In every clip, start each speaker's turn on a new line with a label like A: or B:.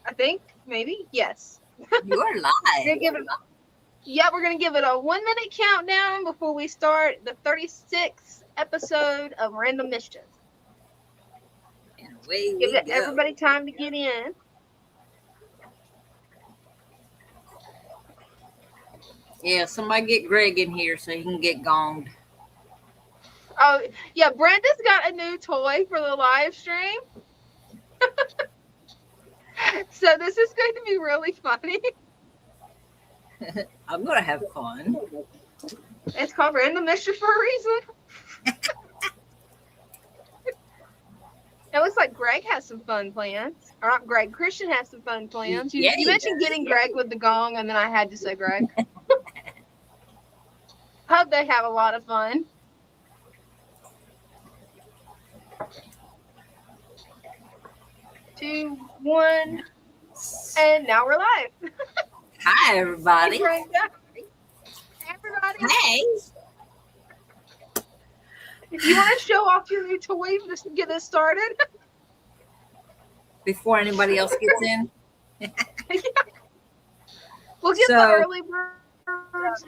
A: I think, maybe, yes.
B: You are
A: We're
B: live.
A: gonna give it. Yeah, we're gonna give it a 1 minute countdown before we start the 36th episode of Random Mischief.
B: And away
A: Give
B: we go.
A: everybody time to get in.
B: Yeah, somebody get Greg in here so he can get gonged.
A: Oh, yeah, Brenda's got a new toy for the live stream. So this is going to be really funny.
B: I'm gonna have fun.
A: It's called Random Mischief for a reason. It looks like Greg has some fun plans. Or not Greg, Christian has some fun plans.
B: Yeah,
A: You
B: he
A: mentioned
B: does.
A: getting Greg with the gong, and then I had to say Greg. Hope they have a lot of fun. Two, one, and now we're live.
B: Hi, everybody.
A: Hey, Brenda. Hey, everybody.
B: Hey.
A: If you want to show off your new toy, just to get us started.
B: Before anybody else gets in.
A: We'll get the early birds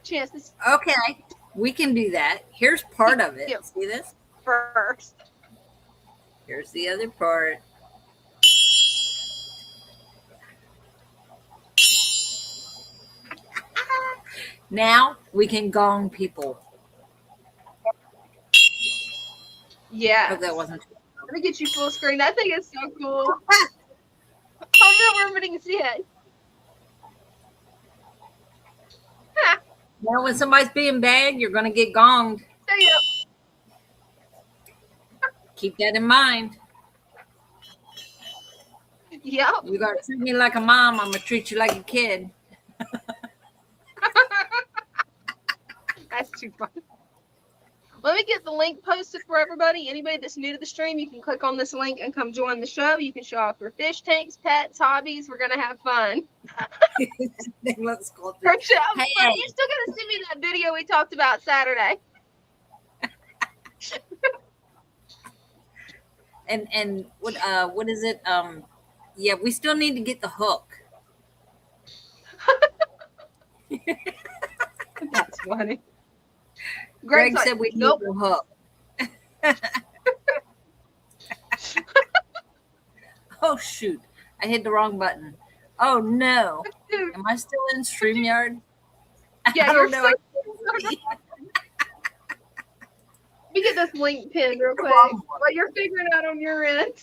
A: chance to
B: Okay, we can do that. Here's part of it. See this?
A: first.
B: Here's the other part. Now we can gong people.
A: Yeah.
B: Hope that wasn't.
A: Let me get you full screen. That thing is so cool. Hope that everybody can see it.
B: Now, when somebody's being bad, you're going to get gonged.
A: There you go.
B: Keep that in mind.
A: Yep.
B: You got to treat me like a mom. I'm going to treat you like a kid.
A: That's too funny. Let me get the link posted for everybody. Anybody that's new to the stream, you can click on this link and come join the show. You can show off your fish tanks, pets, hobbies. We're going to have fun.
B: Let's go
A: Hey. But you still got to send me that video we talked about Saturday.
B: And what is it? Yeah, we still need to get the hook.
A: That's funny.
B: Greg said we need the hook. Oh shoot! I hit the wrong button. Oh no! Am I still in StreamYard?
A: Yeah,
B: I don't know.
A: Let me get this link pinned real quick while you're figuring out on your end.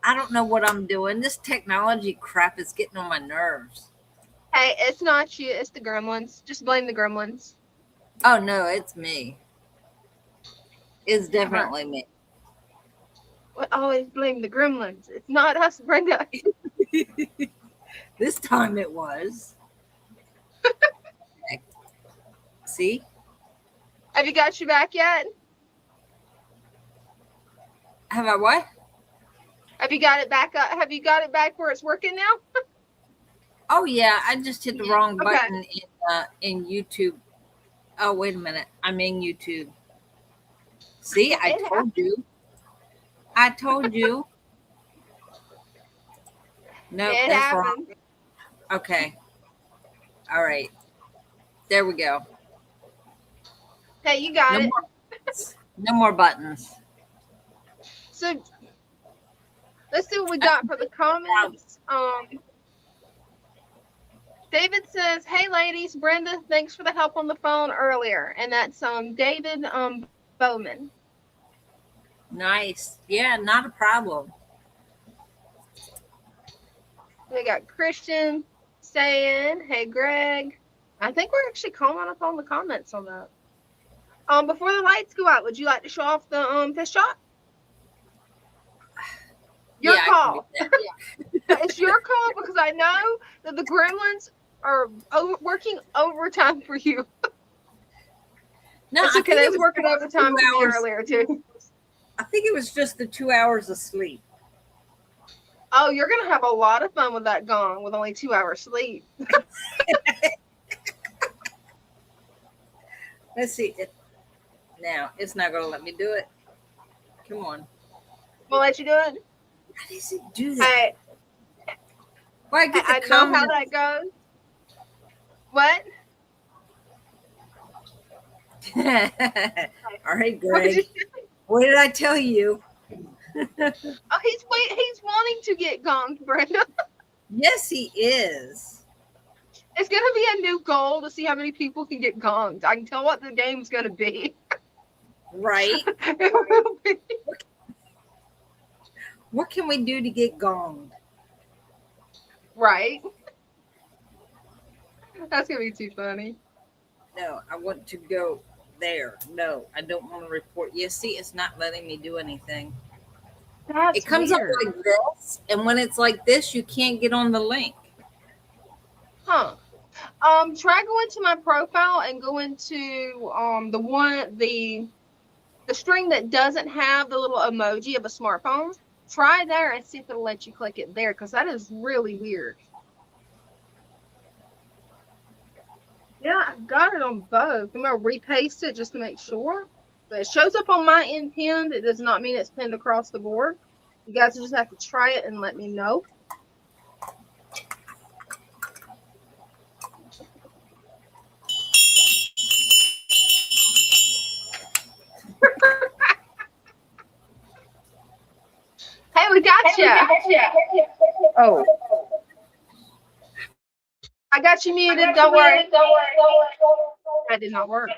B: I don't know what I'm doing. This technology crap is getting on my nerves.
A: Hey, it's not you. It's the gremlins. Just blame the gremlins.
B: Oh no, it's me. It's definitely me.
A: We always blame the gremlins. It's not us, Brenda.
B: This time it was. Okay. See?
A: Have you got you back yet?
B: Have I what?
A: Have you got it back up? Have you got it back where it's working now?
B: Oh yeah, I just hit the wrong button in YouTube. Oh wait a minute, I'm in YouTube. See, I told you. I told you. No, that's wrong. Okay. All right. There we go.
A: Hey, you got it.
B: No more buttons.
A: So let's see what we got for the comments. David says, "Hey ladies, Brenda, thanks for the help on the phone earlier." And that's David Bowman.
B: Nice. Yeah, not a problem.
A: We got Christian saying, "Hey Greg." I think we're actually calling up on the comments on that. Before the lights go out, would you like to show off the fish shop? Your call. Yeah. It's your call because I know that the gremlins are working overtime for you. No, it's okay. They was working overtime for me earlier too.
B: I think it was just the 2 hours of sleep.
A: Oh, you're gonna have a lot of fun with that gong with only 2 hours sleep.
B: Let's see it. Now it's not gonna let me do it. Come on.
A: We'll let you do it.
B: How does it do that? Well,
A: I know how that goes. What?
B: All right, Greg. What did I tell you?
A: Oh, he's wanting to get gonged, Brenda.
B: Yes, he is.
A: It's gonna be a new goal to see how many people can get gonged. I can tell what the game's gonna be.
B: Right.
A: It will be.
B: What can we do to get gonged?
A: Right. That's gonna be too funny.
B: No, I want to go there. No, I don't want to report. Yeah, see, it's not letting me do anything.
A: That's
B: it comes
A: weird.
B: up like this, and when it's like this, you can't get on the link.
A: Huh. Try going to my profile and go into the string that doesn't have the little emoji of a smartphone. Try there and see if it'll let you click it there, because that is really weird. Yeah, I've got it on both. I'm gonna repaste it just to make sure. But it shows up on my end pinned. It does not mean it's pinned across the board. You guys just have to try it and let me know. Hey, we got you. Oh. I got you muted. Don't worry. That did not work.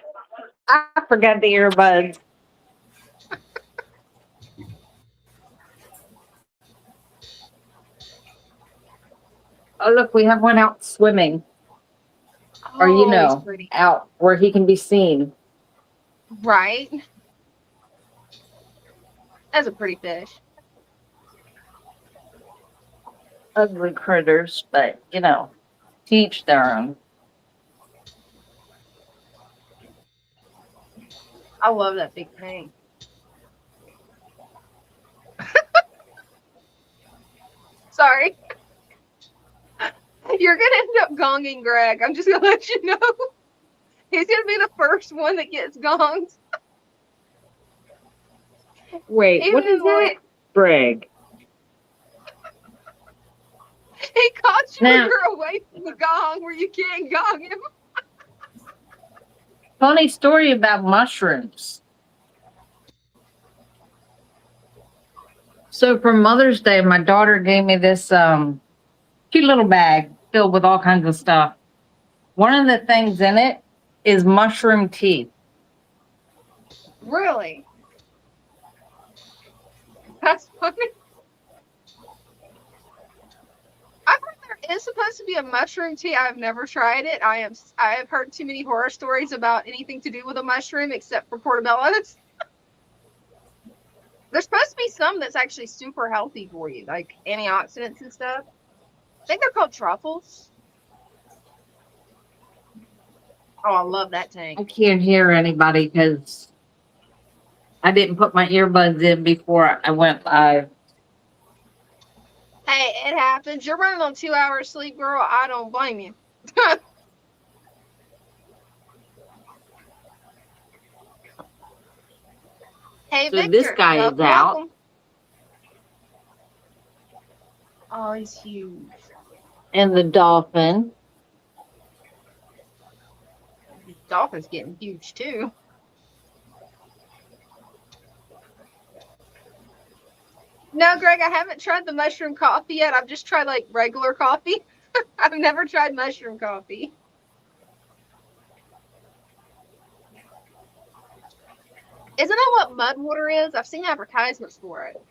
C: I forgot the earbuds. Oh, look, we have one out swimming. Or, out where he can be seen.
A: Right. That's a pretty fish.
C: Ugly critters, but, teach their own.
A: I love that big tank. Sorry. You're going to end up gonging Greg. I'm just going to let you know. He's going to be the first one that gets gonged.
C: Wait,
A: Even
C: what is that? Greg.
A: He caught you when you're away from the gong where you can't gong him.
C: Funny story about mushrooms. So for Mother's Day, my daughter gave me this cute little bag filled with all kinds of stuff. One of the things in it is mushroom teeth.
A: Really? That's funny. I've heard there is supposed to be a mushroom tea. I've never tried it. I have heard too many horror stories about anything to do with a mushroom except for portobellos. There's supposed to be some that's actually super healthy for you, like antioxidants and stuff. I think they're called truffles. Oh, I love that tank.
C: I can't hear anybody because I didn't put my earbuds in before I went live.
A: Hey, it happens. You're running on 2 hours sleep, girl. I don't blame you. Hey,
C: So
A: Victor.
C: this guy is out.
A: Oh, he's huge.
C: And the dolphin.
A: The dolphin's getting huge too. No, Greg, I haven't tried the mushroom coffee yet. I've just tried like regular coffee. I've never tried mushroom coffee. Isn't that what mud water is? I've seen advertisements for it.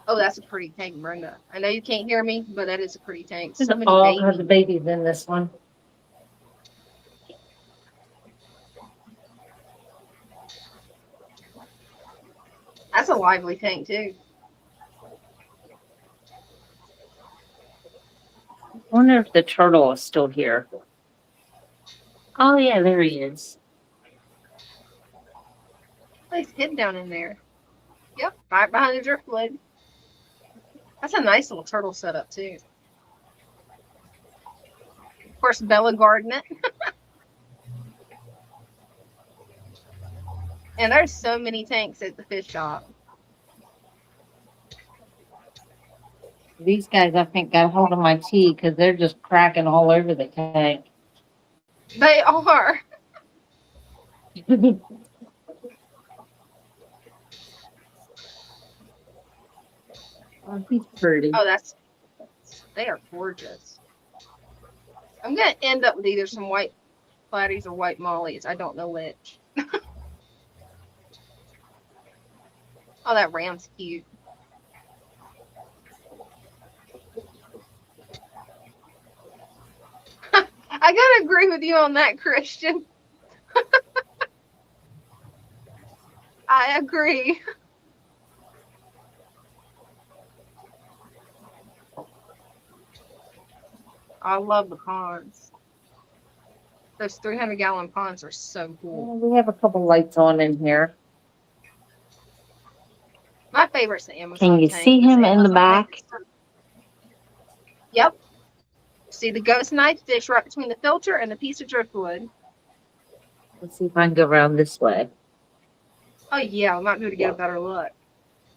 A: Oh, that's a pretty tank, Brenda. I know you can't hear me, but that is a pretty tank.
C: There's all kinds of babies in this one.
A: That's a lively tank, too.
C: I wonder if the turtle is still here. Oh, yeah, there he is.
A: He's hidden down in there. Yep, right behind the driftwood. That's a nice little turtle setup, too. Of course, Bella guarding it. And there's so many tanks at the fish shop.
C: These guys, I think, got hold of my tea because they're just cracking all over the tank.
A: They are.
C: Oh, he's pretty.
A: Oh, they are gorgeous. I'm gonna end up with either some white platties or white mollies. I don't know which. Oh, that ram's cute. I gotta agree with you on that, Christian. I agree. I love the ponds. Those 300-gallon ponds are so cool.
C: We have a couple lights on in here.
A: My favorite's the Amazon
C: Can you
A: tank.
C: see him in the back?
A: Yep. See the ghost knife fish right between the filter and the piece of driftwood.
C: Let's see if I can go around this way.
A: Oh yeah, we might be able to get a better look.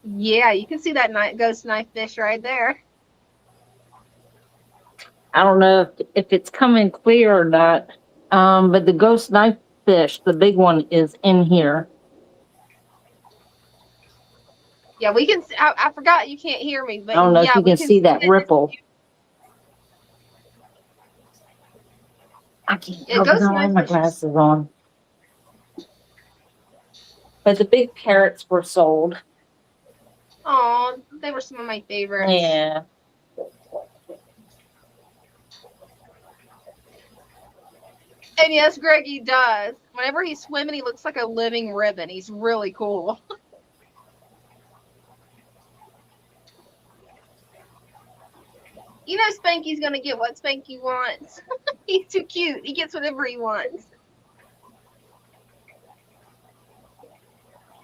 A: Yeah, you can see that ghost knife fish right there.
C: I don't know if it's coming clear or not, but the ghost knife fish, the big one, is in here.
A: Yeah, we can. I forgot you can't hear me, but
C: I don't know
A: yeah,
C: if you can see that ripple. I can't tell because I have my glasses on. But the big parrots were sold.
A: Oh, they were some of my favorites.
C: Yeah.
A: And yes, Greg, he does. Whenever he's swimming, he looks like a living ribbon. He's really cool. You know Spanky's going to get what Spanky wants. He's too cute. He gets whatever he wants.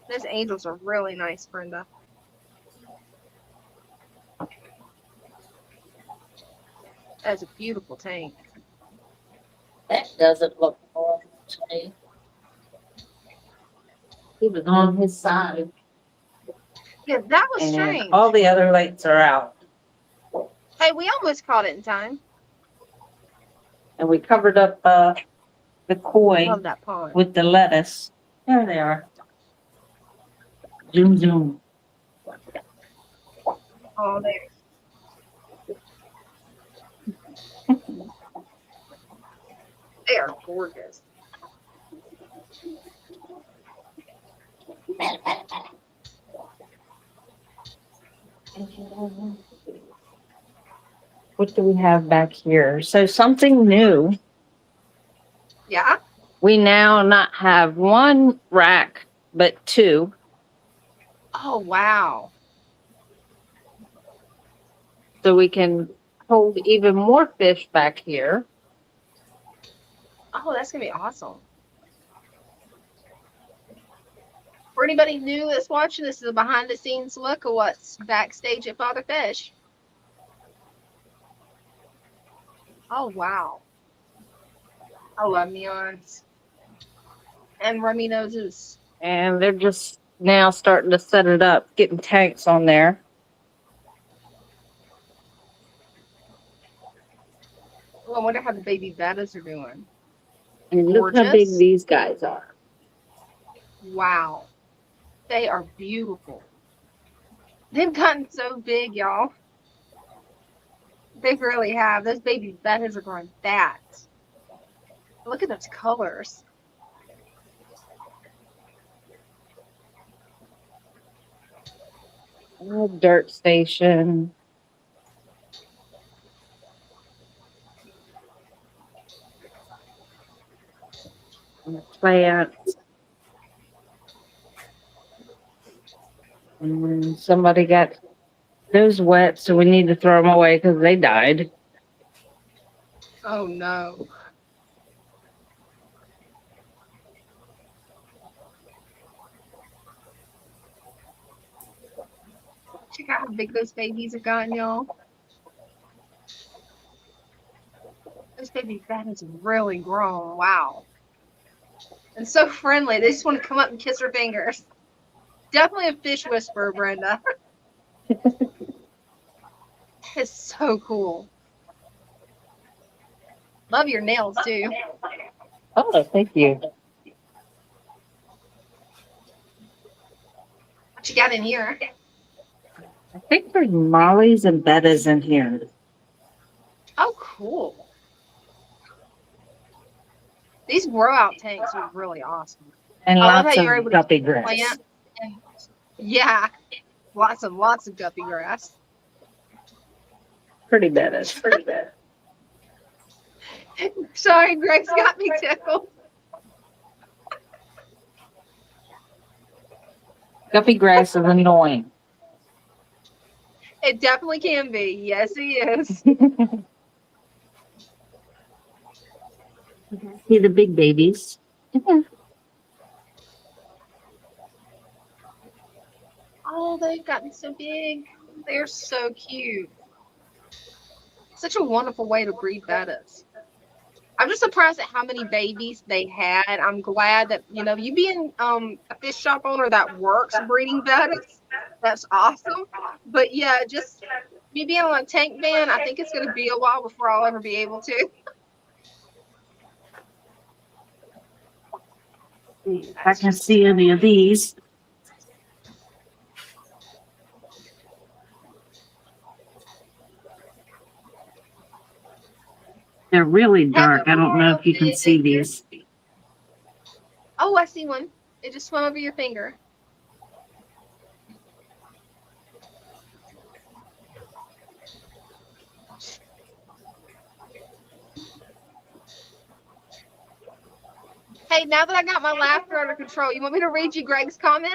A: Those angels are really nice, Brenda. That's a beautiful tank.
C: That doesn't look normal to me. He was on his side.
A: Yeah, that was strange.
C: All the other lights are out.
A: Hey, we almost caught it in time.
C: And we covered up the koi
A: Love that pond.
C: with the lettuce. There they are. Zoom, zoom.
A: Oh, there. They are gorgeous.
C: What do we have back here? So something new.
A: Yeah.
C: We now not have one rack, but two.
A: Oh, wow.
C: So we can hold even more fish back here.
A: Oh, that's going to be awesome. For anybody new that's watching, this is a behind-the-scenes look of what's backstage at Father Fish. Oh, wow. I love neons. And rummy noses.
C: And they're just now starting to set it up, getting tanks on there.
A: Well, I wonder how the baby bettas are doing.
C: And look how big these guys are.
A: Wow. They are beautiful. They've gotten so big, y'all. They really have. Those baby bettas are growing fat. Look at those colors.
C: Oh, dirt station. Plants. And somebody got those wet, so we need to throw them away because they died.
A: Oh, no. Check out how big those babies have gotten, y'all. This baby fat is really grown. Wow. and so friendly. They just want to come up and kiss her fingers. Definitely a fish whisperer, Brenda. It's so cool. Love your nails too.
C: Oh, thank you.
A: What you got in here?
C: I think there's mollies and bettas in here.
A: Oh, cool. These grow out tanks are really awesome.
C: And
A: I love how
C: lots
A: you're
C: of
A: able to
C: guppy grass.
A: plant. And, yeah, lots of guppy grass.
C: Pretty bettas. Pretty bad.
A: Sorry, Greg's got me tickled.
C: Guppy grass is annoying.
A: It definitely can be. Yes, he is.
C: See the big babies.
A: Oh, they've gotten so big. They're so cute. Such a wonderful way to breed bettas. I'm just surprised at how many babies they had. I'm glad that, you being a fish shop owner that works breeding bettas, that's awesome. But yeah, just me being on a tank ban, I think it's going to be a while before I'll ever be able to.
C: If I can see any of these. They're really dark. I don't know if you can see these.
A: Oh, I see one. It just swam over your finger. Hey, now that I got my laughter under control, you want me to read you Greg's comment?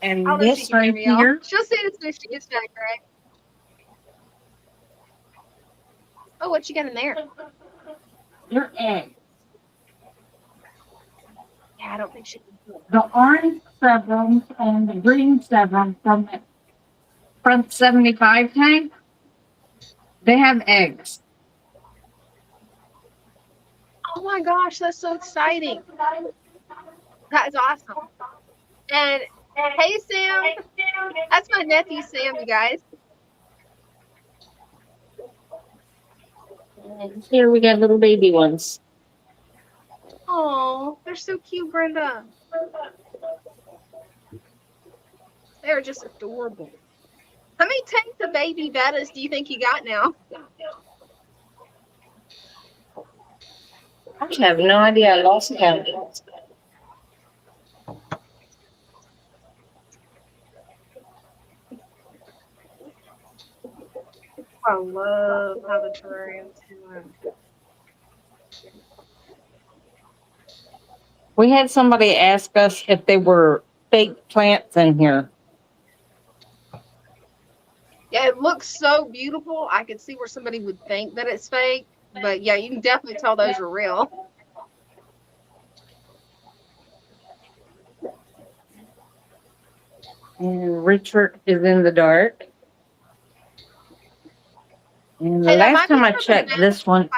C: And
A: I'll
C: this right here.
A: She'll see it as soon as she gets back, Greg. Oh, what you got in there?
C: They're eggs.
A: Yeah, I don't think she can do it.
C: The orange severums and the green severum from the front 75 tank, they have eggs.
A: Oh my gosh, that's so exciting. That is awesome. And hey, Sam. That's my nephew, Sam, you guys.
C: And here we got little baby ones.
A: Oh, they're so cute, Brenda. They're just adorable. How many tanks of baby bettas do you think you got now?
C: I have no idea. I lost count.
A: I love how the terrarium's doing.
C: We had somebody ask us if they were fake plants in here.
A: Yeah, it looks so beautiful. I could see where somebody would think that it's fake. But yeah, you can definitely tell those are real.
C: And Richard is in the dark. And the
A: Hey,
C: last time I checked this one,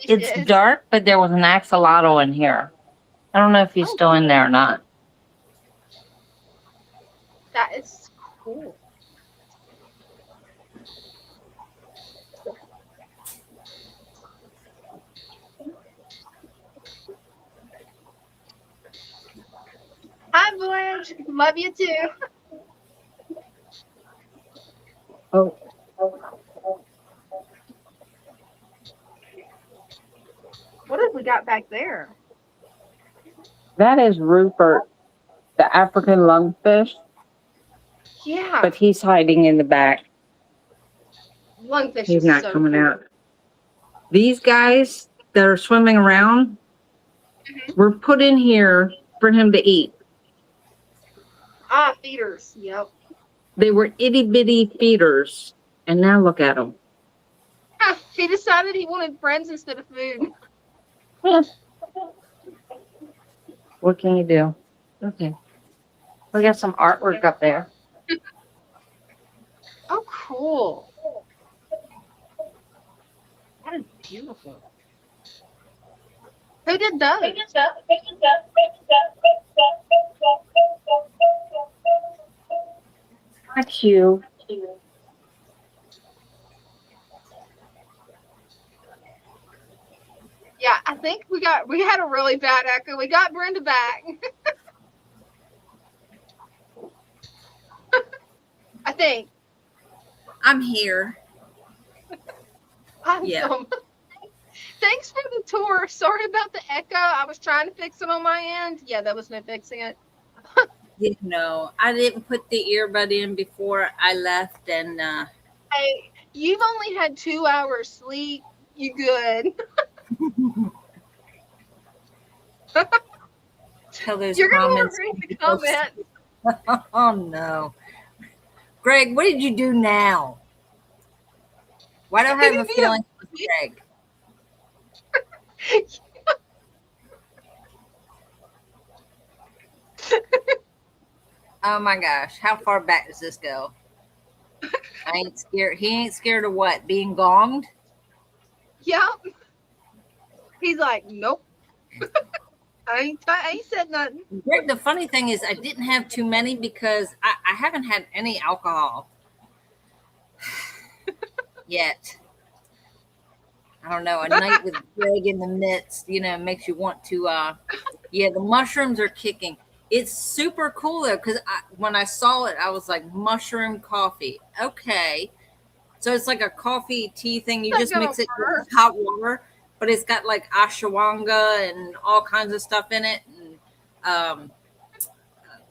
C: it's dark, but there was an axolotl in here. I don't know if he's still in there or not.
A: That is cool. Hi, Blanche. Love you too.
C: Oh.
A: What have we got back there?
C: That is Rupert, the African lungfish.
A: Yeah.
C: But he's hiding in the back.
A: Lungfish
C: He's
A: is
C: not
A: so
C: coming
A: cool.
C: out. These guys that are swimming around were put in here for him to eat.
A: Ah, feeders. Yep.
C: They were itty bitty feeders. And now look at them.
A: He decided he wanted friends instead of food.
C: What can you do? Okay. We got some artwork up there.
A: Oh, cool. That is beautiful. Who did those?
C: That's you.
A: Yeah, I think we had a really bad echo. We got Brenda back. I think.
B: I'm here.
A: Awesome.
B: Yeah.
A: Thanks for the tour. Sorry about the echo. I was trying to fix it on my end. Yeah, there was no fixing it.
B: You know, I didn't put the earbud in before I left, and
A: Hey, you've only had 2 hours sleep. You good?
B: tell those
A: You're
B: comments.
A: gonna read the comments.
B: Oh no, Greg, what did you do now? Why do I have a feeling it was Greg? Oh my gosh, how far back does this go? I ain't scared. He ain't scared of what? Being gonged?
A: Yep. He's like, nope. I ain't said nothing.
B: Greg, the funny thing is I didn't have too many because I haven't had any alcohol yet. I don't know. A night with Greg in the midst, makes you want to, yeah, the mushrooms are kicking. It's super cool though, because when I saw it, I was like, mushroom coffee. Okay. So it's like a coffee tea thing. You just mix it with hot water, but it's got like ashwagandha and all kinds of stuff in it. And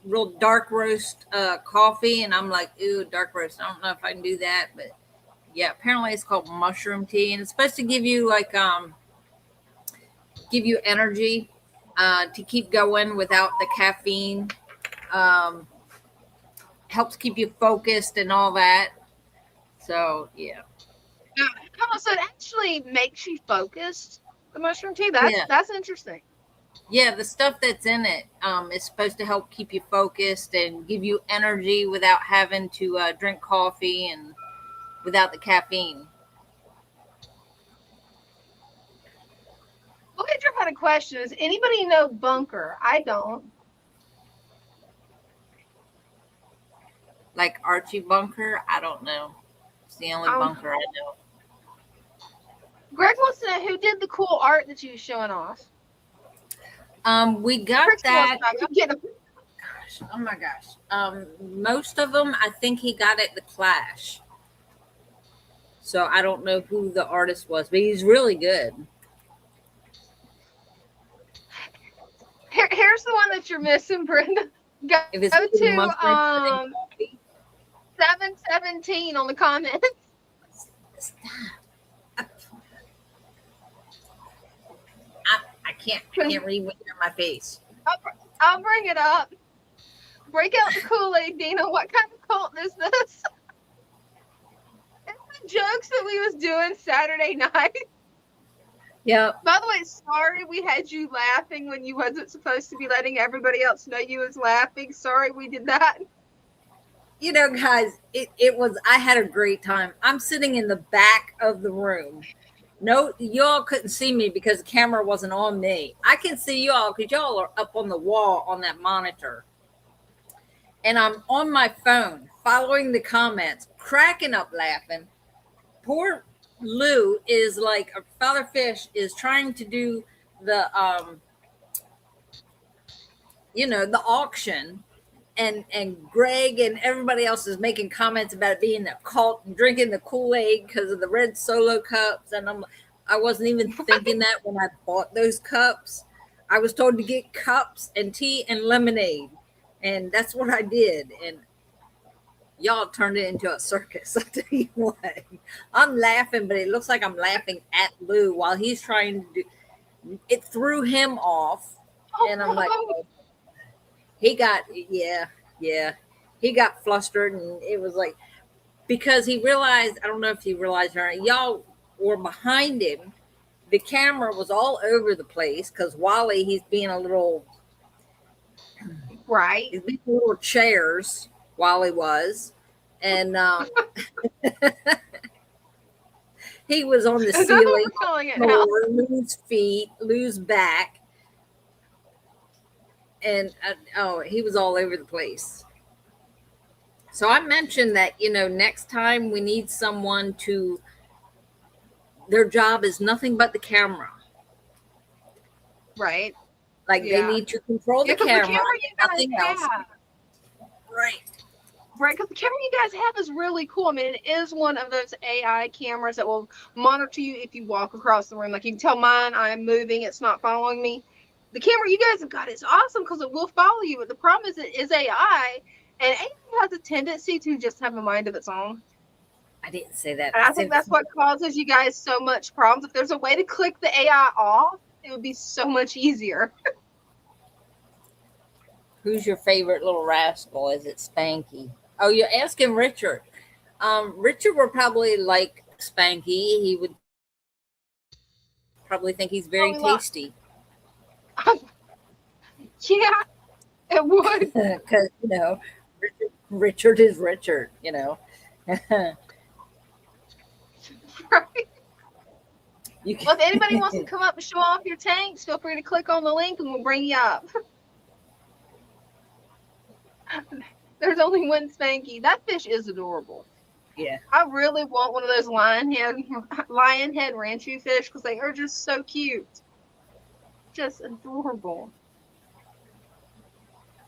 B: real dark roast coffee. And I'm like, ooh, dark roast. I don't know if I can do that, but yeah, apparently it's called mushroom tea. And it's supposed to give you like, give you energy to keep going without the caffeine. Helps keep you focused and all that. So yeah.
A: So it actually makes you focused. The mushroom tea. That's interesting.
B: Yeah, the stuff that's in it is supposed to help keep you focused and give you energy without having to drink coffee and without the caffeine.
A: Well, I had a question. Does anybody know Bunker? I don't.
B: Like Archie Bunker? I don't know. It's the only Bunker I know.
A: Greg wants to know who did the cool art that you were showing off.
B: We got that. Gosh, oh my gosh. Most of them, I think he got at the Clash. So I don't know who the artist was, but he's really good.
A: Here's the one that you're missing, Brenda. Go to 717 on the comments.
B: Stop. I can't read what's in my face.
A: I'll bring it up. Break out the Kool-Aid, Dina. What kind of cult is this? It's the jokes that we was doing Saturday night.
B: Yeah.
A: By the way, sorry we had you laughing when you wasn't supposed to be letting everybody else know you was laughing. Sorry we did that.
B: You know, guys, I had a great time. I'm sitting in the back of the room. No, y'all couldn't see me because the camera wasn't on me. I can see y'all because y'all are up on the wall on that monitor. And I'm on my phone following the comments, cracking up laughing. Poor Lou is like, Father Fish is trying to do the, the auction. And Greg and everybody else is making comments about it being a cult and drinking the Kool-Aid because of the red Solo cups. And I wasn't even thinking that when I bought those cups. I was told to get cups and tea and lemonade. And that's what I did. And y'all turned it into a circus. I tell you what, I'm laughing, but it looks like I'm laughing at Lou while he's trying to do it. Threw him off. And I'm like, oh. He got he got flustered, and it was like, because he realized, I don't know if he realized or not, y'all were behind him. The camera was all over the place because Wally, he's being a little
A: right.
B: He's being little chairs. Wally was, and He was on the
A: Is that what
B: ceiling,
A: we're calling it now?
B: floor, loose feet, loose back, and he was all over the place. So I mentioned that, next time we need someone to, their job is nothing but the camera.
A: Right.
B: Like they need to control the camera,
A: the camera you
B: nothing
A: guys
B: else.
A: have.
B: Right.
A: Right, because the camera you guys have is really cool. I mean, it is one of those AI cameras that will monitor you if you walk across the room. Like you can tell mine, I'm moving, it's not following me. The camera you guys have got is awesome because it will follow you. But the problem is it is AI, and AI has a tendency to just have a mind of its own.
B: I didn't say that.
A: And I think that's what causes you guys so much problems. If there's a way to click the AI off, it would be so much easier.
B: Who's your favorite little rascal? Is it Spanky? Oh, you're asking Richard. Richard would probably like Spanky. He would probably think he's very tasty.
A: Yeah, it would.
B: Because, Richard is Richard,
A: Right. Well, if anybody wants to come up and show off your tanks, feel free to click on the link and we'll bring you up. There's only one Spanky. That fish is adorable.
B: Yeah.
A: I really want one of those lion head ranchu fish because they are just so cute. Just adorable.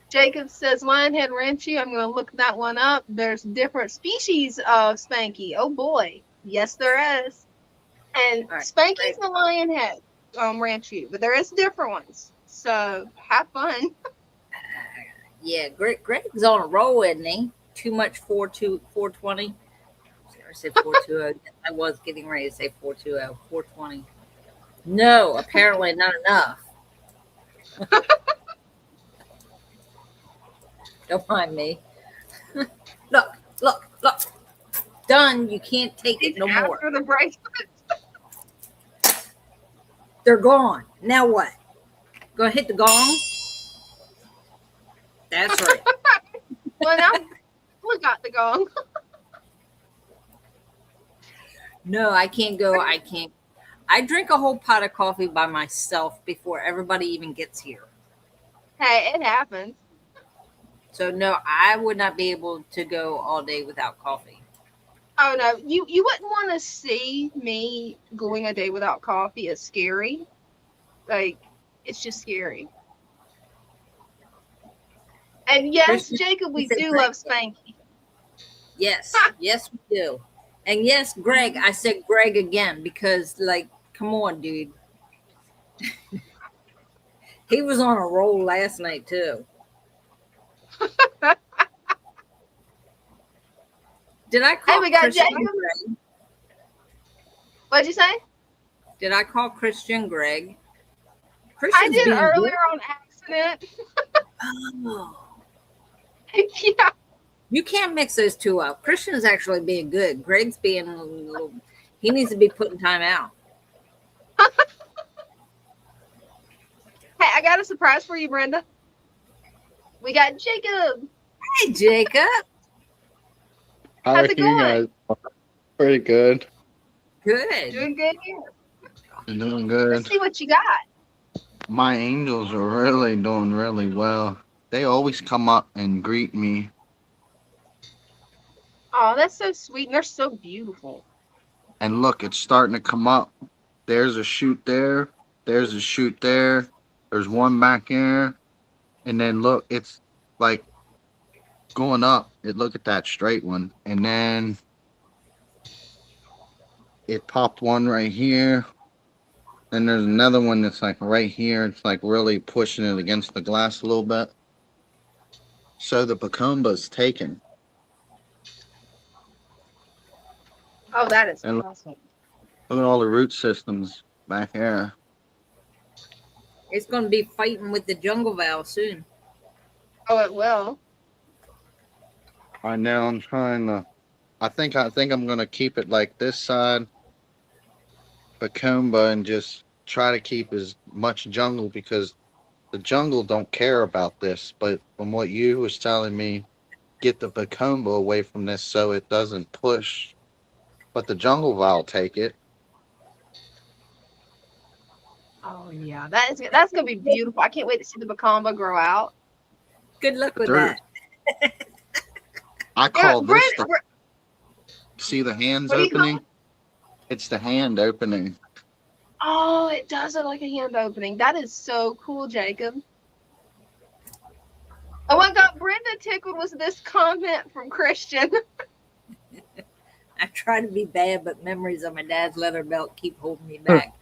A: Jacob says lion head ranchu. I'm going to look that one up. There's different species of Spanky. Oh boy. Yes, there is. And Spanky's the lion head ranchu, but there is different ones. So have fun.
B: Yeah, Greg's on a roll, isn't he? Too much 420. I said 420. I was getting ready to say 420, 420. No, apparently not enough. Don't mind me. Look. Done. You can't take it no more.
A: After the bracelet.
B: They're gone. Now what? Go hit the gong? That's right.
A: Well, now we got the gong.
B: No, I can't go. I can't. I drink a whole pot of coffee by myself before everybody even gets here.
A: Hey, it happens.
B: So no, I would not be able to go all day without coffee.
A: Oh no, you wouldn't want to see me going a day without coffee. It's scary. Like, it's just scary. And yes, Jacob, we do love Spanky.
B: Yes, yes, we do. And yes, Greg, I said Greg again because, like, come on, dude. He was on a roll last night, too. Did I call Christian Greg?
A: What'd you say?
B: Did I call Christian Greg?
A: I did earlier on accident.
B: Oh.
A: Yeah.
B: You can't mix those two up. Christian's actually being good. Greg's being a little, he needs to be putting time out.
A: Hey, I got a surprise for you, Brenda. We got Jacob.
B: Hey, Jacob.
D: How are you guys? Pretty good.
B: Good.
A: Doing good here.
D: Doing good.
A: Let's see what you got.
D: My angels are really doing really well. They always come up and greet me.
A: Oh, that's so sweet. And they're so beautiful.
D: And look, it's starting to come up. There's a shoot there. There's a shoot there. There's one back there. And then look, it's like going up. Look at that straight one. And then it popped one right here. And there's another one that's like right here. It's like really pushing it against the glass a little bit. So the Pacumba's taken.
A: Oh, that is
D: and
A: awesome.
D: Look at all the root systems back here.
B: It's going to be fighting with the jungle valve soon.
A: Oh, it will.
D: Right now I'm trying to, I think I'm going to keep it like this side, Pacumba, and just try to keep as much jungle because the jungle don't care about this. But from what you was telling me, get the Pacumba away from this so it doesn't push. But the jungle valve take it.
A: Oh yeah, that's gonna be beautiful. I can't wait to see the Macamba grow out.
B: Good luck
D: But
B: with that.
D: I call this
A: Brent,
D: see the hands
A: what do you call
D: opening?
A: it?
D: It's the hand opening.
A: Oh, it does look like a hand opening. That is so cool, Jacob. Oh, what got Brenda tickled was this comment from Christian.
B: I try to be bad, but memories of my dad's leather belt keep holding me back.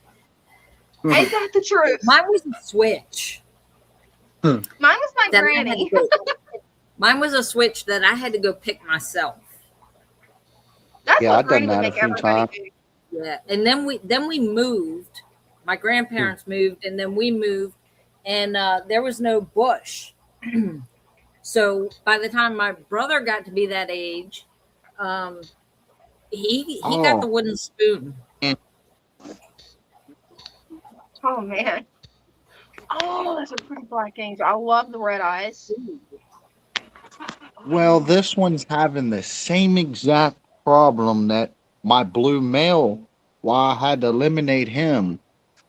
A: Ain't that the truth?
B: Mine was a switch.
A: Mine was my
B: that
A: granny.
B: Mine was a switch that I had to go pick myself.
A: That's
D: Yeah,
A: what
D: I've done
A: Granny would
D: that a
A: make
D: few
A: everybody
D: times.
A: do.
B: Yeah, and then we moved. My grandparents moved, and then we moved, and there was no bush. So by the time my brother got to be that age, he got the
D: Oh,
B: wooden spoon.
D: and
A: Oh man. Oh, that's a pretty black angel. I love the red eyes.
D: well, this one's having the same exact problem that my blue male. Why I had to eliminate him.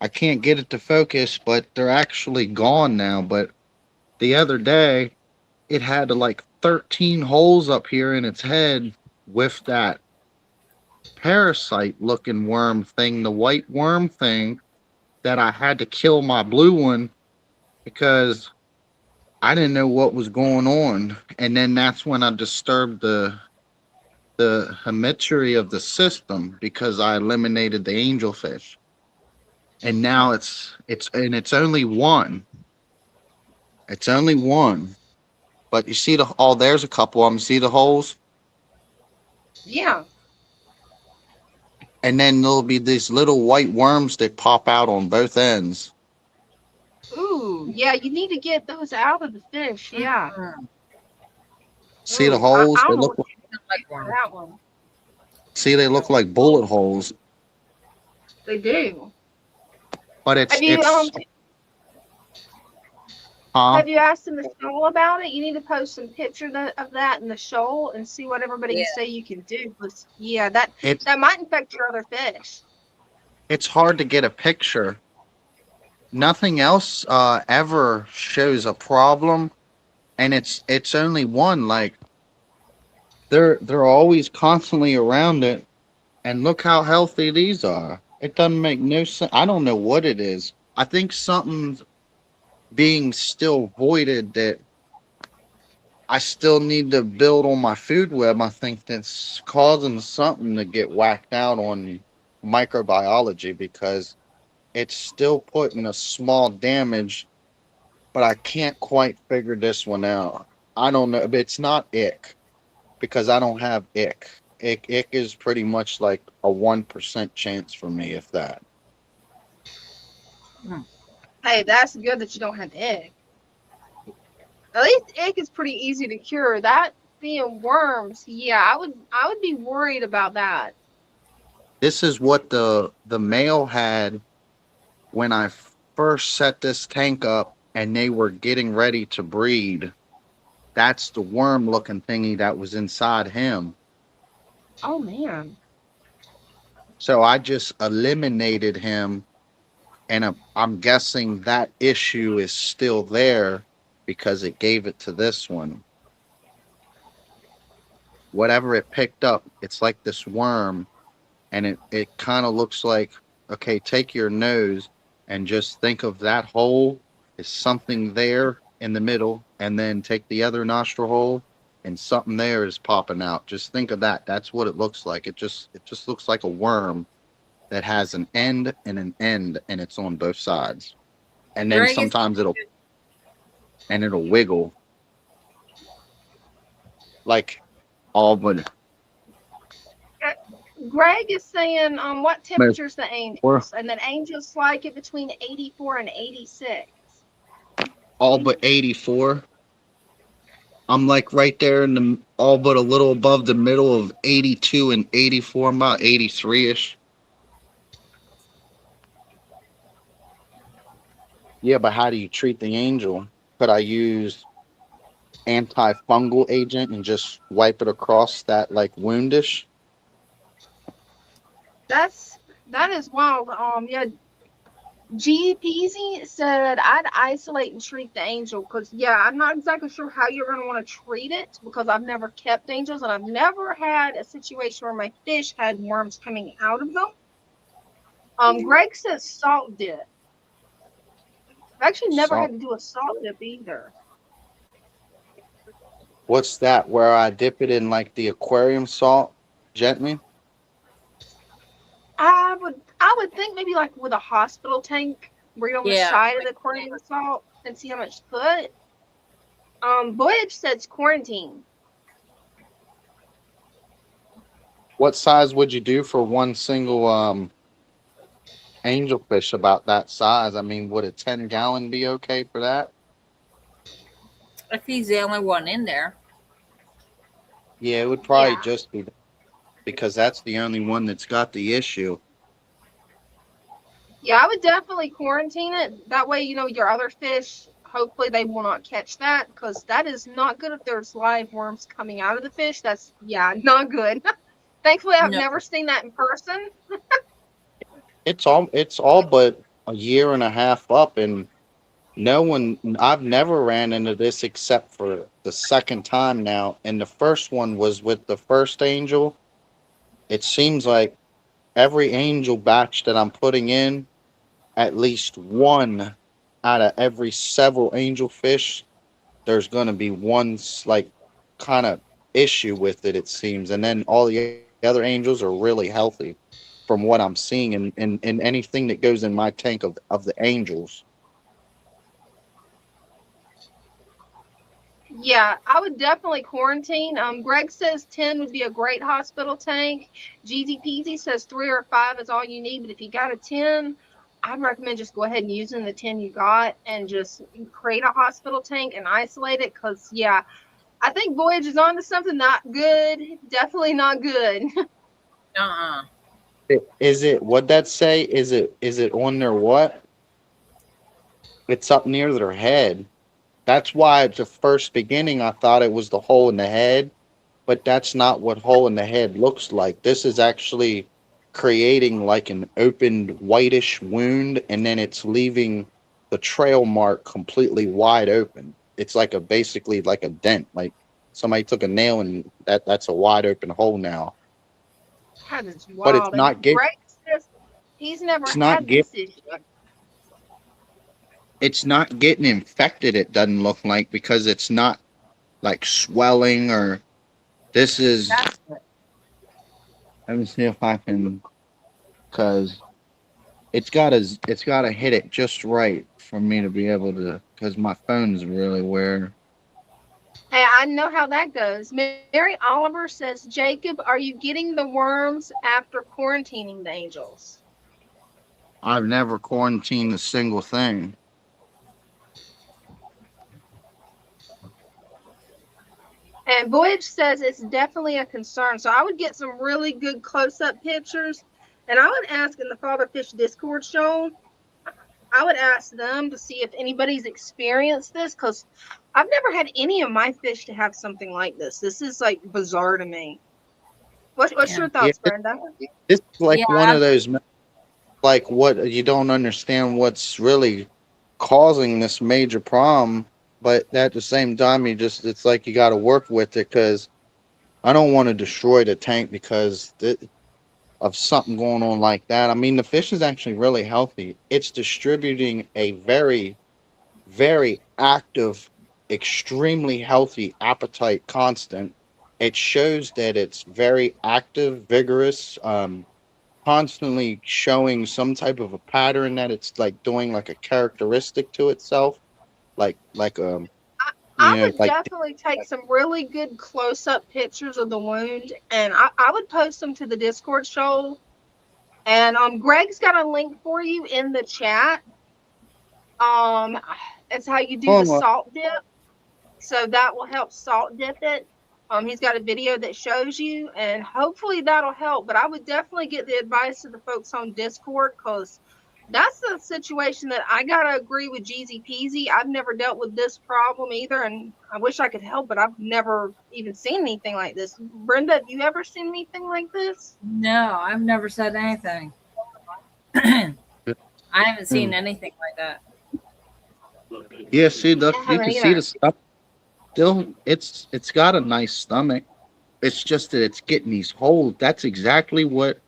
D: I can't get it to focus, but they're actually gone now. But the other day, it had like 13 holes up here in its head with that parasite looking worm thing, the white worm thing, that I had to kill my blue one because I didn't know what was going on. And then that's when I disturbed the symmetry of the system because I eliminated the angelfish. And now it's only one. It's only one. But you see there's a couple of them. See the holes?
A: Yeah.
D: And then there'll be these little white worms that pop out on both ends.
A: Ooh, yeah, you need to get those out of the fish. Yeah.
D: See the
A: Ooh,
D: holes?
A: I
D: They
A: don't know
D: look
A: what to do for that one.
D: see they look like bullet holes.
A: They do.
D: But
A: Have you have you asked in the shoal about it? You need to post some pictures of that in the shoal and see what everybody can say you can do. Yeah, that might infect your other fish.
D: It's hard to get a picture. Nothing else ever shows a problem, and it's only one. Like they're always constantly around it, and look how healthy these are. It doesn't make no sense. I don't know what it is. I think something's being still voided that I still need to build on my food web. I think that's causing something to get whacked out on microbiology because it's still putting a small damage, but I can't quite figure this one out. I don't know. But it's not ick because I don't have ick. Ick is pretty much like a 1% chance for me, if that.
A: Hey, that's good that you don't have ick. At least ick is pretty easy to cure. That being worms, yeah, I would be worried about that.
D: This is what the male had when I first set this tank up and they were getting ready to breed. That's the worm looking thingy that was inside him.
A: Oh man.
D: So I just eliminated him, and I'm guessing that issue is still there because it gave it to this one. Whatever it picked up, it's like this worm, and it kind of looks like, okay, take your nose and just think of that hole as something there in the middle, and then take the other nostril hole and something there is popping out. Just think of that. That's what it looks like. It just looks like a worm that has an end, and it's on both sides. And then sometimes it'll wiggle like all but
A: Greg is saying what temperature's the angels? And then angels like it between 84 and 86.
D: all but 84. I'm like right there in the all but a little above the middle of 82 and 84. I'm about 83-ish. Yeah, but how do you treat the angel? Could I use antifungal agent and just wipe it across that like woundish?
A: That is wild. Yeah. G Peasy said I'd isolate and treat the angel because I'm not exactly sure how you're going to want to treat it because I've never kept angels and I've never had a situation where my fish had worms coming out of them. Greg says salt dip. I've actually never
D: Salt.
A: had to do a salt dip either.
D: What's that? Where I dip it in like the aquarium salt gently?
A: I would think maybe like with a hospital tank where you're on the
B: Yeah.
A: side of the aquarium with salt and see how much to put. Voyage says quarantine.
D: What size would you do for one single angelfish about that size? I mean, would a 10-gallon be okay for that?
B: If he's the only one in there.
D: Yeah, it would probably
A: Yeah.
D: just be because that's the only one that's got the issue.
A: Yeah, I would definitely quarantine it. That way, your other fish, hopefully they will not catch that because that is not good if there's live worms coming out of the fish. That's, not good. Thankfully, I've
B: No.
A: never seen that in person.
D: It's all but a year and a half up, and I've never ran into this except for the second time now, and the first one was with the first angel. It seems like every angel batch that I'm putting in, at least one out of every several angel fish, there's going to be one like kind of issue with it, it seems. And then all the other angels are really healthy from what I'm seeing in anything that goes in my tank of the angels.
A: Yeah, I would definitely quarantine. Greg says 10 would be a great hospital tank. Jeezy Peasy says 3 or 5 is all you need, but if you got a 10, I'd recommend just go ahead and using the 10 you got and just create a hospital tank and isolate it because, I think Voyage is on to something not good. Definitely not good.
B: Uh-uh.
D: Is it what'd that say? Is it on their what? It's up near their head. That's why at the first beginning I thought it was the hole in the head, but that's not what hole in the head looks like. This is actually creating like an opened whitish wound, and then it's leaving the trail mark completely wide open. It's like a basically like a dent, like somebody took a nail and that's a wide open hole now.
A: That is
D: But it's
A: wild. And
D: not get
A: Greg says he's never
D: it's not
A: had
D: get
A: this issue.
D: it's not getting infected. It doesn't look like because it's not like swelling or this is.
B: That's it.
D: Let me see if I can, because it's gotta hit it just right for me to be able to. Because my phone's really weird.
A: Hey, I know how that goes. Mary Oliver says, Jacob, are you getting the worms after quarantining the angels?
D: I've never quarantined a single thing.
A: And Voyage says it's definitely a concern. So I would get some really good close-up pictures. And I would ask in the Father Fish Discord show, I would ask them to see if anybody's experienced this because I've never had any of my fish to have something like this. This is like bizarre to me. What's
B: Yeah.
A: your
D: Yeah,
A: thoughts, Brenda?
D: this is like one
B: Yeah.
D: of those like what you don't understand what's really causing this major problem, but at the same time it's like you got to work with it because I don't want to destroy the tank because of something going on like that. I mean, the fish is actually really healthy. It's distributing a very, very active, extremely healthy appetite constant. It shows that it's very active, vigorous, constantly showing some type of a pattern that it's like doing like a characteristic to itself, like
A: I would
D: like
A: definitely take some really good close-up pictures of the wound, and I would post them to the Discord show. And Greg's got a link for you in the chat. Um, it's how you do the
D: oh,
A: salt dip. So that will help salt dip it. He's got a video that shows you, and hopefully that'll help. But I would definitely get the advice of the folks on Discord because that's the situation that I gotta agree with Jeezy Peasy. I've never dealt with this problem either, and I wish I could help, but I've never even seen anything like this. Brenda, have you ever seen anything like this?
B: No, I've never said anything. I haven't seen anything like that.
D: Yeah, see, look,
A: I
D: you
A: haven't
D: can see
A: either.
D: the stuff. Still, it's got a nice stomach. It's just that it's getting these holes. That's exactly what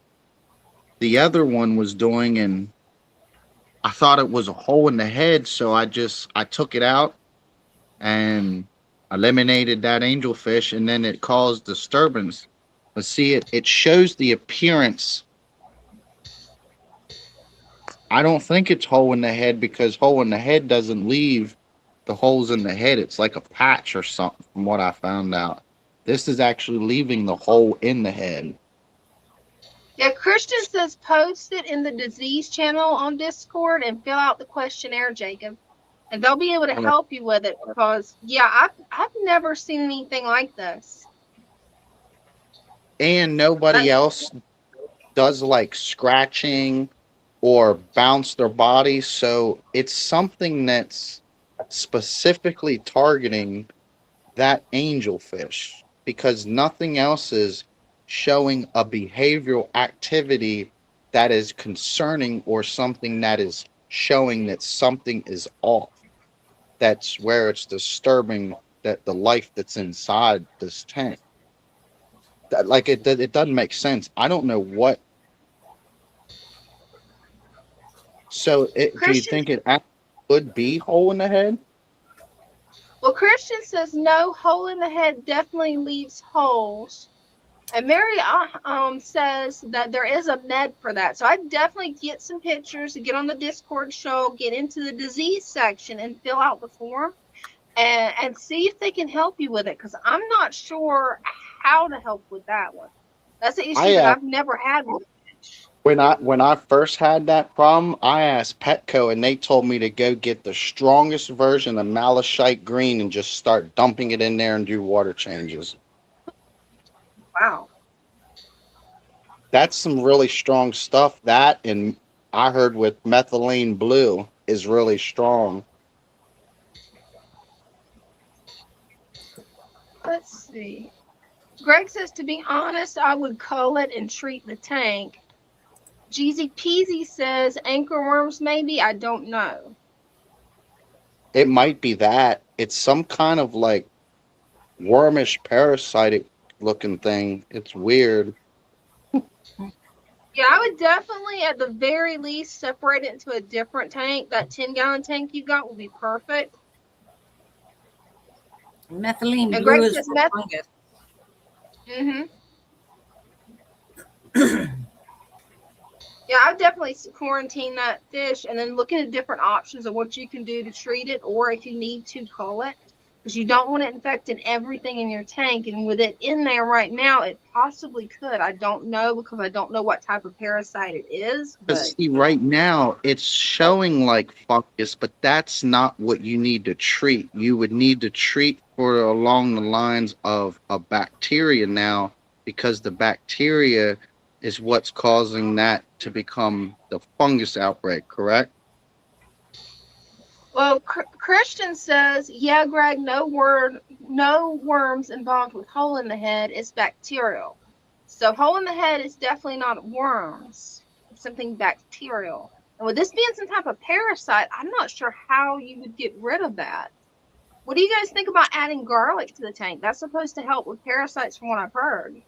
D: the other one was doing, and I thought it was a hole in the head, so I took it out and eliminated that angelfish, and then it caused disturbance. But see, it shows the appearance. I don't think it's hole in the head because hole in the head doesn't leave the holes in the head. It's like a patch or something, from what I found out. This is actually leaving the hole in the head.
A: Yeah, Christian says post it in the disease channel on Discord and fill out the questionnaire, Jacob. And they'll be able to help you with it because, yeah, I've never seen anything like this.
D: And nobody else does like scratching or bounce their body. So it's something that's specifically targeting that angelfish because nothing else is showing a behavioral activity that is concerning or something that is showing that something is off. That's where it's disturbing that the life that's inside this tank. That, like it doesn't make sense. I don't know what. So do you think it actually could be hole in the head?
A: Well, Christian says no, hole in the head definitely leaves holes. And Mary says that there is a med for that. So I'd definitely get some pictures, get on the Discord show, get into the disease section and fill out the form and see if they can help you with it. Because I'm not sure how to help with that one. That's an issue that I've never had with it.
D: When I first had that problem, I asked Petco and they told me to go get the strongest version of malachite green and just start dumping it in there and do water changes.
A: Wow.
D: That's some really strong stuff. That and I heard with methylene blue is really strong.
A: Let's see. Greg says, to be honest, I would cull it and treat the tank. Jeezy Peasy says, anchor worms maybe? I don't know.
D: It might be that. It's some kind of like wormish parasitic looking thing. It's weird.
A: Yeah, I would definitely, at the very least, separate it into a different tank. That 10-gallon tank you got will be perfect.
B: Methylene
A: and
B: blue
A: Greg
B: is
A: says
B: for fungus.
A: Yeah, I would definitely quarantine that fish and then look at different options of what you can do to treat it, or if you need to cull it, because you don't want it infecting everything in your tank. And with it in there right now, it possibly could. I don't know because I don't know what type of parasite it is. But
D: see, right now it's showing like fungus, but that's not what you need to treat. You would need to treat for along the lines of a bacteria now, because the bacteria is what's causing that to become the fungus outbreak, correct?
A: Well, Christian says, yeah, Greg, no worms involved with hole in the head. It's bacterial. So hole in the head is definitely not worms. It's something bacterial. And with this being some type of parasite, I'm not sure how you would get rid of that. What do you guys think about adding garlic to the tank? That's supposed to help with parasites from what I've heard.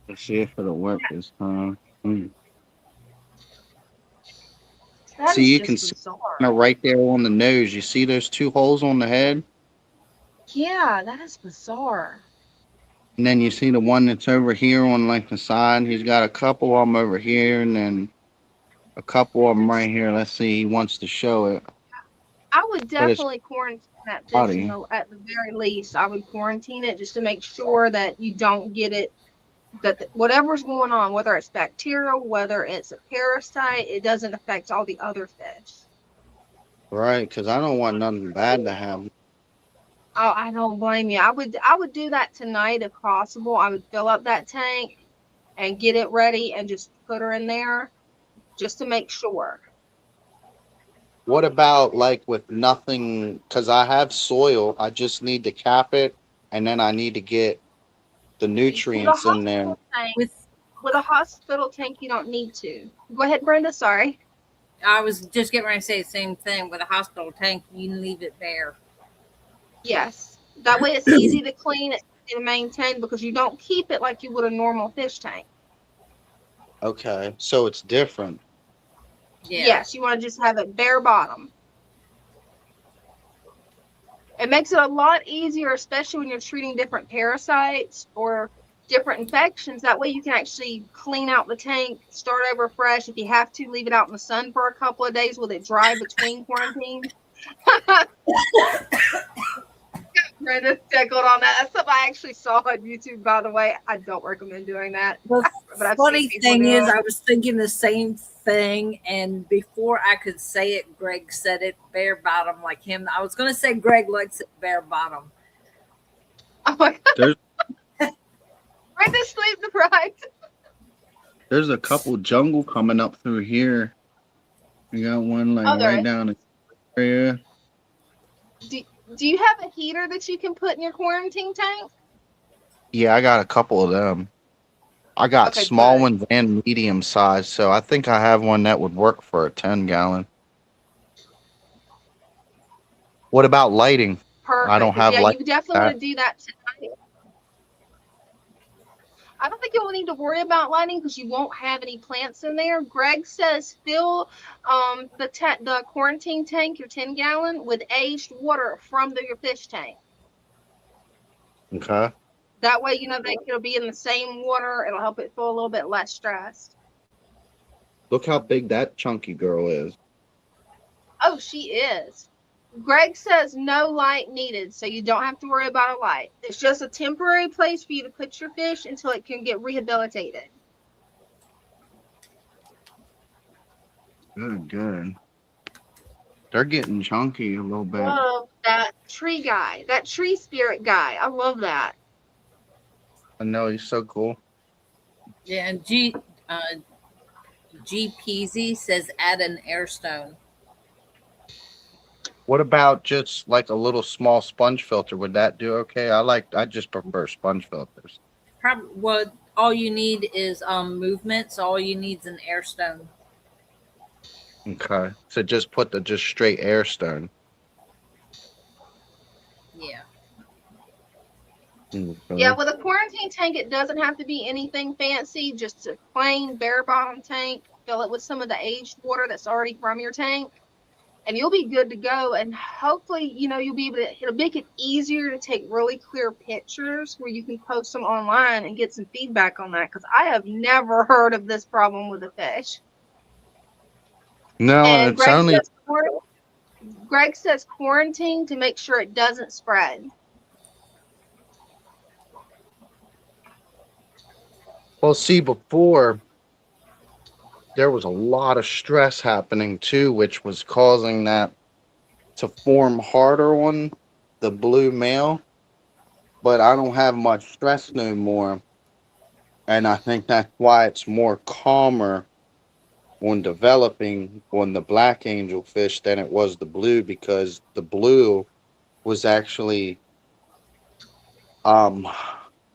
D: Let's see if it'll work this time. So you can see right there on the nose. You see those two holes on the head?
A: Yeah, that is bizarre.
D: And then you see the one that's over here on like the side. He's got a couple of them over here, and then a couple of them right here. Let's see. He wants to show it.
A: I would definitely quarantine that fish at the very least. I would quarantine it just to make sure that you don't get it, that whatever's going on, whether it's bacterial, whether it's a parasite, it doesn't affect all the other fish.
D: Right, because I don't want nothing bad to happen.
A: Oh, I don't blame you. I would do that tonight if possible. I would fill up that tank and get it ready and just put her in there just to make sure.
D: What about like with nothing? Because I have soil. I just need to cap it, and then I need to get the
A: With a
D: nutrients in there.
A: hospital tank,
B: With
A: with a hospital tank, you don't need to. Go ahead, Brenda. Sorry.
B: I was just getting ready to say the same thing. With a hospital tank, you can leave it bare.
A: Yes. That way it's easy to clean it and maintain because you don't keep it like you would a normal fish tank.
D: Okay, so it's different.
B: Yeah.
A: Yes, you want to just have it bare bottom. It makes it a lot easier, especially when you're treating different parasites or different infections. That way you can actually clean out the tank, start over fresh. If you have to, leave it out in the sun for a couple of days with it dry between quarantine. Brenda tickled on that. That's something I actually saw on YouTube, by the way. I don't recommend doing that.
B: The
A: But I've
B: funny
A: seen people
B: thing
A: do
B: is,
A: it.
B: I was thinking the same thing, and before I could say it, Greg said it bare bottom like him. I was going to say Greg likes it bare bottom.
A: Oh my God.
D: There's
A: Brenda's sleep deprived.
D: there's a couple jungle coming up through here. We got one like
A: Oh, there
D: right
A: is.
D: down the area.
A: Do you have a heater that you can put in your quarantine tank?
D: Yeah, I got a couple of them. I got
A: Okay,
D: small
A: good.
D: ones and medium size, so I think I have one that would work for a 10-gallon. What about lighting? I
A: Perfect.
D: don't
A: Because
D: have
A: yeah,
D: light.
A: you definitely want to do that tonight. I don't think you'll need to worry about lighting because you won't have any plants in there. Greg says fill the quarantine tank, your 10-gallon, with aged water from your fish tank.
D: Okay.
A: That way, it'll be in the same water. It'll help it feel a little bit less stressed.
D: Look how big that chunky girl is.
A: Oh, she is. Greg says no light needed, so you don't have to worry about a light. It's just a temporary place for you to put your fish until it can get rehabilitated.
D: Good, good. They're getting chunky a little bit.
A: Love that tree guy, that tree spirit guy. I love that.
D: I know he's so cool.
B: Yeah, and G Peasy says add an airstone.
D: What about just like a little small sponge filter? Would that do okay? I just prefer sponge filters.
B: Probably what all you need is movement. So all you need is an airstone.
D: Okay. So just put the just straight air stone.
B: Yeah.
D: Okay.
A: Yeah, with a quarantine tank, it doesn't have to be anything fancy, just a plain bare bottom tank. Fill it with some of the aged water that's already from your tank, and you'll be good to go. And hopefully, you'll be able to, it'll make it easier to take really clear pictures where you can post them online and get some feedback on that. Because I have never heard of this problem with a fish.
D: No,
A: And
D: it's only
A: Greg says quarantine to make sure it doesn't spread.
D: well. See, before there was a lot of stress happening too, which was causing that to form harder on the blue male. But I don't have much stress no more, and I think that's why it's more calmer on developing on the black angelfish than it was the blue, because the blue was actually um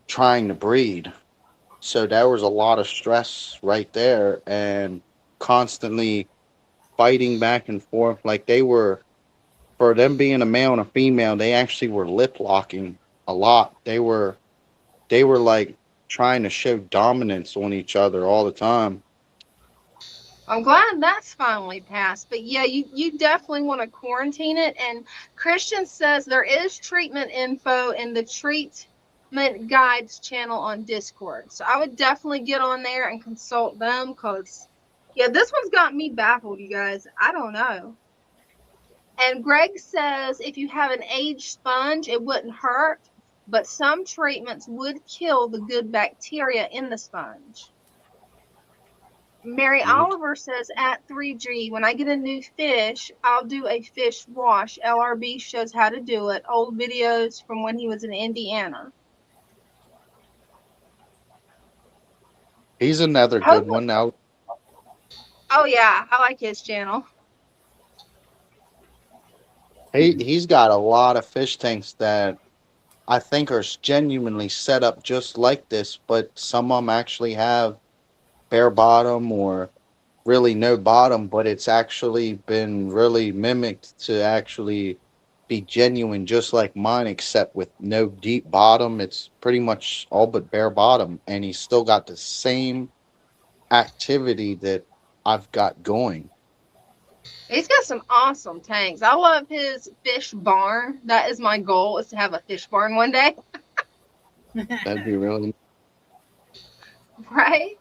D: trying to breed. So there was a lot of stress right there and constantly fighting back and forth. Like they were, for them being a male and a female, they actually were lip locking a lot. They were like trying to show dominance on each other all the time.
A: I'm glad that's finally passed. But yeah, you definitely want to quarantine it. And Christian says there is treatment info in the treatment guides channel on Discord. So I would definitely get on there and consult them because, yeah, this one's got me baffled, you guys. I don't know. And Greg says if you have an aged sponge, it wouldn't hurt, but some treatments would kill the good bacteria in the sponge. Mary
D: Mhm.
A: Oliver says at 3G, when I get a new fish, I'll do a fish wash. LRB shows how to do it. Old videos from when he was in Indiana.
D: He's another good one. Now,
A: Oh, yeah. I like his channel.
D: He's got a lot of fish tanks that I think are genuinely set up just like this, but some of them actually have bare bottom or really no bottom, but it's actually been really mimicked to actually be genuine, just like mine, except with no deep bottom. It's pretty much all but bare bottom, and he's still got the same activity that I've got going.
A: He's got some awesome tanks. I love his fish barn. That is my goal, is to have a fish barn one day.
D: That'd be really
A: Right?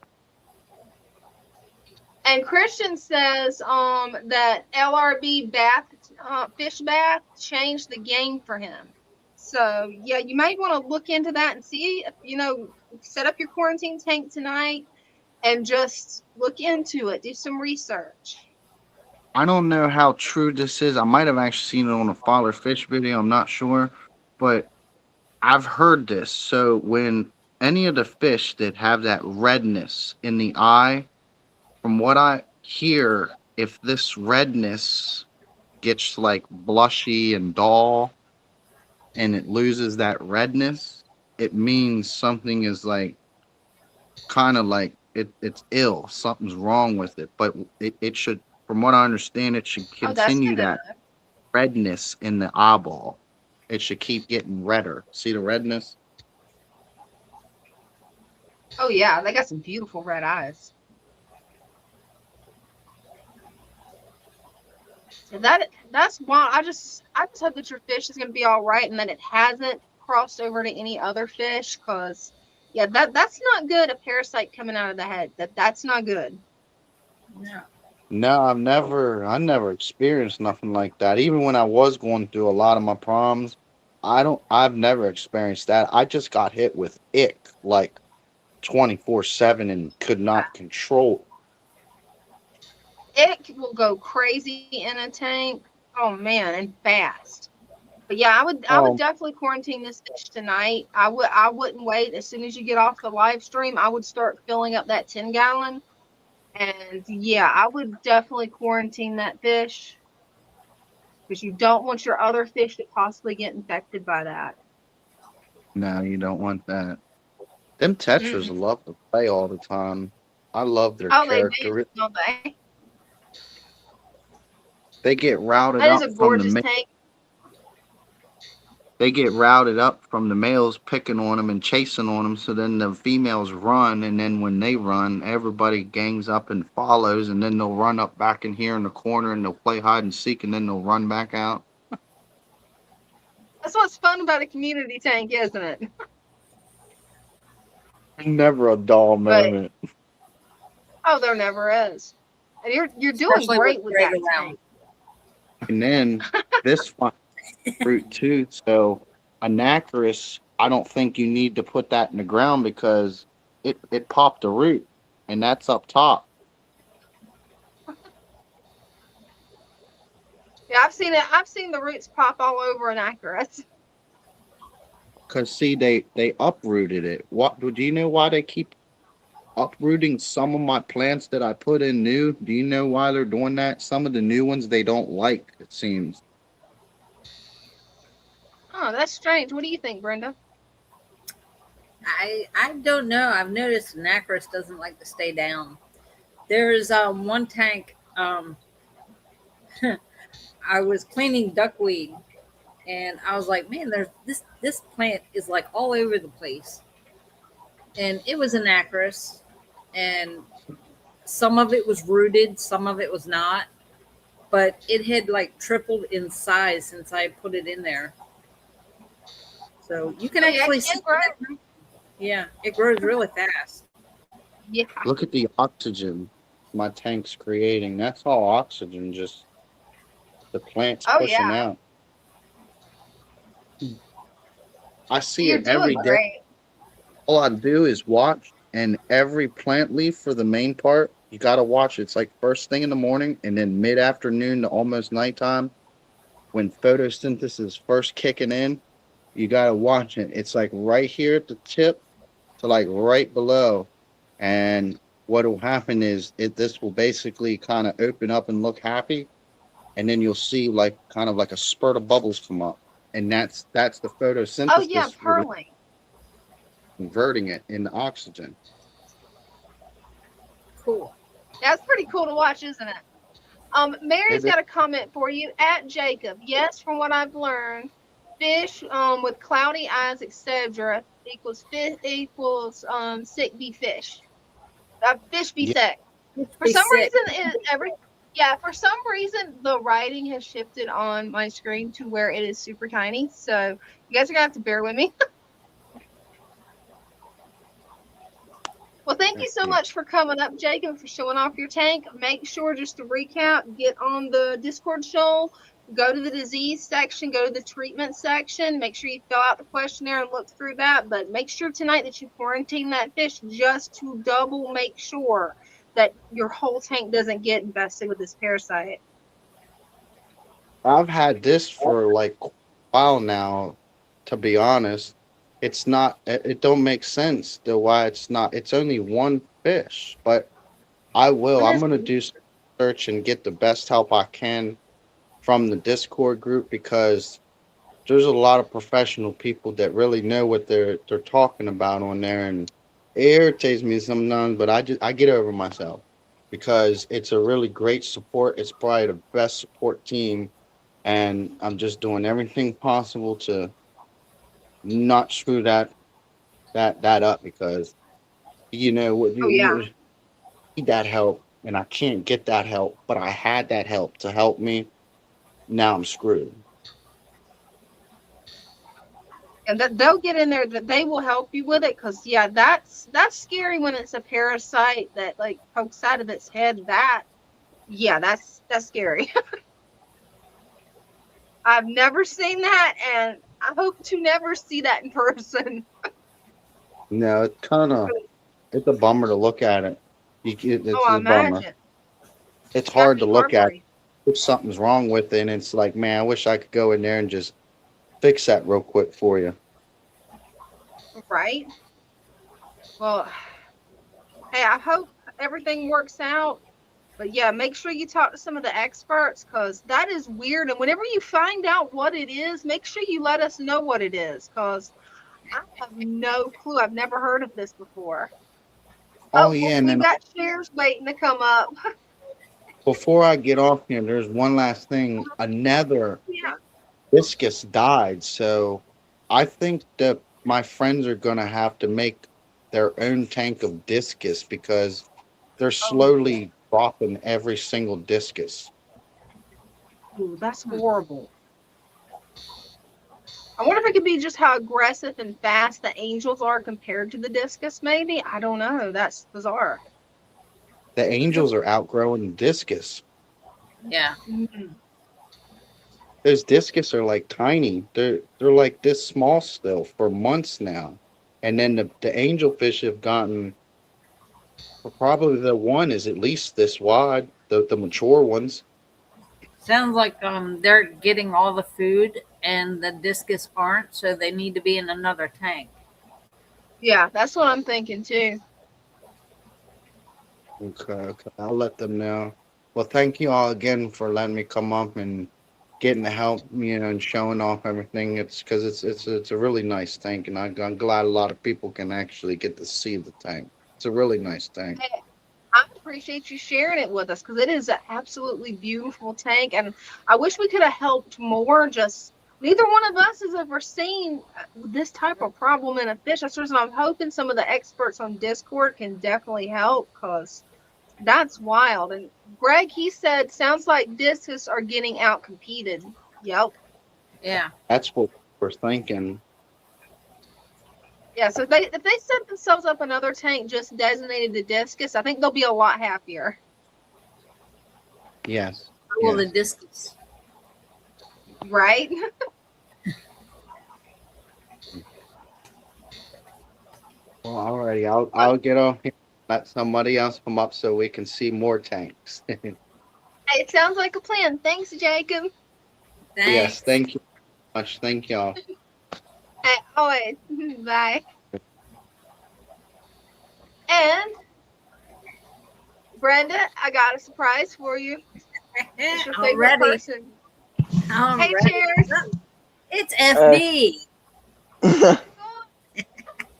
A: And Christian says that LRB fish bath changed the game for him. So yeah, you might want to look into that and see if, set up your quarantine tank tonight and just look into it. Do some research.
D: I don't know how true this is. I might have actually seen it on a Father Fish video. I'm not sure, but I've heard this. So when any of the fish that have that redness in the eye, from what I hear, if this redness gets like blushy and dull and it loses that redness, it means something is like kind of like it's ill. Something's wrong with it. But it should, from what I understand, it should continue that redness in the eyeball. It should keep getting redder. See the redness?
A: Oh yeah, they got some beautiful red eyes. That's why I just hope that your fish is gonna be all right and that it hasn't crossed over to any other fish, because yeah, that's not good. A parasite coming out of the head. That's not good.
B: No.
D: No, I never experienced nothing like that. Even when I was going through a lot of my problems, I've never experienced that. I just got hit with ick like 24/7 and could not control.
A: It will go crazy in a tank. Oh man, and fast. But yeah, I would definitely quarantine this fish tonight. I wouldn't wait. As soon as you get off the live stream, I would start filling up that 10-gallon. And yeah, I would definitely quarantine that fish, because you don't want your other fish to possibly get infected by that.
D: No, you don't want that. Them tetras love to play all the time. I love their character.
A: They do, don't they?
D: They get routed
A: That
D: up
A: is a
D: from
A: gorgeous
D: the
A: tank.
D: they get routed up from the males picking on them and chasing on them. So then the females run, and then when they run, everybody gangs up and follows, and then they'll run up back in here in the corner and they'll play hide and seek, and then they'll run back out.
A: That's what's fun about a community tank, isn't it?
D: Never a dull moment.
A: Oh, there never is. And you're doing great with that tank.
D: And then this one fruit too. So Anacris, I don't think you need to put that in the ground because it popped a root, and that's up top.
A: Yeah, I've seen it. I've seen the roots pop all over Anacris.
D: Because see, they uprooted it. What do you know why they keep uprooting some of my plants that I put in new? Do you know why they're doing that? Some of the new ones they don't like, it seems.
A: Oh, that's strange. What do you think, Brenda?
B: I don't know. I've noticed Anacris doesn't like to stay down. There's one tank. I was cleaning duckweed, and I was like, man, there's this plant is like all over the place. And it was Anacris, and some of it was rooted, some of it was not. But it had like tripled in size since I put it in there. So you can actually see it. Yeah, it grows really fast.
A: Yeah.
D: Look at the oxygen my tank's creating. That's all oxygen, just the plant's pushing out. I see it every day.
A: Great.
D: All I do is watch, and every plant leaf for the main part, you got to watch. It's like first thing in the morning and then mid-afternoon to almost nighttime when photosynthesis is first kicking in. You got to watch it. It's like right here at the tip to like right below. And what will happen is this will basically kind of open up and look happy. and then you'll see like kind of like a spurt of bubbles come up, and that's the
A: Oh yeah,
D: photosynthesis
A: purling.
D: converting it into oxygen.
B: Cool.
A: That's pretty cool to watch, isn't it? Mary's got a comment for you at Jacob. Yes, from what I've learned, fish with cloudy eyes, etc. equals sick be fish. Fish be
D: Yeah,
A: sick. For
B: Be
A: some
B: sick.
A: reason, for some reason the writing has shifted on my screen to where it is super tiny. So you guys are gonna have to bear with me. Well, thank you so much for coming up, Jacob, for showing off your tank. Make sure, just to recap, get on the Discord show, go to the disease section, go to the treatment section. Make sure you fill out the questionnaire and look through that. But make sure tonight that you quarantine that fish just to double make sure that your whole tank doesn't get infested with this parasite.
D: I've had this for like a while now, to be honest. It's not, it don't make sense to why it's not, it's only one fish, but I'm going to do some research and get the best help I can from the Discord group, because there's a lot of professional people that really know what they're talking about on there, and it irritates me sometimes, but I get over myself because it's a really great support. It's probably the best support team, and I'm just doing everything possible to not screw that up, because what
A: Oh yeah.
D: you need that help, and I can't get that help, but I had that help to help me. Now I'm screwed.
A: And that they'll get in there, that they will help you with it, because yeah, that's scary when it's a parasite that like pokes out of its head. That's scary. I've never seen that, and I hope to never see that in person.
D: No, it's a bummer to look at it. It's
A: I
D: a bummer.
A: imagine.
D: It's
A: Gotta
D: hard
A: be
D: to look at
A: heartbreaking.
D: if something's wrong with it, and it's like, man, I wish I could go in there and just fix that real quick for you.
A: Right? Well, hey, I hope everything works out. But yeah, make sure you talk to some of the experts, because that is weird. And whenever you find out what it is, make sure you let us know what it is, because I have no clue. I've never heard of this before.
D: Oh
A: Oh,
D: yeah,
A: well,
D: and
A: we've
D: then
A: got shares waiting to come up.
D: before I get off here, there's one last thing. Another
A: Yeah.
D: discus died, so I think that my friends are gonna have to make their own tank of discus, because they're slowly dropping every single discus.
A: Ooh, that's horrible. I wonder if it could be just how aggressive and fast the angels are compared to the discus, maybe. I don't know. That's bizarre.
D: The angels are outgrowing discus.
B: Yeah.
A: Mm-hmm.
D: Those discus are like tiny. They're like this small still for months now. And then the angelfish have gotten, probably the one is at least this wide, the mature ones.
B: Sounds like they're getting all the food and the discus aren't, so they need to be in another tank.
A: Yeah, that's what I'm thinking too.
D: Okay. I'll let them know. Well, thank you all again for letting me come up and getting the help, and showing off everything. It's because it's a really nice tank, and I'm glad a lot of people can actually get to see the tank. It's a really nice tank.
A: Hey, I appreciate you sharing it with us, because it is an absolutely beautiful tank, and I wish we could have helped more. Just neither one of us has ever seen this type of problem in a fish. That's the reason I'm hoping some of the experts on Discord can definitely help, because that's wild. And Greg, he said, sounds like discus are getting out competed. Yep.
B: Yeah.
D: That's what we're thinking.
A: Yeah, so if they set themselves up another tank just designated to discus, I think they'll be a lot happier.
D: Yes.
B: Well,
D: yes.
B: the discus.
A: Right?
D: Well, alrighty. I'll get off here. Let somebody else come up so we can see more tanks.
A: It sounds like a plan. Thanks, Jacob.
B: Thanks.
D: Yes, thank you much. Thank y'all.
A: Always. Bye. And Brenda, I got a surprise for you. It's your favorite person. Hey, cheers.
B: It's FB.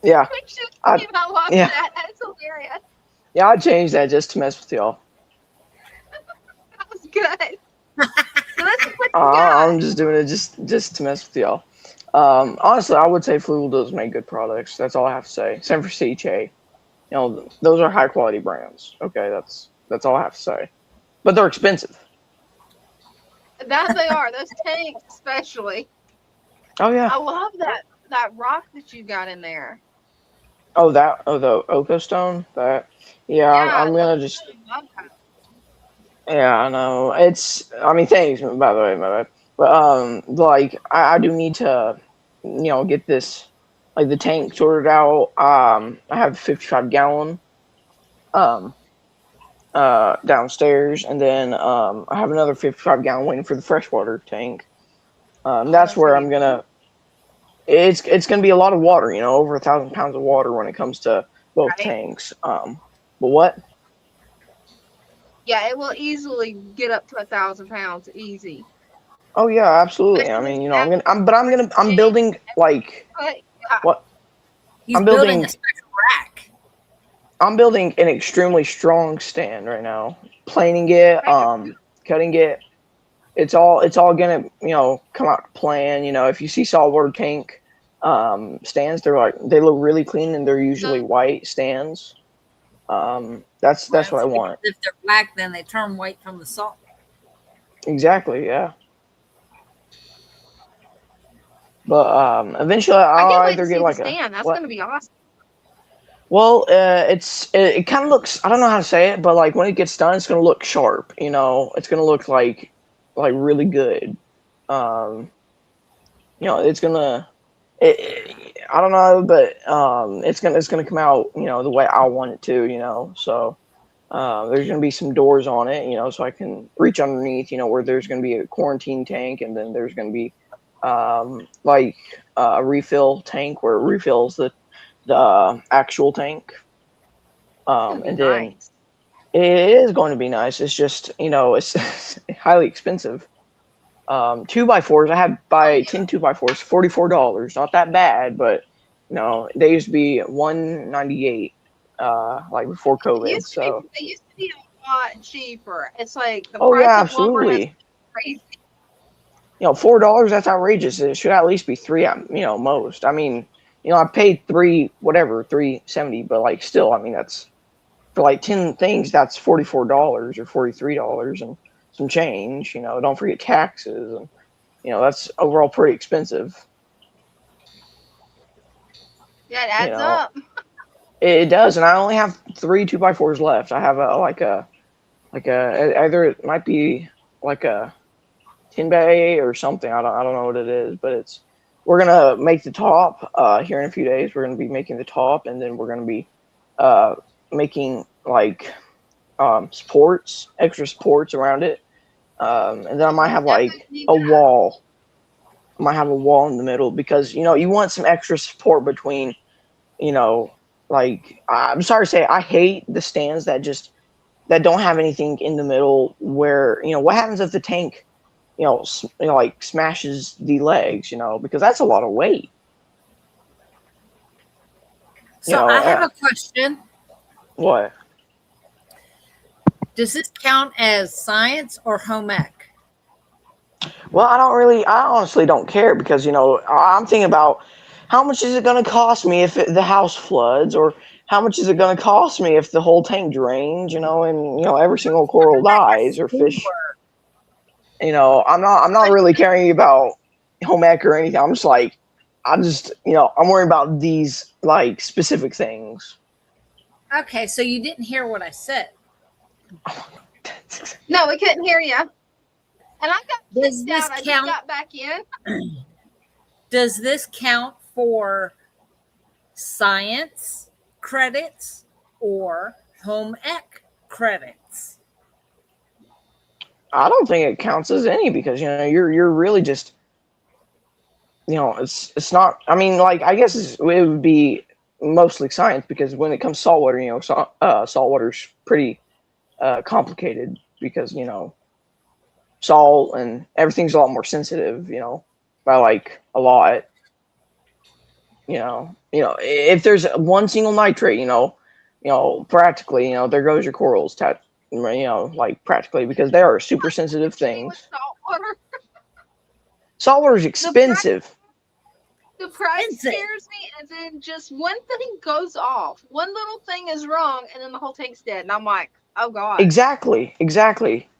E: Yeah.
A: I love that. That's hilarious.
E: Yeah, I changed that just to mess with y'all.
A: That was good. So let's see what you got.
E: I'm just doing it just to mess with y'all. Honestly, I would say Flugel does make good products. That's all I have to say. Same for CHA. You know, those are high quality brands. Okay, that's all I have to say. But they're expensive.
A: That they are. Those tanks, especially.
E: Oh yeah.
A: I love that rock that you got in there.
E: Oh, the Oko Stone. That. Yeah, I'm gonna just. Yeah, I know. I mean, thanks, by the way, my bad. But, like, I do need to, get this, like, the tank sorted out. I have a 55-gallon, downstairs, and then, I have another 55-gallon waiting for the freshwater tank. That's where I'm gonna, it's gonna be a lot of water, over 1,000 pounds of water when it comes to both tanks. But what?
A: Yeah, it will easily get up to 1,000 pounds, easy.
E: Oh yeah, absolutely. I mean, I'm building like what?
B: I'm building a special rack.
E: I'm building an extremely strong stand right now. Planing it, cutting it. It's all gonna, come out to plan. If you see saltwater tank stands, they look really clean and they're usually white stands. That's what I want.
B: If they're black, then they turn white from the salt.
E: Exactly, yeah. But eventually I'll either get like a stand.
A: That's gonna be awesome.
E: Well, it kind of looks, I don't know how to say it, but like when it gets done, it's gonna look sharp. It's gonna look like really good. It's gonna. I don't know, but it's gonna come out, the way I want it to. So there's gonna be some doors on it, so I can reach underneath, where there's gonna be a quarantine tank, and then there's gonna be like a refill tank where it refills the actual tank. And then
A: nice.
E: It is going to be nice. It's just, it's highly expensive. 2x4s, I had to buy 10 2x4s, $44. Not that bad, but they used to be $198 like before COVID.
A: They used to be a lot cheaper. It's like the price
E: yeah,
A: of lumber has
E: absolutely.
A: crazy.
E: $4, that's outrageous. It should at least be $3 at most. I mean, I paid $370, but like still, I mean, that's for like 10 things, that's $44 or $43 and some change. Don't forget taxes, and that's overall pretty expensive.
A: Yeah, it adds up.
E: It does, and I only have 3 2x4s left. I have either it might be like a 10 by 8 or something. I don't know what it is, but we're gonna make the top here in a few days. We're gonna be making the top, and then we're gonna be making like extra supports around it, and then I might have like a wall. I might have a wall in the middle because you want some extra support between, like I'm sorry to say, I hate the stands that don't have anything in the middle. Where what happens if the tank, like smashes the legs, because that's a lot of weight.
B: So I have a question.
E: What?
B: Does this count as science or home ec?
E: Well, I honestly don't care because, I'm thinking about how much is it going to cost me if the house floods, or how much is it going to cost me if the whole tank drains, and, every single coral dies or fish. I'm not really caring about home ec or anything. I'm just like, I'm worried about these like specific things.
B: Okay, so you didn't hear what I said.
A: No, we couldn't hear you. And I got
B: Does this
A: out. I
B: count?
A: just got back in.
B: Does this count for science credits or home ec credits?
E: I don't think it counts as any because you're really just it's not. I mean, like I guess it would be mostly science because when it comes to saltwater, saltwater's pretty complicated because salt, and everything's a lot more sensitive, by like a lot. If there's one single nitrate, practically, there goes your corals, like practically, because they are super sensitive things.
A: Salt water.
E: Salt water is expensive.
A: The price scares me, and then just one thing goes off. One little thing is wrong, and then the whole tank's dead. And I'm like, oh god.
E: Exactly.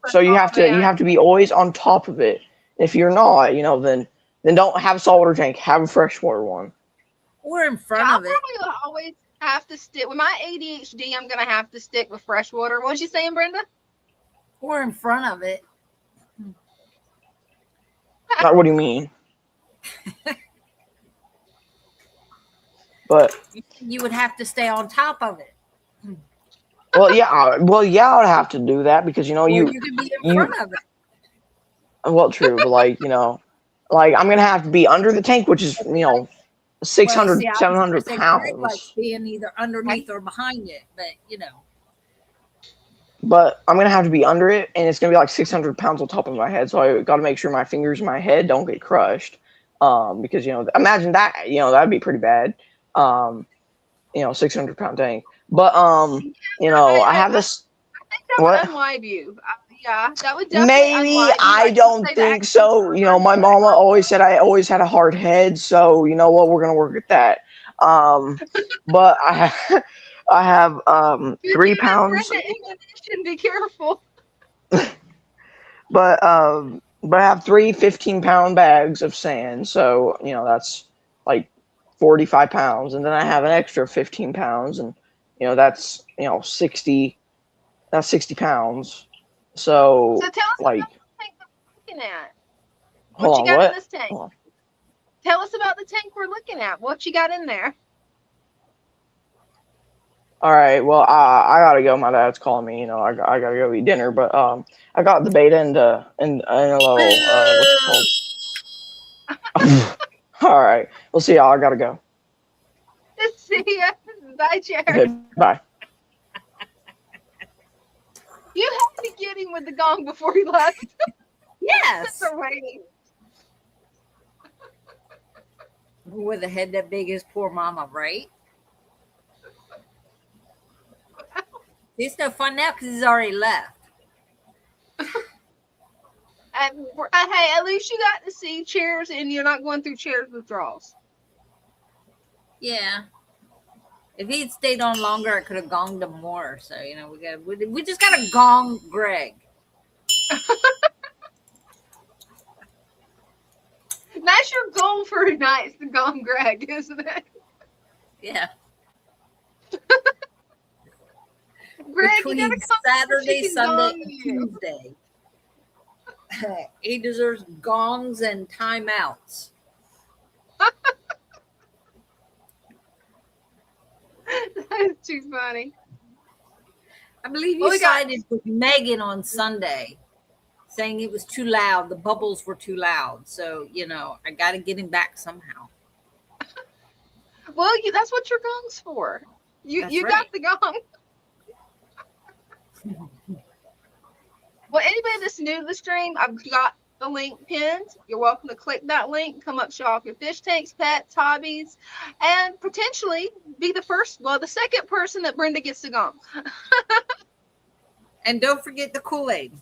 E: So you have to be always on top of it. If you're not, then don't have a saltwater tank. Have a freshwater one.
B: Or in front of it.
A: I'll probably always have to stick with my ADHD. I'm gonna have to stick with freshwater. What was you saying, Brenda?
B: Or in front of it.
E: What do you mean? But
B: you would have to stay on top of it.
E: Well, yeah, I would have to do that because you
B: could be in front of it.
E: Well, true, but like I'm gonna have to be under the tank, which is 600, 700 pounds.
B: Like being either underneath or behind it, but
E: But I'm gonna have to be under it, and it's gonna be like 600 pounds on top of my head. So I got to make sure my fingers and my head don't get crushed. Because imagine that. That'd be pretty bad. 600-pound tank. But I have this.
A: I think that would unlive you. Yeah, that would definitely
E: maybe
A: unlive you.
E: I don't think so. My mama always said I always had a hard head, so you know what, we're gonna work at that. But I have 3 pounds.
A: Be careful.
E: But I have 3 15-pound bags of sand, so that's like 45 pounds, and then I have an extra 15 pounds, and that's 60. That's 60 pounds. So
A: tell us
E: like,
A: about the tank we're looking at.
E: Hold
A: What you got
E: on,
A: in this tank? Tell us about the tank we're looking at. What you got in there?
E: All right. Well, I gotta go. My dad's calling me. I gotta go eat dinner. But I got the beta and a little what's it called? All right. We'll see y'all. I gotta go.
A: See ya. Bye, Jared.
E: Okay, bye.
A: You had to get him with the gong before he left.
B: Yes.
A: They're waiting.
B: With a head that big as poor mama, right? It's no fun now because he's already left.
A: And hey, at least you got to see chairs, and you're not going through chairs withdrawals.
B: Yeah. If he'd stayed on longer, I could have gonged him more. So we just got to gong Greg.
A: That's your goal for tonight, to gong Greg, isn't it?
B: Yeah.
A: Greg,
B: between
A: you gotta come
B: Saturday, Sunday, and Tuesday. He deserves gongs and timeouts.
A: That's too funny.
B: I believe you sided with Megan on Sunday, saying it was too loud. The bubbles were too loud. So, I got to get him back somehow.
A: Well, that's what your gong's for. You right. Got the gong. Well, anybody that's new to the stream, I've got the link pinned. You're welcome to click that link, come up, show off your fish tanks, pets, hobbies, and potentially be the second person that Brenda gets to gong.
B: And don't forget the Kool-Aid.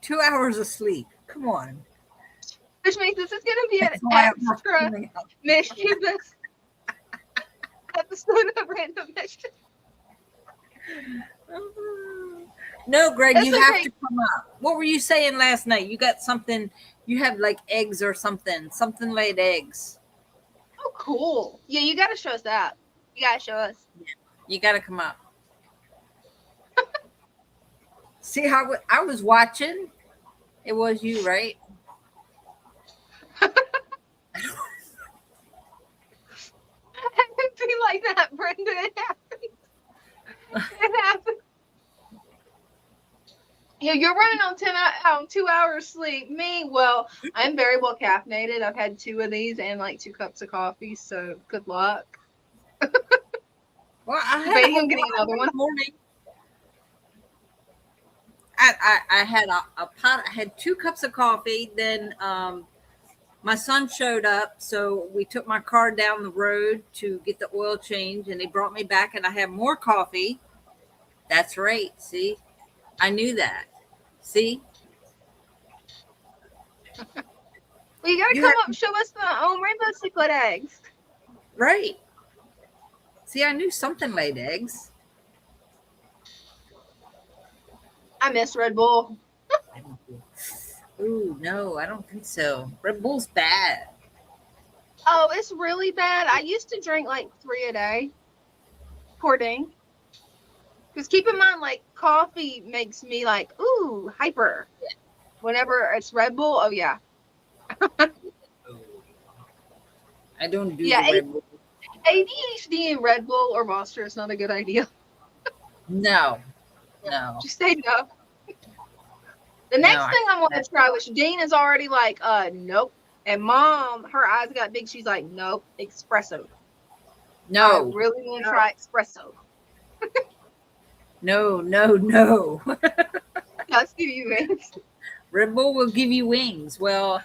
B: 2 hours of sleep. Come on.
A: Which means this is going to be an extra mischievous episode of Random Mischief.
B: No, Greg, you have to come up. What were you saying last night? You got something, you have like eggs or something laid eggs.
A: Oh, cool. Yeah, you got to show us that. You got to show us.
B: You got to come up. See how I was watching? It was you, right?
A: It be like that, Brenda. It happened. It happened. Yeah, you're running on 2 hours sleep. Me, well, I'm very well caffeinated. I've had 2 of these and like 2 cups of coffee, so good luck.
B: Well, I had
A: Debating on getting another one.
B: Morning. I had a pot. I had 2 cups of coffee. Then my son showed up, so we took my car down the road to get the oil change, and he brought me back, and I had more coffee. That's right. See, I knew that. See.
A: Well, you gotta come up and show us the rainbow cichlid eggs.
B: Right. See, I knew something laid eggs.
A: I miss Red Bull.
B: Ooh, no, I don't think so. Red Bull's bad.
A: Oh, it's really bad. I used to drink like 3 a day. Poor dang. Because keep in mind, like, coffee makes me like, ooh, hyper.
B: Yeah.
A: Whenever it's Red Bull, oh yeah.
B: I don't do the Red Bull.
A: ADHD and Red Bull or Monster is not a good idea.
B: No.
A: Just say no. The next thing I want to try, which Dean is already like, nope. And Mom, her eyes got big. She's like, nope, espresso.
B: No.
A: I really want to try espresso.
B: No.
A: That's give you wings.
B: Red Bull will give you wings. Well,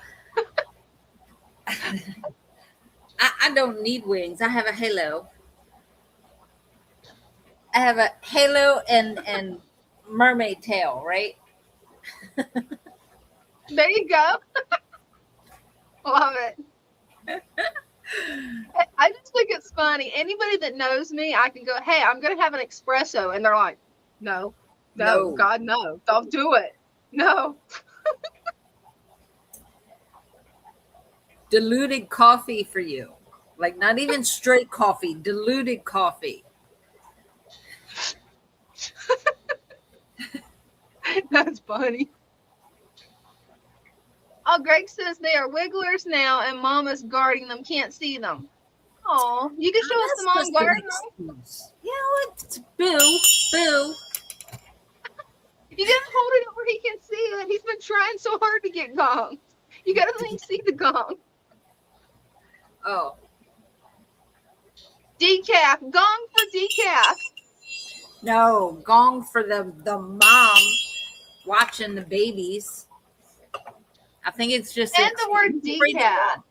B: I don't need wings. I have a halo. I have a halo and mermaid tail, right?
A: There you go. Love it. I just think it's funny. Anybody that knows me, I can go, hey, I'm going to have an espresso. And they're like, no, God, no. Don't do it. No.
B: Diluted coffee for you. Like not even straight coffee, diluted coffee.
A: That's funny. Oh, Greg says they are wigglers now and Mama's guarding them. Can't see them. Oh, you can show us the mom guarding them.
B: Yeah, it's boo.
A: You gotta hold it up where he can see it. He's been trying so hard to get gong. You gotta let him see the gong.
B: Oh.
A: Decaf. Gong for decaf.
B: No, gong for the mom watching the babies. I think it's just
A: and the word decaf.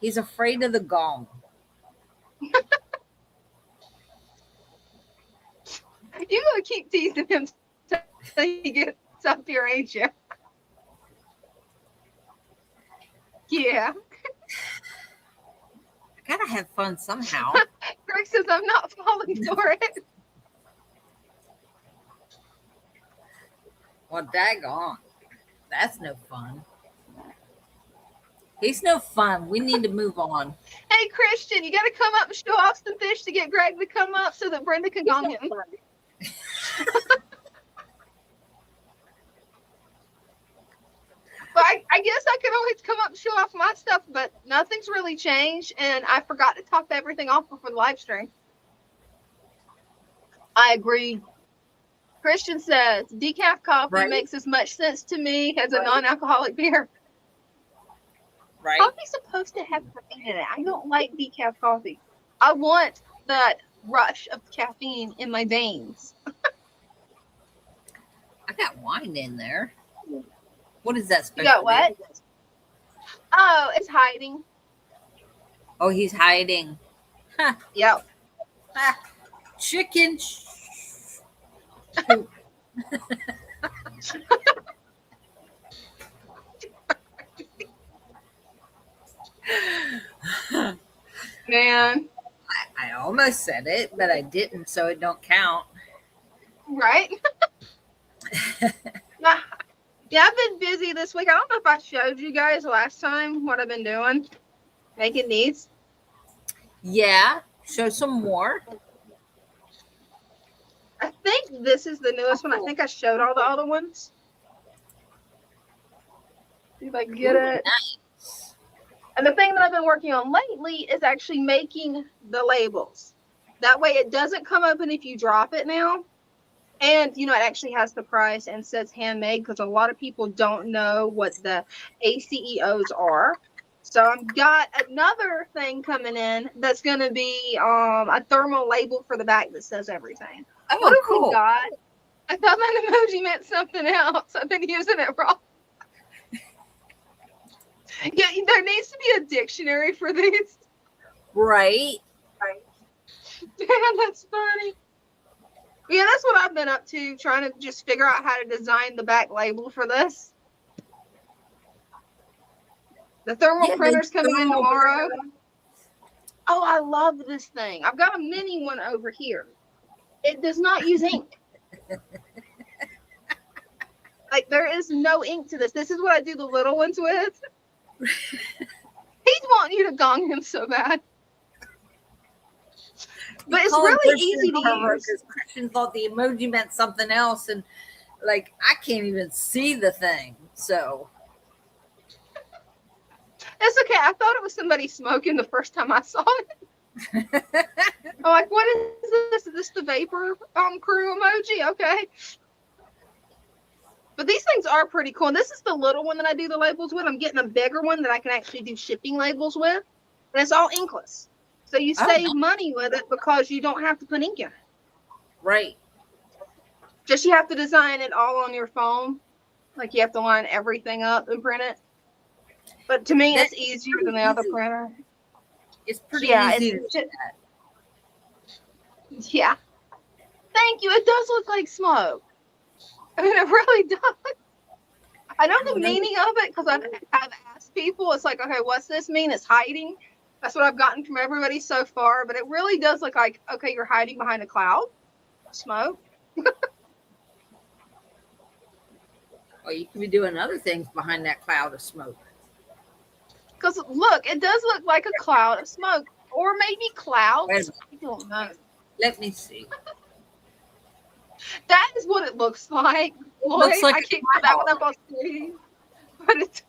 B: He's afraid of the gong.
A: You're gonna keep teasing him till he gets up here, ain't you? Yeah.
B: I gotta have fun somehow.
A: Greg says I'm not falling for it.
B: Well, daggone. That's no fun. He's no fun. We need to move on.
A: Hey, Christian, you got to come up and show off some fish to get Greg to come up so that Brenda can gong him. But I guess I could always come up and show off my stuff, but nothing's really changed, and I forgot to top everything off before the live stream. I agree. Christian says, decaf coffee makes as much sense to me as a non-alcoholic beer.
B: Right.
A: Coffee's supposed to have caffeine in it. I don't like decaf coffee. I want that rush of caffeine in my veins.
B: I got wine in there. What is that supposed
A: You got
B: to
A: what?
B: be?
A: Oh, it's hiding.
B: Oh, he's hiding. Huh.
A: Yep.
B: Chicken.
A: Man.
B: I almost said it, but I didn't, so it don't count.
A: Right? Yeah, I've been busy this week. I don't know if I showed you guys last time what I've been doing. Making these.
B: Yeah. Show some more.
A: I think this is the newest one. I think I showed all the other ones. See if I can get it.
B: Nice.
A: And the thing that I've been working on lately is actually making the labels. That way it doesn't come open if you drop it now. And, you know, it actually has the price and says handmade because a lot of people don't know what the ACEOs are. So I've got another thing coming in that's going to be a thermal label for the back that says everything.
B: Oh,
A: what have
B: cool.
A: we got? I thought that emoji meant something else. I've been using it wrong. Yeah, there needs to be a dictionary for these.
B: Right.
A: Damn, that's funny. Yeah, that's what I've been up to, trying to just figure out how to design the back label for this. The thermal printer's coming in tomorrow. Oh, I love this thing. I've got a mini one over here. It does not use ink. Like, there is no ink to this. This is what I do the little ones with. He's wanting you to gong him so bad. But it's really easy to use.
B: Because Christian thought the emoji meant something else, and like I can't even see the thing. So
A: it's okay. I thought it was somebody smoking the first time I saw it. I'm like, what is this? Is this the vapor crew emoji? Okay. But these things are pretty cool. And this is the little one that I do the labels with. I'm getting a bigger one that I can actually do shipping labels with. And it's all inkless. So you save money with it because you don't have to put ink in it.
B: Right.
A: Just you have to design it all on your phone. Like you have to line everything up and print it. But to me, it's easier than the other printer.
B: It's pretty easy to do that.
A: Yeah. Thank you. It does look like smoke. I mean, it really does. I know the meaning of it because I've asked people. It's like, okay, what's this mean? It's hiding. That's what I've gotten from everybody so far. But it really does look like, okay, you're hiding behind a cloud. Smoke.
B: Well, you can be doing other things behind that cloud of smoke.
A: Because look, it does look like a cloud of smoke. Or maybe clouds. I don't know.
B: Let me see.
A: That is what it looks like. Lloyd, looks like I can't put that one up on screen. But it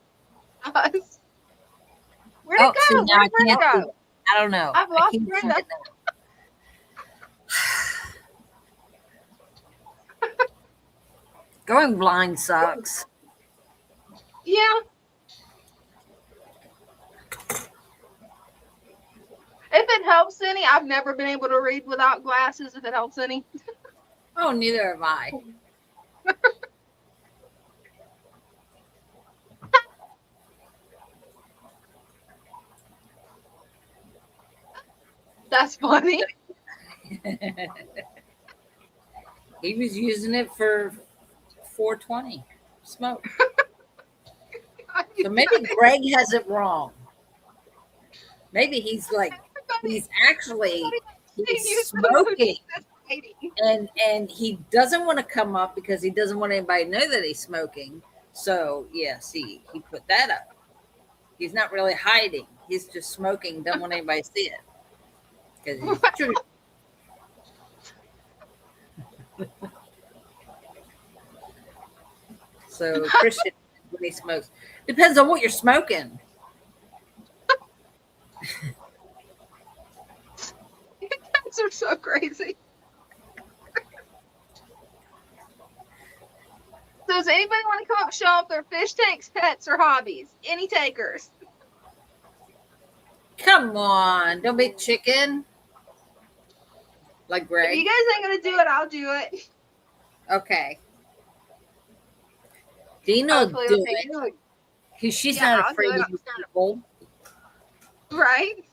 A: does. Where'd it go? Where'd Brenda go?
B: I don't know.
A: I've lost Brenda.
B: Going blind sucks.
A: Yeah. If it helps any, I've never been able to read without glasses, if it helps any.
B: Oh, neither have I.
A: That's funny.
B: He was using it for 420 smoke. So maybe Greg has it wrong. Maybe he's like, he's smoking. And he doesn't want to come up because he doesn't want anybody to know that he's smoking. So yeah, see, he put that up. He's not really hiding. He's just smoking. Don't want anybody to see it. Because he's So Christian, when he smokes, depends on what you're smoking.
A: You guys are so crazy. So does anybody want to come up, show off their fish tanks, pets, or hobbies? Any takers?
B: Come on, don't be chicken. Like Greg.
A: If you guys ain't gonna do it, I'll do it.
B: Okay. Dina will do it. Because she's not afraid of people.
A: Right?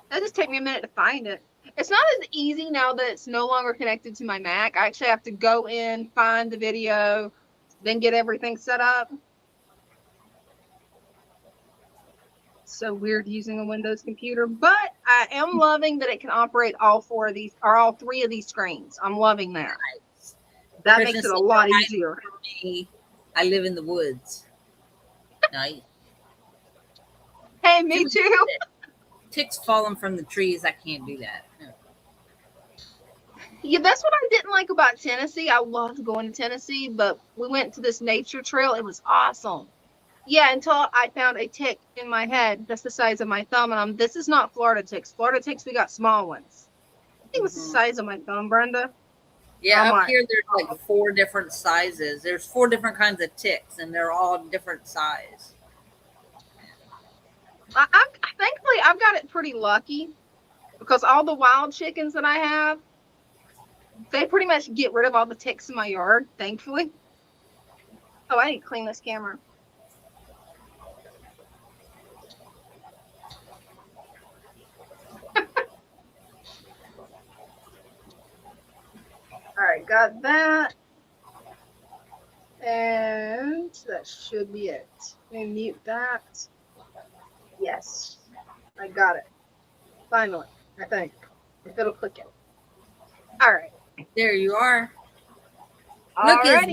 A: That just take me a minute to find it. It's not as easy now that it's no longer connected to my Mac. I actually have to go in, find the video, then get everything set up. So weird using a Windows computer, but I am loving that it can operate all four of these or all three of these screens. I'm loving that. Nice. That makes it a lot easier.
B: I live in the woods. Nice.
A: Hey, me too.
B: Ticks falling from the trees. I can't do that. No.
A: Yeah, that's what I didn't like about Tennessee. I loved going to Tennessee, but we went to this nature trail. It was awesome. Yeah, until I found a tick in my head that's the size of my thumb, and this is not Florida ticks. Florida ticks, we got small ones. I think it was the size of my thumb, Brenda.
B: Yeah, up here there's like 4 different sizes. There's 4 different kinds of ticks, and they're all different size.
A: it pretty lucky because all the wild chickens that I have, they pretty much get rid of all the ticks in my yard, thankfully. Oh, I need to clean this camera. All right, got that. And that should be it. Let me mute that. Yes, I got it. Finally, I think. If it'll click it. All right.
B: There you are.
A: Look,
B: it's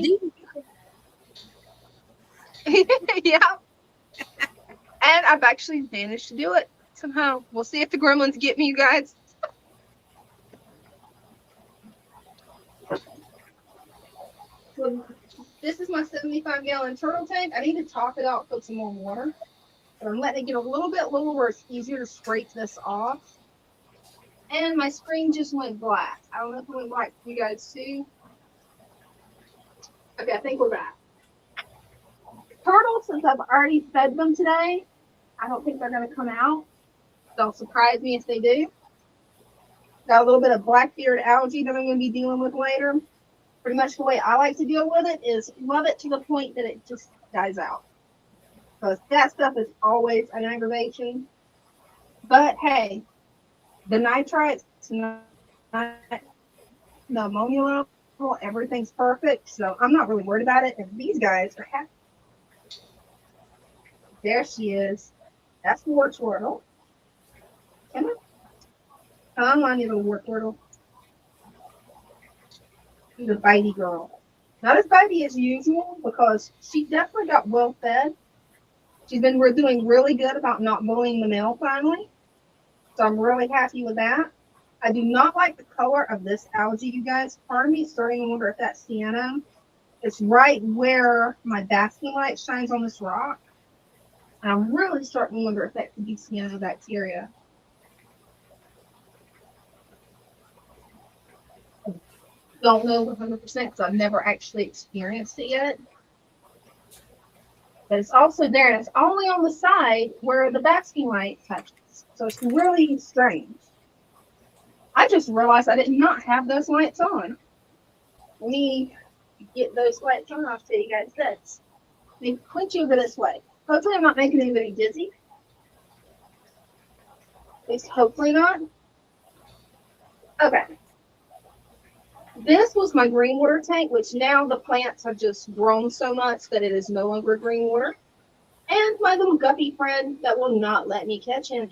B: deep.
A: Yeah. And I've actually managed to do it somehow. We'll see if the gremlins get me, you guys. So this is my 75-gallon turtle tank. I need to top it out, put some more water. But I'm letting it get a little bit lower where it's easier to scrape this off. And my screen just went black. I don't know if it went black for you guys too. Okay, I think we're back. Turtles, since I've already fed them today, I don't think they're going to come out. They'll surprise me if they do. Got a little bit of black-beard algae that I'm going to be dealing with later. Pretty much the way I like to deal with it is love it to the point that it just dies out. Because that stuff is always an aggravation. But hey, the nitrites, the ammonia level, everything's perfect. So I'm not really worried about it. And these guys are happy. There she is. That's War Turtle. Come on. Come on, you little War Turtle. She's a bitey girl. Not as bitey as usual because she definitely got well fed. We're doing really good about not bullying the male finally. So I'm really happy with that. I do not like the color of this algae, you guys. Part of me is starting to wonder if that's sienna. It's right where my basking light shines on this rock. And I'm really starting to wonder if that could be cyanobacteria. Don't know 100% because I've never actually experienced it yet. But it's also there, and it's only on the side where the basking light touches. So it's really strange. I just realized I did not have those lights on. Let me get those lights on. I'll show you guys this. Let me point you over this way. Hopefully I'm not making anybody dizzy. At least hopefully not. Okay. This was my green water tank, which now the plants have just grown so much that it is no longer green water. And my little guppy friend that will not let me catch him.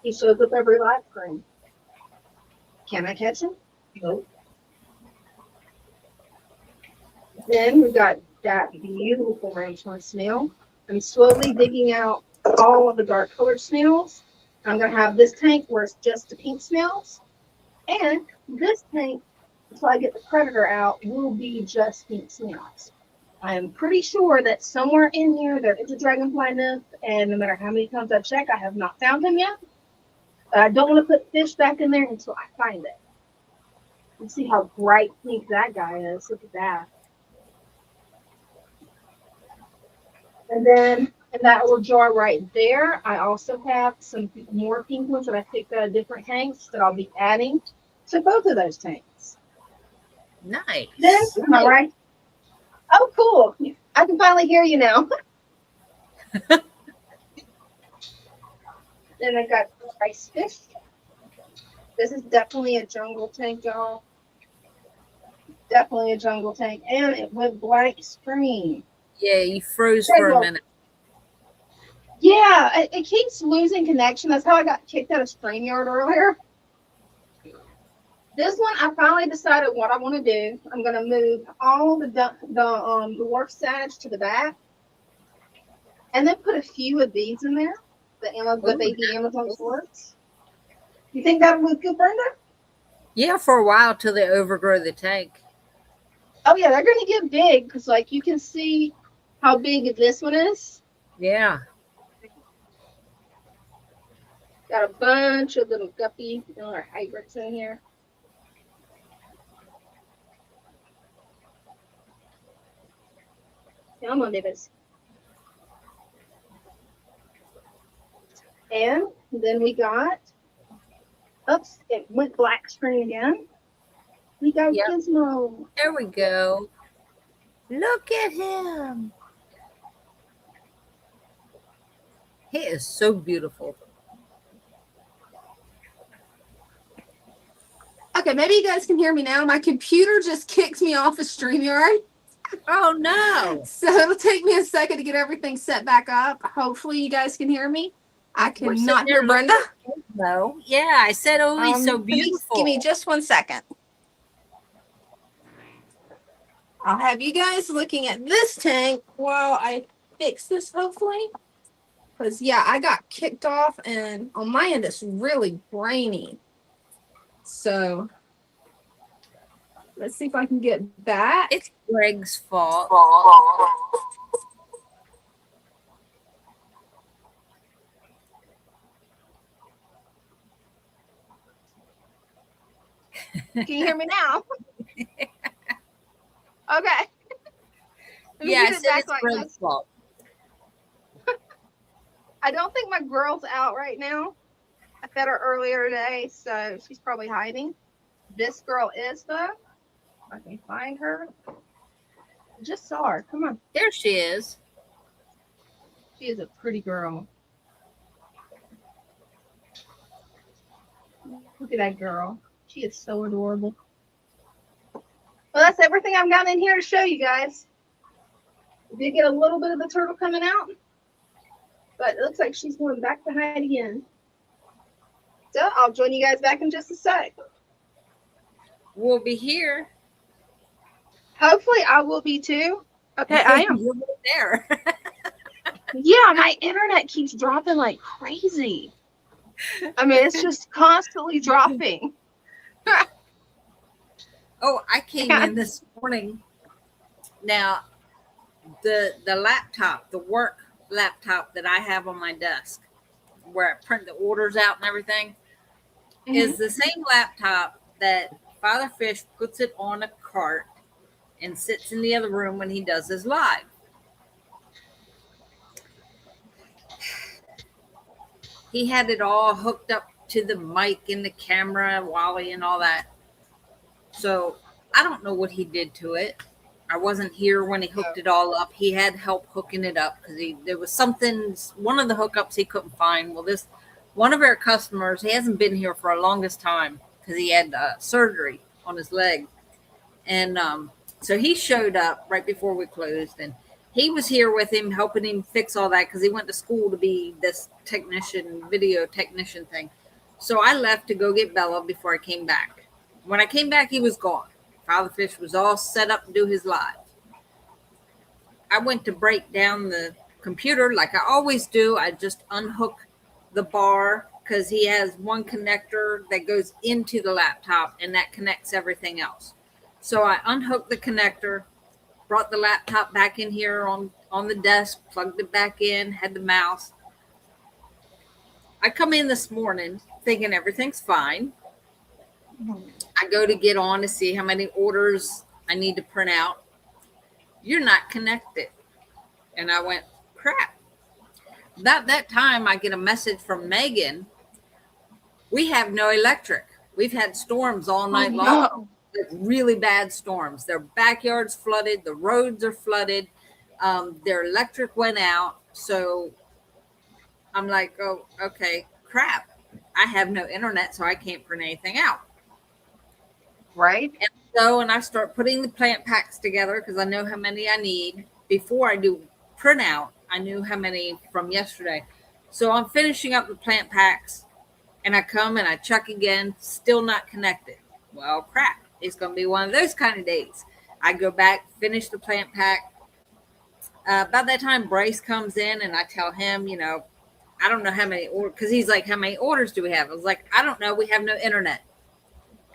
A: He shows up every live stream. Can I catch him? Nope. Then we've got that beautiful rainbow snail. I'm slowly digging out all of the dark colored snails. I'm going to have this tank where it's just the pink snails. And this tank, until I get the predator out, will be just pink snails. I am pretty sure that somewhere in here there is a dragonfly nymph, and no matter how many times I check, I have not found him yet. But I don't want to put fish back in there until I find it. You see how bright pink that guy is. Look at that. And then in that little jar right there, I also have some more pink ones that I picked out of different tanks that I'll be adding to both of those tanks.
B: Nice.
A: Then, am I right? Oh, cool. I can finally hear you now. Then I got rice fish. This is definitely a jungle tank, y'all. Definitely a jungle tank. And it went blank screen.
B: Yeah, you froze for a minute.
A: Yeah, it keeps losing connection. That's how I got kicked out of StreamYard earlier. This one, I finally decided what I want to do. I'm going to move all the dwarf sage to the back. And then put a few of these in there. The baby Amazon swords. You think that would look good, Brenda?
B: Yeah, for a while till they overgrow the tank.
A: Oh, yeah, they're going to get big because, like, you can see how big this one is.
B: Yeah.
A: Got a bunch of little guppy or hybrids in here. Come on, Davis. And And then we got, oops, it went black screen again. We got Gizmo.
B: There we go. Look at him. He is so beautiful.
A: Okay, maybe you guys can hear me now. My computer just kicked me off of StreamYard.
B: Oh, no.
A: So it'll take me a second to get everything set back up. Hopefully you guys can hear me. I cannot hear Brenda.
B: No. Yeah, I said, oh, he's so beautiful.
A: Give me just 1 second. I'll have you guys looking at this tank while I fix this, hopefully. Because, yeah, I got kicked off, and on my end, it's really grainy. So, let's see if I can get back.
B: It's Greg's fault.
A: Can you hear me now? Okay.
B: Yeah, I said it's Greg's fault.
A: I don't think my girl's out right now. I fed her earlier today, so she's probably hiding. This girl is, though. If I can find her. I just saw her. Come on.
B: There she is.
A: She is a pretty girl. Look at that girl. She is so adorable. Well, that's everything I've got in here to show you guys. We did get a little bit of the turtle coming out, but it looks like she's going back to hide again. So I'll join you guys back in just a sec.
B: We'll be here.
A: Hopefully I will be too. Okay, I am.
B: You're there.
A: Yeah, my internet keeps dropping like crazy. I mean, it's just constantly dropping.
B: Oh, I came in this morning. Now, the laptop, the work laptop that I have on my desk, where I print the orders out and everything, is the same laptop that Father Fish puts it on a cart and sits in the other room when he does his live. He had it all hooked up to the mic and the camera, Wally, and all that. So I don't know what he did to it. I wasn't here when he hooked it all up. He had help hooking it up because there was something, one of the hookups he couldn't find. Well, this one of our customers, he hasn't been here for a longest time because he had surgery on his leg. And so he showed up right before we closed, and he was here with him, helping him fix all that because he went to school to be this technician, video technician thing. So I left to go get Bella before I came back. When I came back, he was gone. Father Fish was all set up to do his live. I went to break down the computer like I always do. I just unhook the bar because he has one connector that goes into the laptop and that connects everything else. So I unhooked the connector, brought the laptop back in here on the desk, plugged it back in, had the mouse. I come in this morning thinking everything's fine. I go to get on to see how many orders I need to print out. You're not connected. And I went, crap. About that time, I get a message from Megan. We have no electric. We've had storms all night long. Really bad storms. Their backyard's flooded. The roads are flooded. Their electric went out. So I'm like, oh, okay, crap. I have no internet, so I can't print anything out.
A: Right.
B: And I start putting the plant packs together because I know how many I need. Before I do print out, I knew how many from yesterday. So I'm finishing up the plant packs, and I come and I check again, still not connected. Well, crap. It's going to be one of those kind of days. I go back, finish the plant pack. About that time, Bryce comes in, and I tell him, I don't know how many orders, because he's like, how many orders do we have? I was like, I don't know. We have no internet.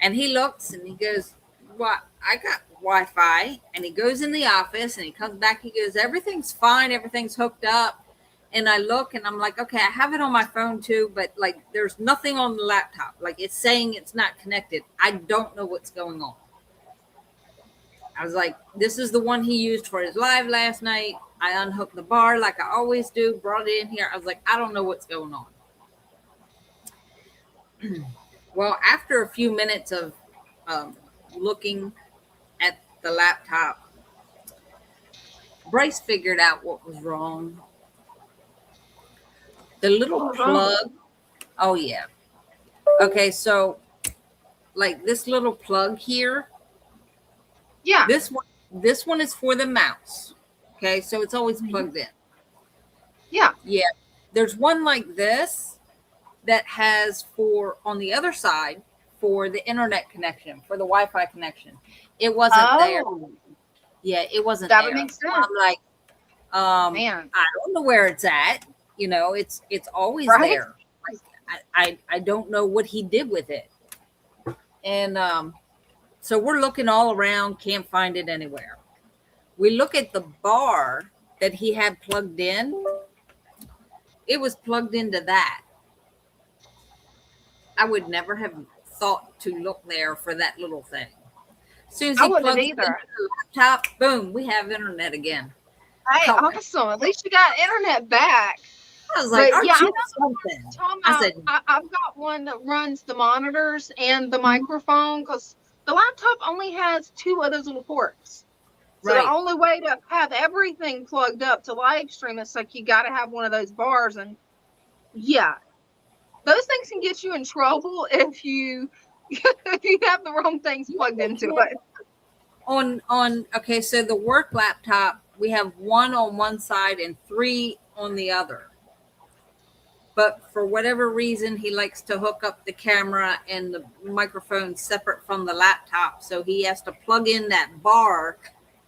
B: And he looks and he goes, what? I got Wi-Fi. And he goes in the office and he comes back. He goes, everything's fine. Everything's hooked up. And I look and I'm like, okay, I have it on my phone too, but like there's nothing on the laptop. Like it's saying it's not connected. I don't know what's going on. I was like, this is the one he used for his live last night. I unhooked the bar like I always do, brought it in here. I was like, I don't know what's going on. Well, after a few minutes of looking at the laptop, Bryce figured out what was wrong. The little plug. Oh, yeah. Okay, so like this little plug here.
A: Yeah.
B: This one is for the mouse. Okay, so it's always plugged in.
A: Yeah.
B: Yeah. There's one like this that has for on the other side for the internet connection, for the Wi-Fi connection. It wasn't there. Yeah, it wasn't
A: that
B: there.
A: Would make sense.
B: I'm like,
A: Man.
B: I don't know where it's at. You know, it's always there. I don't know what he did with it. And so we're looking all around, can't find it anywhere. We look at the bar that he had plugged in. It was plugged into that. I would never have thought to look there for that little thing. As soon as he plugs it into the laptop, boom, we have internet again.
A: Hey, awesome. At least you got internet back.
B: I was like,
A: but,
B: yeah, I said,
A: I've got one that runs the monitors and the microphone because the laptop only has 2 of those little ports. So the only way to have everything plugged up to live stream is like you got to have one of those bars. And yeah, those things can get you in trouble if you have the wrong things plugged into it.
B: Okay, so the work laptop, we have 1 on one side and 3 on the other. But for whatever reason, he likes to hook up the camera and the microphone separate from the laptop. So he has to plug in that bar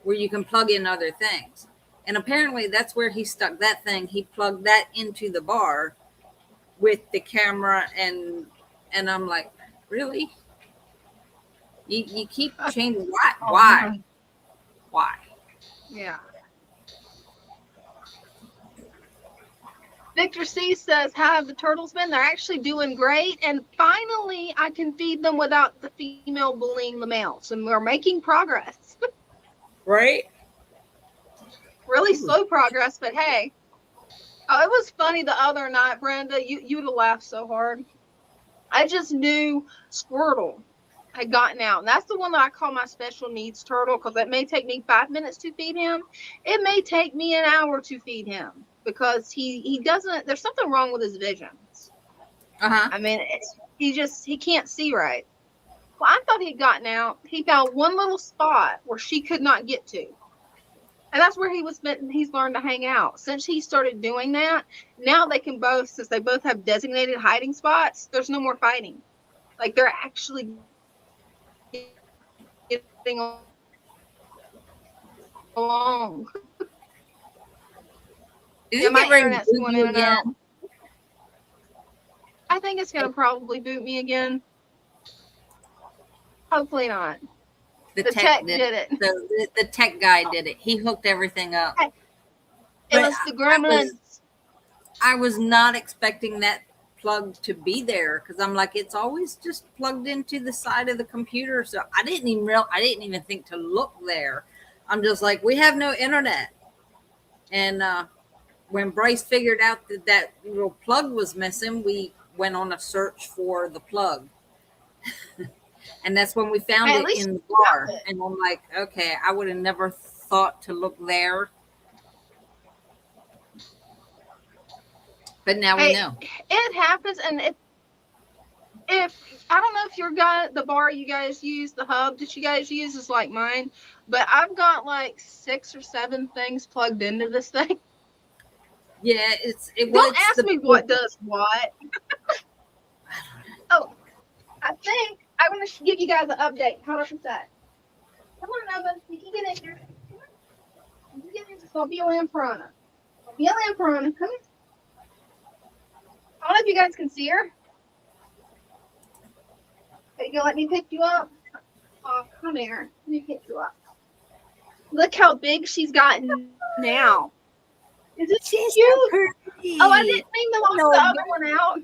B: where you can plug in other things. And apparently that's where he stuck that thing. He plugged that into the bar with the camera. And I'm like, really? You keep changing. Why?
A: Yeah. Victor C says, how have the turtles been? They're actually doing great. And finally, I can feed them without the female bullying the males. And we're making progress.
B: Right?
A: Really slow progress, but hey. Oh, it was funny the other night, Brenda. You'd have laughed so hard. I just knew Squirtle had gotten out. And that's the one that I call my special needs turtle because it may take me 5 minutes to feed him. It may take me an hour to feed him. Because he doesn't, there's something wrong with his visions. I mean, he can't see right. Well, I thought he'd gotten out. He found one little spot where she could not get to. And that's where he's learned to hang out. Since he started doing that, now they can both, since they both have designated hiding spots, there's no more fighting. Like they're actually getting along.
B: Yeah, my internet's
A: going in and out. I think it's going to probably boot me again. Hopefully not.
B: The tech did it. The tech guy did it. He hooked everything up.
A: It was the gremlins.
B: I was not expecting that plug to be there because I'm like, it's always just plugged into the side of the computer. So I didn't even think to look there. I'm just like, we have no internet. And when Bryce figured out that little plug was missing, we went on a search for the plug. And that's when we found it in the bar. And I'm like, okay, I would have never thought to look there. But now we know.
A: It happens. And if I don't know if the bar you guys use, the hub that you guys use is like mine, but I've got like 6 or 7 things plugged into this thing.
B: Yeah,
A: don't ask me what does what. Oh, I think I'm going to give you guys an update. Hold on a sec. Come on, Nova. You can get in here. You get in here. Sophia Lamprana. Sophia Lamprana. Come here. I don't know if you guys can see her. Are you going to let me pick you up? Oh, come here. Let me pick you up. Look how big she's gotten now. Is it cute? So oh, I didn't mean to lock the other one out.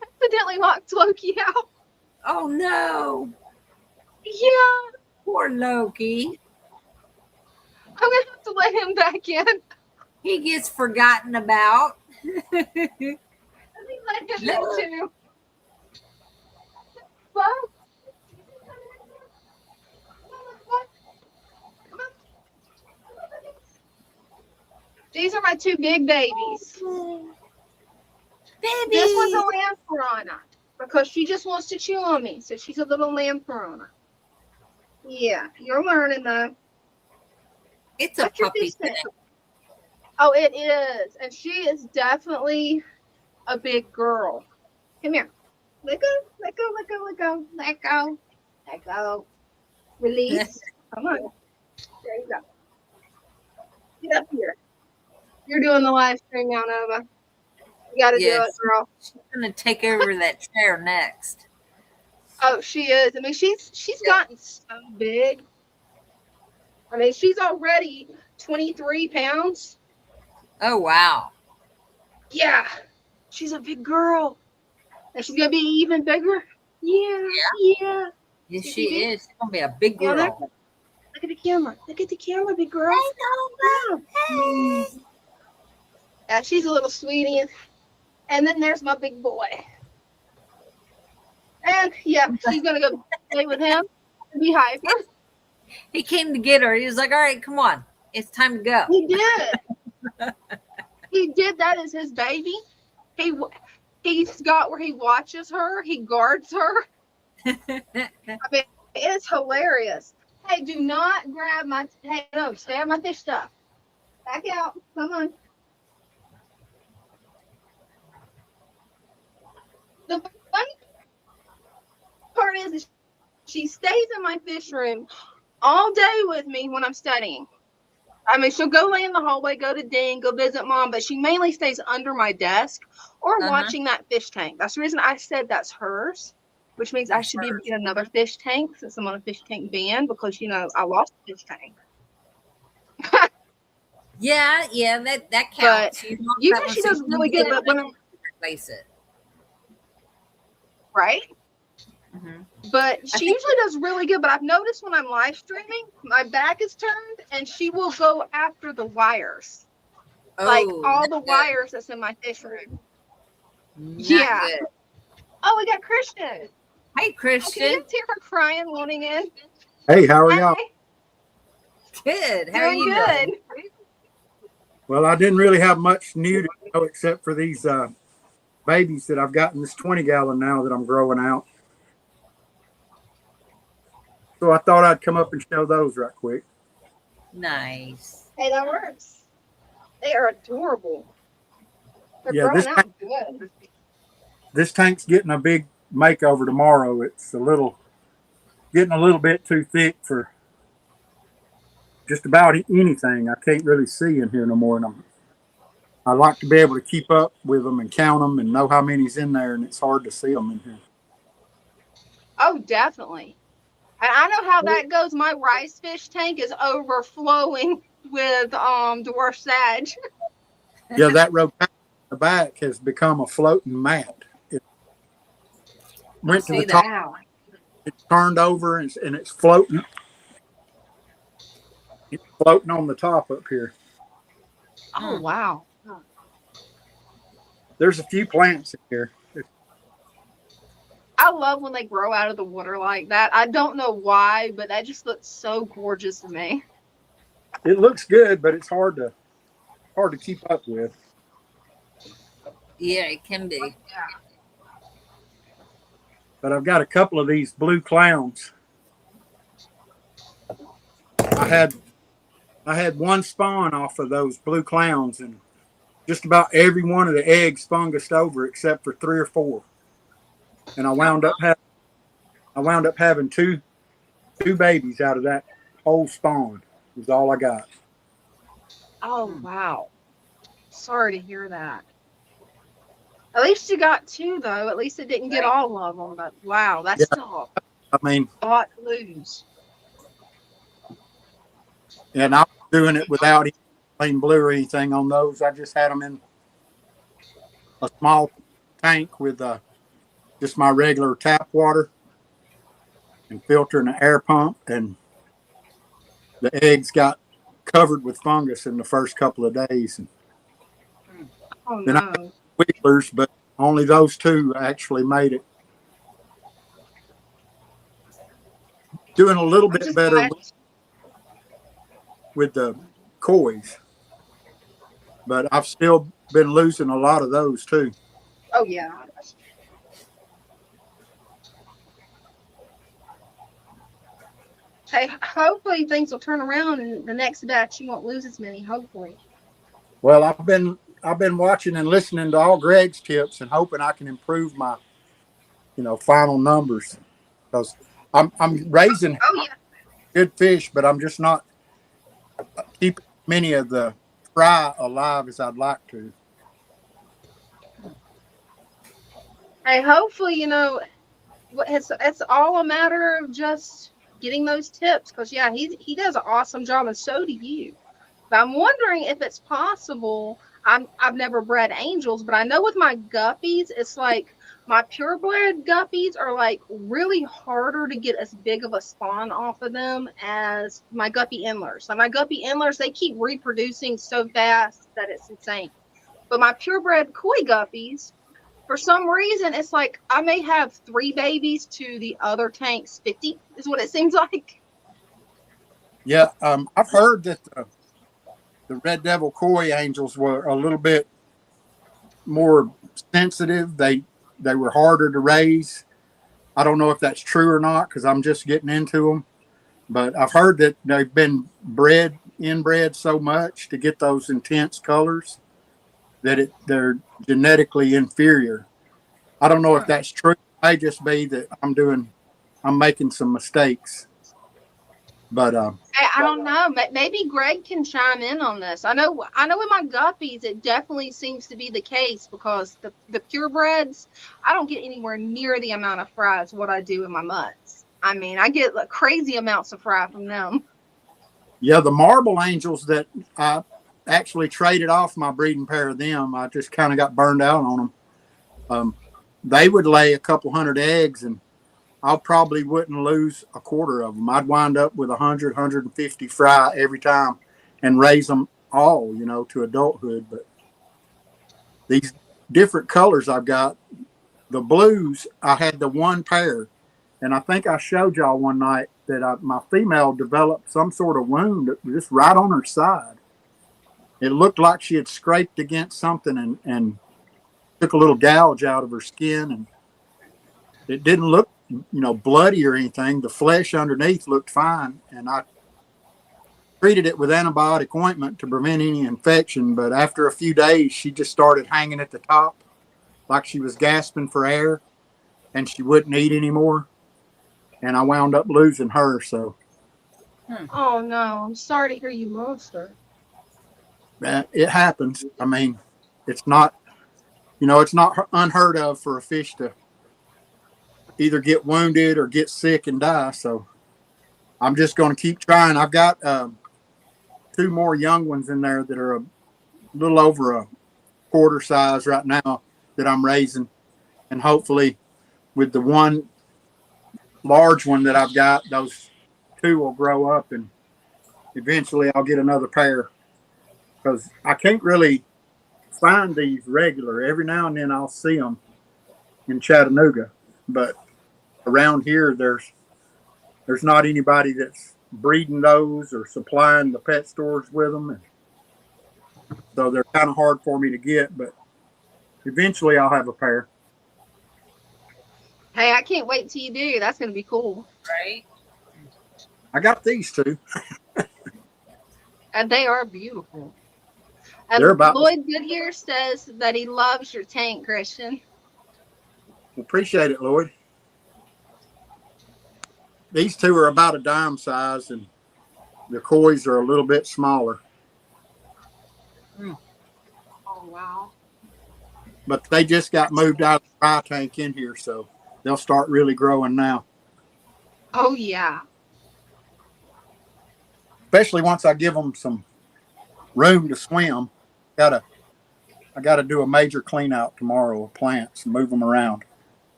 A: I accidentally locked Loki out.
B: Oh, no.
A: Yeah.
B: Poor Loki.
A: I'm going to have to let him back in.
B: He gets forgotten about.
A: Let me let him in too. Well, these are my two big babies.
B: Baby.
A: This one's a lamb piranha because she just wants to chew on me. So she's a little lamb piranha. Yeah, you're learning though.
B: It's a puppy thing.
A: Oh, it is. And she is definitely a big girl. Come here. Let go, let go, let go, let go, let go, let go. Release. Come on. There you go. Get up here. You're doing the live stream now, Nova. You got to do it, girl.
B: She's going to take over that chair next.
A: Oh, she is. I mean, she's gotten so big. I mean, she's already 23 pounds.
B: Oh, wow.
A: Yeah. She's a big girl. And she's going to be even bigger. Yeah.
B: Yes, she is. She's going to be a big girl.
A: Look at the camera. Look at the camera, big girl.
B: Hey.
A: Yeah, she's a little sweetie. And then there's my big boy. And, yeah, she's going to go play with him and be hyper.
B: He came to get her. He was like, all right, come on. It's time to go.
A: He did. He did. That is his baby. He's got where he watches her. He guards her. I mean, it's hilarious. Hey, do not grab my... Hey, no, stay on my fish stuff. Back out. Come on. The funny part is she stays in my fish room all day with me when I'm studying. I mean, she'll go lay in the hallway, go to Ding, go visit mom, but she mainly stays under my desk or watching that fish tank. That's the reason I said that's hers, which means I should be in another fish tank since I'm on a fish tank ban because, you know, I lost a fish tank.
B: Yeah, that counts.
A: But usually she does really good, but when I
B: replace it.
A: Right?
B: Mm-hmm.
A: But she usually does really good. But I've noticed when I'm live streaming, my back is turned and she will go after the wires. Like all the wires that's in my fish room. Yeah. Good. Oh, we got Christian.
B: Hey, Christian.
A: Can you hear her crying, wanting in?
F: Hey, how are y'all?
B: Good. How are you doing?
F: Well, I didn't really have much new to know except for these babies that I've got in this 20-gallon now that I'm growing out. So I thought I'd come up and show those right quick.
B: Nice.
A: Hey, that works. They are adorable. They're
F: yeah,
A: growing out good.
F: This tank's getting a big makeover tomorrow. It's getting a little bit too thick for just about anything. I can't really see in here no more. And I like to be able to keep up with them and count them and know how many's in there, and it's hard to see them in here.
A: Oh, definitely. And I know how that goes. My rice fish tank is overflowing with dwarf sag.
F: Yeah, that rotation in the back has become a floating mat. It went to the top. It's turned over and it's floating. It's floating on the top up here.
A: Oh, wow.
F: There's a few plants in here.
A: I love when they grow out of the water like that. I don't know why, but that just looks so gorgeous to me.
F: It looks good, but it's hard to keep up with.
B: Yeah, it can be.
A: Yeah.
F: But I've got a couple of these blue clowns. I had one spawn off of those blue clowns, and just about every one of the eggs fungused over except for 3 or 4. And I wound up having two babies out of that whole spawn. Was all I got.
A: Oh, wow. Sorry to hear that. At least you got 2, though. At least it didn't get all of them. But wow, that's still
F: a
A: lot to lose.
F: And I was doing it without any plain blue or anything on those. I just had them in a small tank with just my regular tap water and filter and an air pump, and the eggs got covered with fungus in the first couple of days. And then I had wigglers, but only those 2 actually made it. doing a little bit better with the kois, but I've still been losing a lot of those too.
A: Oh yeah. Hey, hopefully things will turn around and the next batch you won't lose as many. Hopefully.
F: Well, I've been watching and listening to all Greg's tips and hoping I can improve my, final numbers, because I'm raising good fish, but I'm just not keeping many of the fry alive as I'd like to.
A: Hey, hopefully, it's all a matter of just getting those tips, because yeah, he does an awesome job, and so do you. But I'm wondering if it's possible. I've never bred angels, but I know with my guppies, it's like my purebred guppies are like really harder to get as big of a spawn off of them as my guppy endlers. Like my guppy endlers, they keep reproducing so fast that it's insane. But my purebred koi guppies, for some reason, it's like I may have 3 babies to the other tank's 50, is what it seems like.
F: Yeah, I've heard that the Red Devil koi angels were a little bit more sensitive. They were harder to raise. I don't know if that's true or not, because I'm just getting into them. But I've heard that they've been inbred so much to get those intense colors that they're genetically inferior. I don't know if that's true. It may just be that I'm making some mistakes. But
A: I don't know. Maybe Greg can chime in on this. I know with my guppies, it definitely seems to be the case, because the purebreds, I don't get anywhere near the amount of fry as what I do in my mutts. I mean, I get like crazy amounts of fry from them.
F: Yeah, the marble angels that I actually traded off my breeding pair of them, I just kind of got burned out on them. They would lay a couple hundred eggs, and I probably wouldn't lose a quarter of them. I'd wind up with 100, 150 fry every time and raise them all, to adulthood. But these different colors I've got, the blues, I had the one pair, and I think I showed y'all one night that my female developed some sort of wound just right on her side. It looked like she had scraped against something and took a little gouge out of her skin, and it didn't look bloody or anything. The flesh underneath looked fine, and I treated it with antibiotic ointment to prevent any infection. But after a few days, she just started hanging at the top like she was gasping for air, and she wouldn't eat anymore, and I wound up losing her. So
A: Oh no, I'm sorry to hear you lost her.
F: it happens. I mean, it's not unheard of for a fish to either get wounded or get sick and die. So I'm just going to keep trying. I've got 2 more young ones in there that are a little over a quarter size right now that I'm raising. And hopefully with the one large one that I've got, those 2 will grow up, and eventually I'll get another pair, because I can't really find these regular. Every now and then I'll see them in Chattanooga, but around here there's not anybody that's breeding those or supplying the pet stores with them, and so they're kind of hard for me to get, but eventually I'll have a pair.
A: Hey, I can't wait till you do. That's going to be cool.
B: Right.
F: I got these 2.
A: And they are beautiful. And
F: They're about
A: Lloyd Goodyear says that he loves your tank, Christian.
F: Appreciate it, Lloyd. These 2 are about a dime size, and the kois are a little bit smaller.
A: Oh, wow.
F: But they just got moved out of the fry tank in here, so they'll start really growing now.
A: Oh, yeah.
F: Especially once I give them some room to swim. I got to do a major clean out tomorrow of plants and move them around.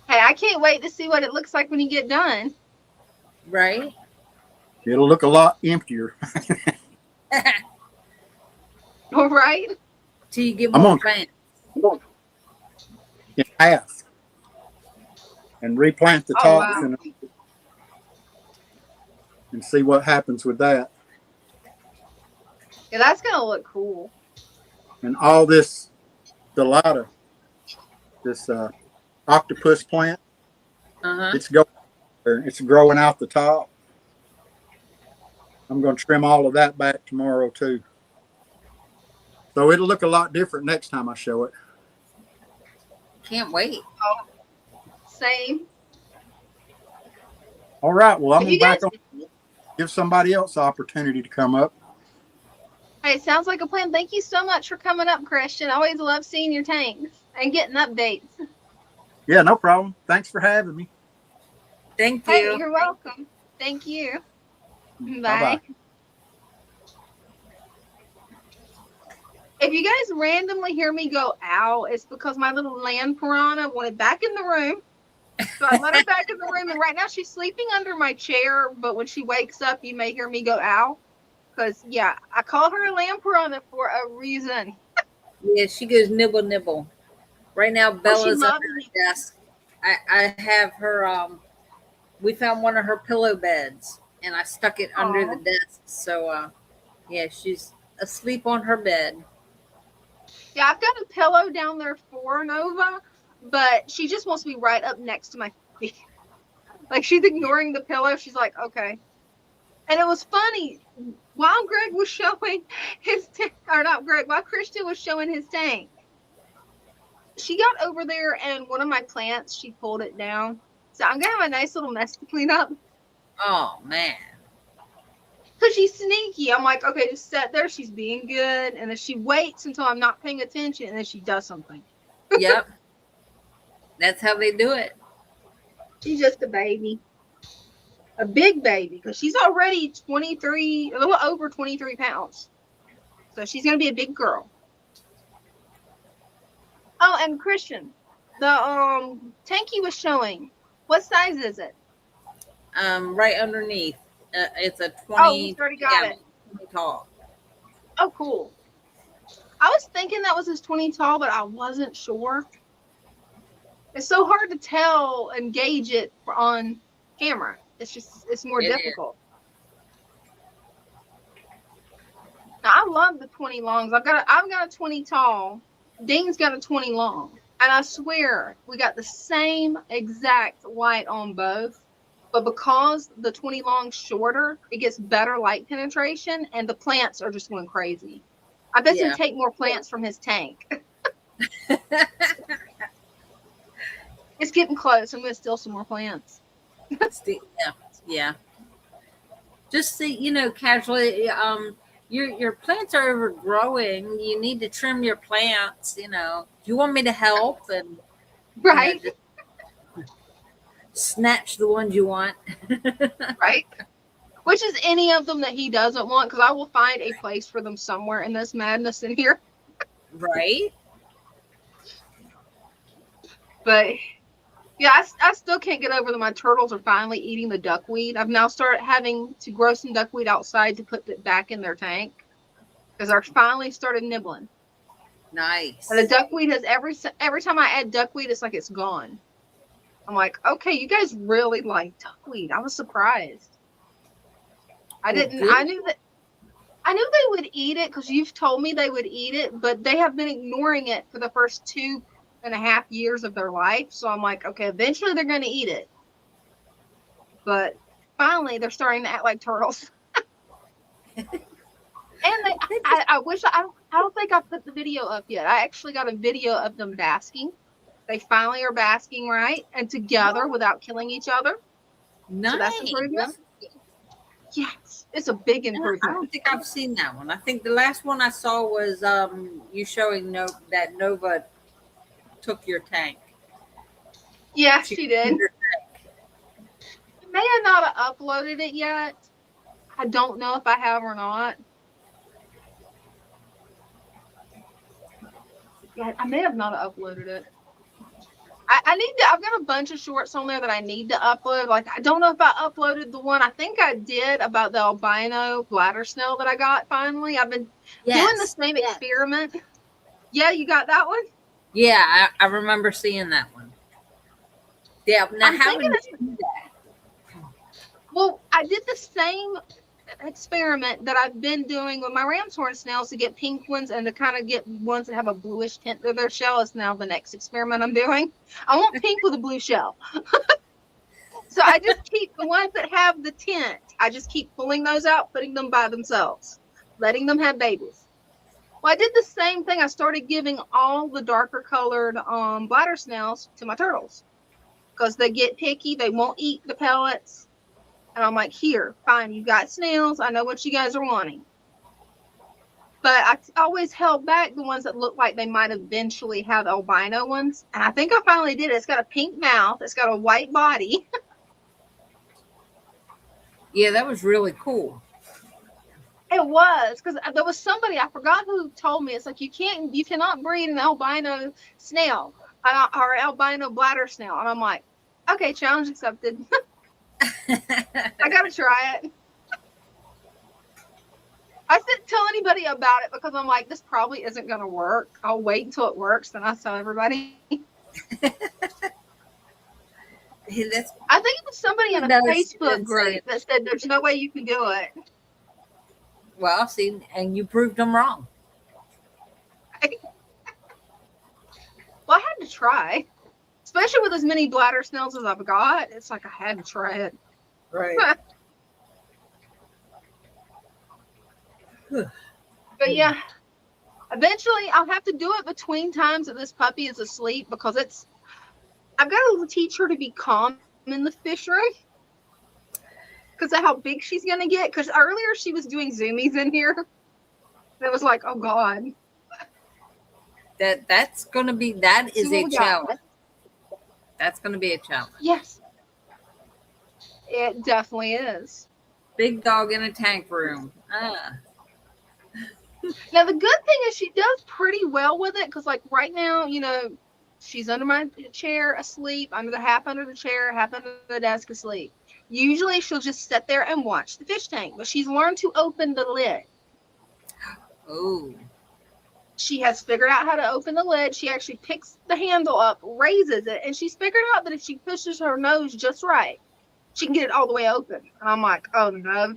A: Hey, I can't wait to see what it looks like when you get done.
B: Right.
F: It'll look a lot emptier.
A: All right.
B: Till you give more plants.
F: In half. And replant the tops and see what happens with that.
A: Yeah, that's gonna look cool.
F: And all this Delata, this octopus plant, it's growing out the top. I'm going to trim all of that back tomorrow too. So it'll look a lot different next time I show it.
B: Can't wait.
A: Oh, same.
F: All right. Well, I'm going to back on. Give somebody else the opportunity to come up.
A: Hey, it sounds like a plan. Thank you so much for coming up, Christian. I always love seeing your tanks and getting updates.
F: Yeah, no problem. Thanks for having me.
B: Thank you.
A: Hey, you're welcome. Thank you. Bye.
F: Bye-bye.
A: If you guys randomly hear me go ow, it's because my little land piranha wanted back in the room. So I let her back in the room, and right now she's sleeping under my chair, but when she wakes up, you may hear me go ow. Because, yeah, I call her a land piranha for a reason.
B: Yeah, she goes nibble, nibble. Right now, Bella's under the desk. I have her, we found one of her pillow beds, and I stuck it under the desk. So, yeah, she's asleep on her bed.
A: Yeah, I've got a pillow down there for Nova, but she just wants to be right up next to my feet. Like, she's ignoring the pillow. She's like, okay. And it was funny. While Greg was showing his tank, or not Greg, while Christian was showing his tank, she got over there and one of my plants, she pulled it down. So I'm going to have a nice little mess to clean up.
B: Oh, man.
A: Because she's sneaky. I'm like, okay, just sit there. She's being good. And then she waits until I'm not paying attention, and then she does something.
B: Yep. That's how they do it.
A: She's just a baby. A big baby. Because she's already 23, a little over 23 pounds. So she's going to be a big girl. Oh, and Christian, the tank he was showing, what size is it?
B: Right underneath. It's a 20.
A: Oh, he's already got it.
B: 20 tall.
A: Oh, cool. I was thinking that was his 20 tall, but I wasn't sure. It's so hard to tell and gauge it on camera. It's more difficult. Now, I love the 20 longs. I've got a 20 tall. Dean's got a 20 long. And I swear we got the same exact light on both. But because the 20 long's shorter, it gets better light penetration, and the plants are just going crazy. I bet you take more plants from his tank. It's getting close. I'm going to steal some more plants.
B: Yeah. Just see, casually, your plants are overgrowing. You need to trim your plants, Do you want me to help? And
A: right.
B: Snatch the ones you want.
A: Right. Which is any of them that he doesn't want, because I will find a place for them somewhere in this madness in here.
B: Right.
A: But yeah, I still can't get over that my turtles are finally eating the duckweed. I've now started having to grow some duckweed outside to put it back in their tank, because they're finally started nibbling.
B: Nice.
A: And the duckweed has every time I add duckweed, it's like it's gone. I'm like, okay, you guys really like duckweed. I was surprised. I knew they would eat it because you've told me they would eat it, but they have been ignoring it for the first 2.5 years of their life. So I'm like, okay, eventually they're going to eat it. But finally, they're starting to act like turtles. And I don't think I put the video up yet. I actually got a video of them basking. They finally are basking right and together without killing each other.
B: Nice.
A: So that's improvement. Yes, it's a big improvement.
B: I don't think I've seen that one. I think the last one I saw was you showing that Nova took your tank.
A: Yeah, she did. I may have not uploaded it yet. I don't know if I have or not. Yeah, I may have not uploaded it. I've got a bunch of shorts on there that I need to upload. Like, I don't know if I uploaded the one. I think I did about the albino bladder snail that I got finally. I've been doing the same experiment. Yeah, you got that one?
B: Yeah, I remember seeing that one. Yeah, now how did you do that?
A: Well, I did the same experiment that I've been doing with my ram's horn snails to get pink ones and to kind of get ones that have a bluish tint to their shell. Is now the next experiment I'm doing. I want pink with a blue shell. So I just keep the ones that have the tint. I just keep pulling those out, putting them by themselves, letting them have babies. Well, I did the same thing. I started giving all the darker colored bladder snails to my turtles because they get picky. They won't eat the pellets. And I'm like, here, fine, you got snails. I know what you guys are wanting. But I always held back the ones that look like they might eventually have albino ones. And I think I finally did it. It's got a pink mouth. It's got a white body.
B: Yeah, that was really cool.
A: It was, because there was somebody, I forgot who told me, it's like, you cannot breed an albino snail or albino bladder snail. And I'm like, okay, challenge accepted. I gotta try it. I didn't tell anybody about it because I'm like, this probably isn't gonna work. I'll wait until it works, then I'll tell everybody. I think it was somebody in a Facebook group that said there's no way you can do it.
B: Well, see, and you proved them wrong.
A: Well, I had to try. Especially with as many bladder snails as I've got, it's like I had to try it.
B: Right.
A: But yeah, eventually I'll have to do it between times that this puppy is asleep because I've got to teach her to be calm in the fish room because of how big she's going to get. Because earlier she was doing zoomies in here. It was like, oh God.
B: That is a challenge. That's going to be a challenge.
A: Yes. It definitely is.
B: Big dog in a tank room.
A: Now, the good thing is she does pretty well with it because, like, right now, she's under my chair asleep, half under the chair, half under the desk asleep. Usually she'll just sit there and watch the fish tank, but she's learned to open the lid.
B: Oh.
A: She has figured out how to open the lid. She actually picks the handle up, raises it, and she's figured out that if she pushes her nose just right, she can get it all the way open. And I'm like, oh, no.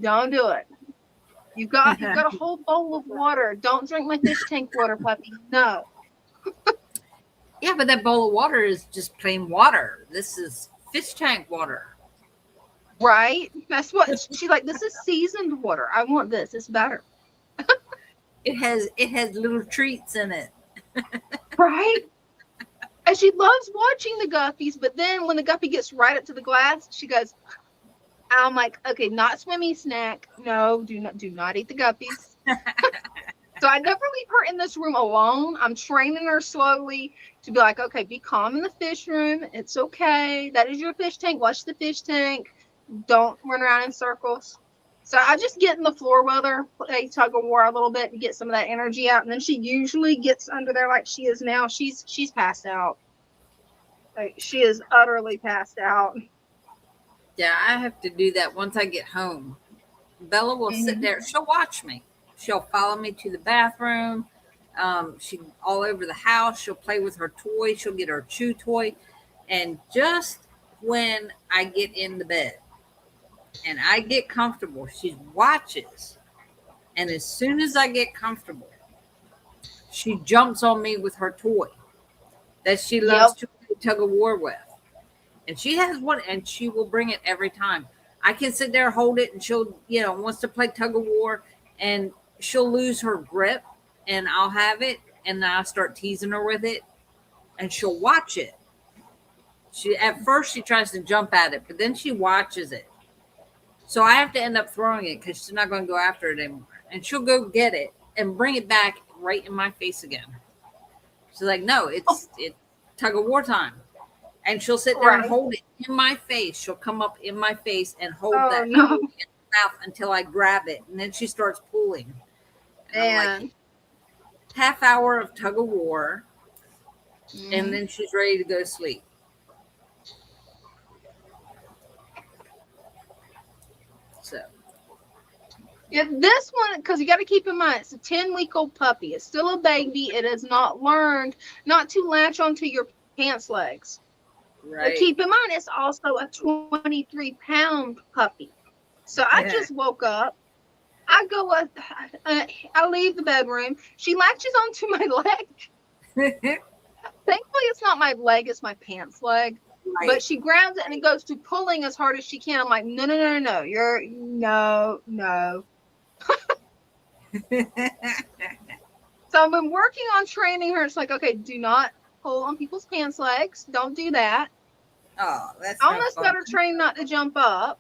A: Don't do it. You've got a whole bowl of water. Don't drink my fish tank water, puppy. No.
B: Yeah, but that bowl of water is just plain water. This is fish tank water.
A: Right? That's what she's like. This is seasoned water. I want this. It's better.
B: It has little treats in it.
A: Right? And she loves watching the guppies, but then when the guppy gets right up to the glass, she goes, I'm like, okay, not swimmy snack. No, do not eat the guppies. So I never leave her in this room alone. I'm training her slowly to be like, okay, be calm in the fish room. It's okay. That is your fish tank. Watch the fish tank. Don't run around in circles. So I just get in the floor with her, play tug of war a little bit to get some of that energy out. And then she usually gets under there like she is now. She's passed out. Like, she is utterly passed out.
B: Yeah, I have to do that once I get home. Bella will sit there. She'll watch me. She'll follow me to the bathroom. She all over the house. She'll play with her toy. She'll get her chew toy. And just when I get in the bed and I get comfortable, she watches. And as soon as I get comfortable, she jumps on me with her toy that she loves to play tug of war with. And she has one, and she will bring it every time. I can sit there, hold it, and she'll, wants to play tug of war, and she'll lose her grip, and I'll have it, and then I'll start teasing her with it, and she'll watch it. At first, she tries to jump at it, but then she watches it. So I have to end up throwing it because she's not going to go after it anymore. And she'll go get it and bring it back right in my face again. She's like, no, it's tug of war time. And she'll sit there and hold it in my face. She'll come up in my face and hold that in her mouth until I grab it. And then she starts pulling. And like, half hour of tug of war. And then she's ready to go to sleep. So.
A: Yeah, this one, because you got to keep in mind, it's a 10-week-old puppy. It's still a baby. It has not learned not to latch onto your pants legs.
B: Right.
A: But keep in mind, it's also a 23-pound puppy. So I just woke up. I go up, I leave the bedroom. She latches onto my leg. Thankfully, it's not my leg, it's my pants leg.
B: Right.
A: But she grabs it and it goes to pulling as hard as she can. I'm like, no, no, no, no, no. You're no. So I've been working on training her. It's like, okay, do not pull on people's pants legs. Don't do that.
B: Oh, that's
A: I almost got her trained not to jump up.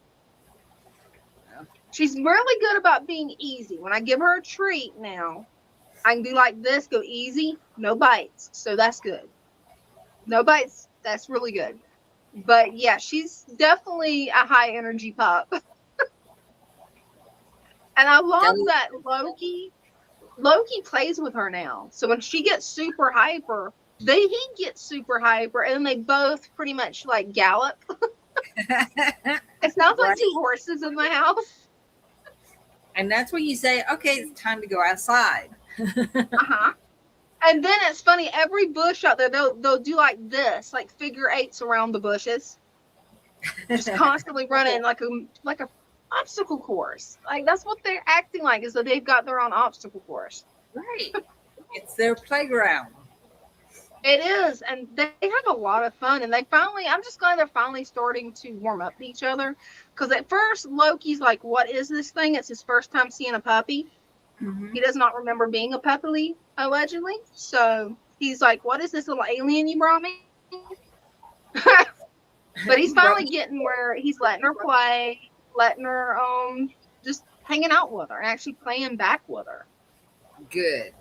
A: She's really good about being easy. When I give her a treat now, I can do like this, go easy, no bites. So that's good. No bites, that's really good. But yeah, she's definitely a high energy pup. And I love that Loki plays with her now. So when she gets super hyper, he gets super hyper, and then they both pretty much like gallop. It sounds like two horses in the house.
B: And that's when you say, okay, it's time to go outside.
A: And then it's funny, every bush out there, they'll do like this, like figure eights around the bushes. Just constantly running like a obstacle course. Like that's what they're acting like, is that they've got their own obstacle course.
B: Right. It's their playground.
A: It is, and they have a lot of fun. And I'm just glad they're finally starting to warm up to each other. Because at first, Loki's like, "What is this thing?" It's his first time seeing a puppy. Mm-hmm. He does not remember being a puppy, allegedly. So he's like, "What is this little alien you brought me?" But he's finally getting where he's letting her play, letting her just hanging out with her, and actually playing back with her.
B: Good.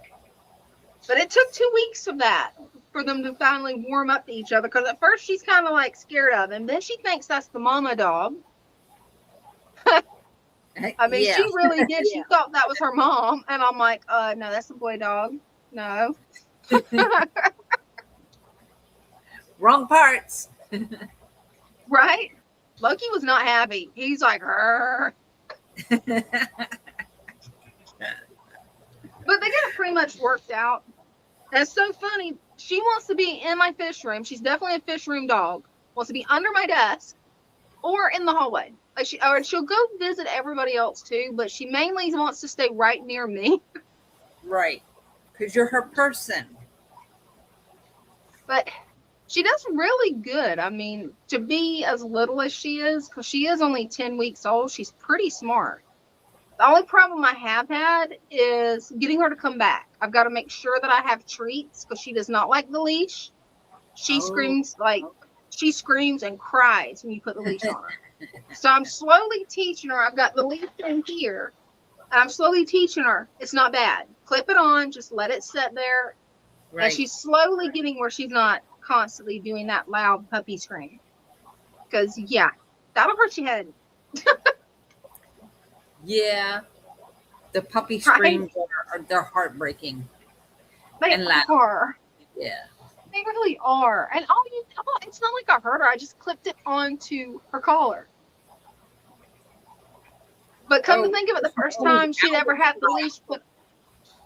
A: But it took 2 weeks of that for them to finally warm up to each other. Because at first she's kind of like scared of him. Then she thinks that's the mama dog. I mean, she really did. She thought that was her mom. And I'm like, no, that's the boy dog. No.
B: Wrong parts.
A: Right? Loki was not happy. He's like, but they got it pretty much worked out. And it's so funny. She wants to be in my fish room. She's definitely a fish room dog. Wants to be under my desk or in the hallway. Like she'll go visit everybody else too, but she mainly wants to stay right near me.
B: Right. Because you're her person.
A: But she does really good. I mean, to be as little as she is, because she is only 10 weeks old, she's pretty smart. The only problem I have had is getting her to come back. I've got to make sure that I have treats because she does not like the leash. She screams and cries when you put the leash on her. So I'm slowly teaching her. I've got the leash in here. And I'm slowly teaching her. It's not bad. Clip it on. Just let it sit there. Right. And she's slowly getting where she's not constantly doing that loud puppy scream. Because, yeah, that'll hurt your head.
B: Yeah, the puppy screams they're heartbreaking.
A: They are.
B: Yeah,
A: they really are. And it's not like I hurt her. I just clipped it onto her collar. But come to think of it, the first time she'd ever had the leash put,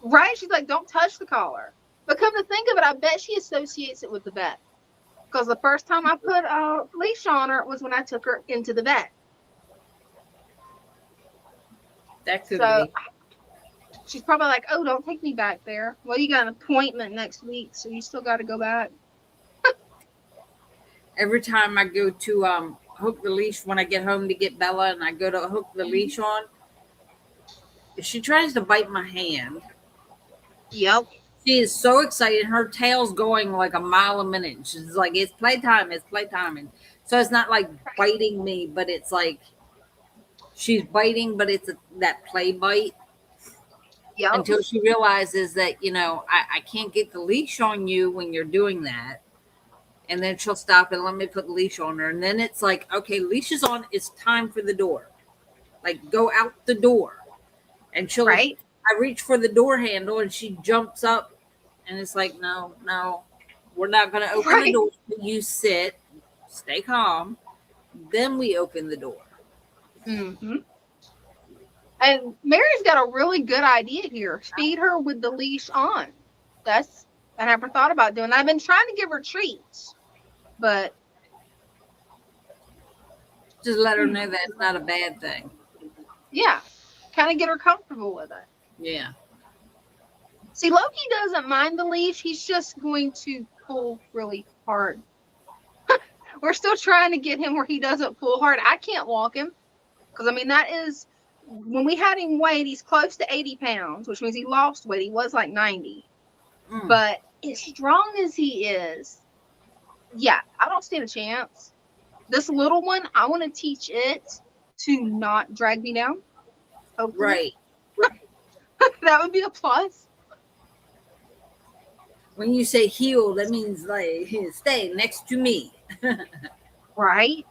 A: right? She's like, "Don't touch the collar." But come to think of it, I bet she associates it with the vet. Because the first time I put a leash on her was when I took her into the vet.
B: That could be.
A: She's probably like, "Oh, don't take me back there." Well, you got an appointment next week, so you still got to go back.
B: Every time I go to hook the leash when I get home to get Bella, and I go to hook the leash on, she tries to bite my hand.
A: Yep.
B: She is so excited. Her tail's going like a mile a minute. She's like, "It's playtime. It's playtime." And so it's not like biting me, but it's like she's biting, but it's that play bite.
A: Yep.
B: Until she realizes that, I can't get the leash on you when you're doing that. And then she'll stop and let me put the leash on her. And then it's like, okay, leash is on. It's time for the door. Like, go out the door. And she'll, I reach for the door handle and she jumps up. And it's like, no, we're not going to open the door. You sit, stay calm. Then we open the door.
A: Mm-hmm. And Mary's got a really good idea here. Feed her with the leash on. I never thought about doing that. I've been trying to give her treats, but
B: Just let her know that it's not a bad thing.
A: Yeah. Kind of get her comfortable with it.
B: Yeah.
A: See, Loki doesn't mind the leash. He's just going to pull really hard. We're still trying to get him where he doesn't pull hard. I can't walk him. Because, I mean, that is, when we had him weighed, he's close to 80 pounds, which means he lost weight. He was like 90. But as strong as he is, yeah, I don't stand a chance. This little one, I want to teach it to not drag me down. Hopefully.
B: Right.
A: That would be a plus.
B: When you say heel, that means like stay next to me.
A: Right.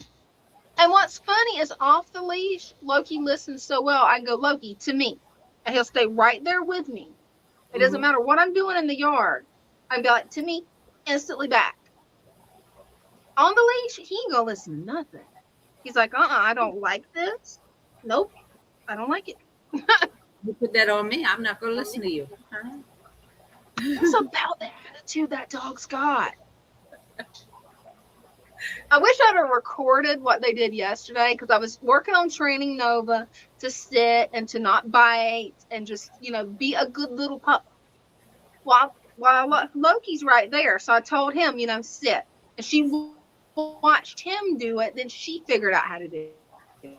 A: And what's funny is off the leash, Loki listens so well. I go, Loki, to me. And he'll stay right there with me. It doesn't matter what I'm doing in the yard. I'd be like, to me, instantly back. On the leash, he ain't gonna listen to nothing. He's like, I don't like this. Nope, I don't like it.
B: You put that on me, I'm not gonna listen to you.
A: It's about the attitude that dog's got. I wish I'd have recorded what they did yesterday because I was working on training Nova to sit and to not bite and just, be a good little pup. While Loki's right there. So I told him, sit. And she watched him do it. Then she figured out how to do it.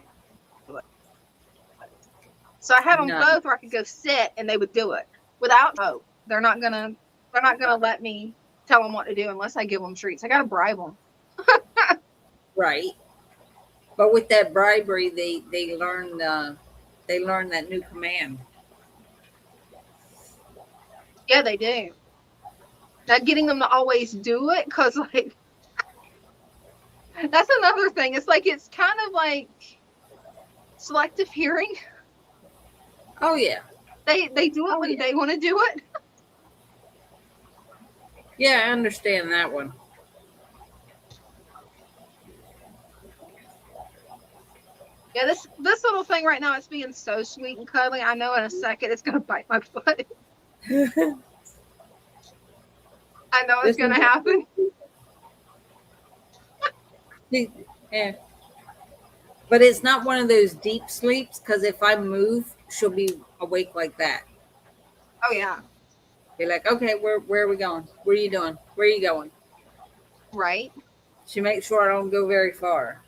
A: So I had them both where I could go sit and they would do it without hope. They're not gonna let me tell them what to do unless I give them treats. I gotta bribe them.
B: Right. But with that bribery, they learn that new command.
A: Yeah, they do. Now getting them to always do it, because like that's another thing. It's like it's kind of like selective hearing.
B: Oh yeah.
A: They do it when they want to do it.
B: Yeah, I understand that one.
A: Yeah, this little thing right now, it's being so sweet and cuddly. I know in a second it's gonna bite my foot. I know it's gonna happen.
B: Yeah. But it's not one of those deep sleeps because if I move, she'll be awake like that.
A: Oh yeah.
B: Be like, okay, where are we going? What are you doing? Where are you going?
A: Right.
B: She makes sure I don't go very far.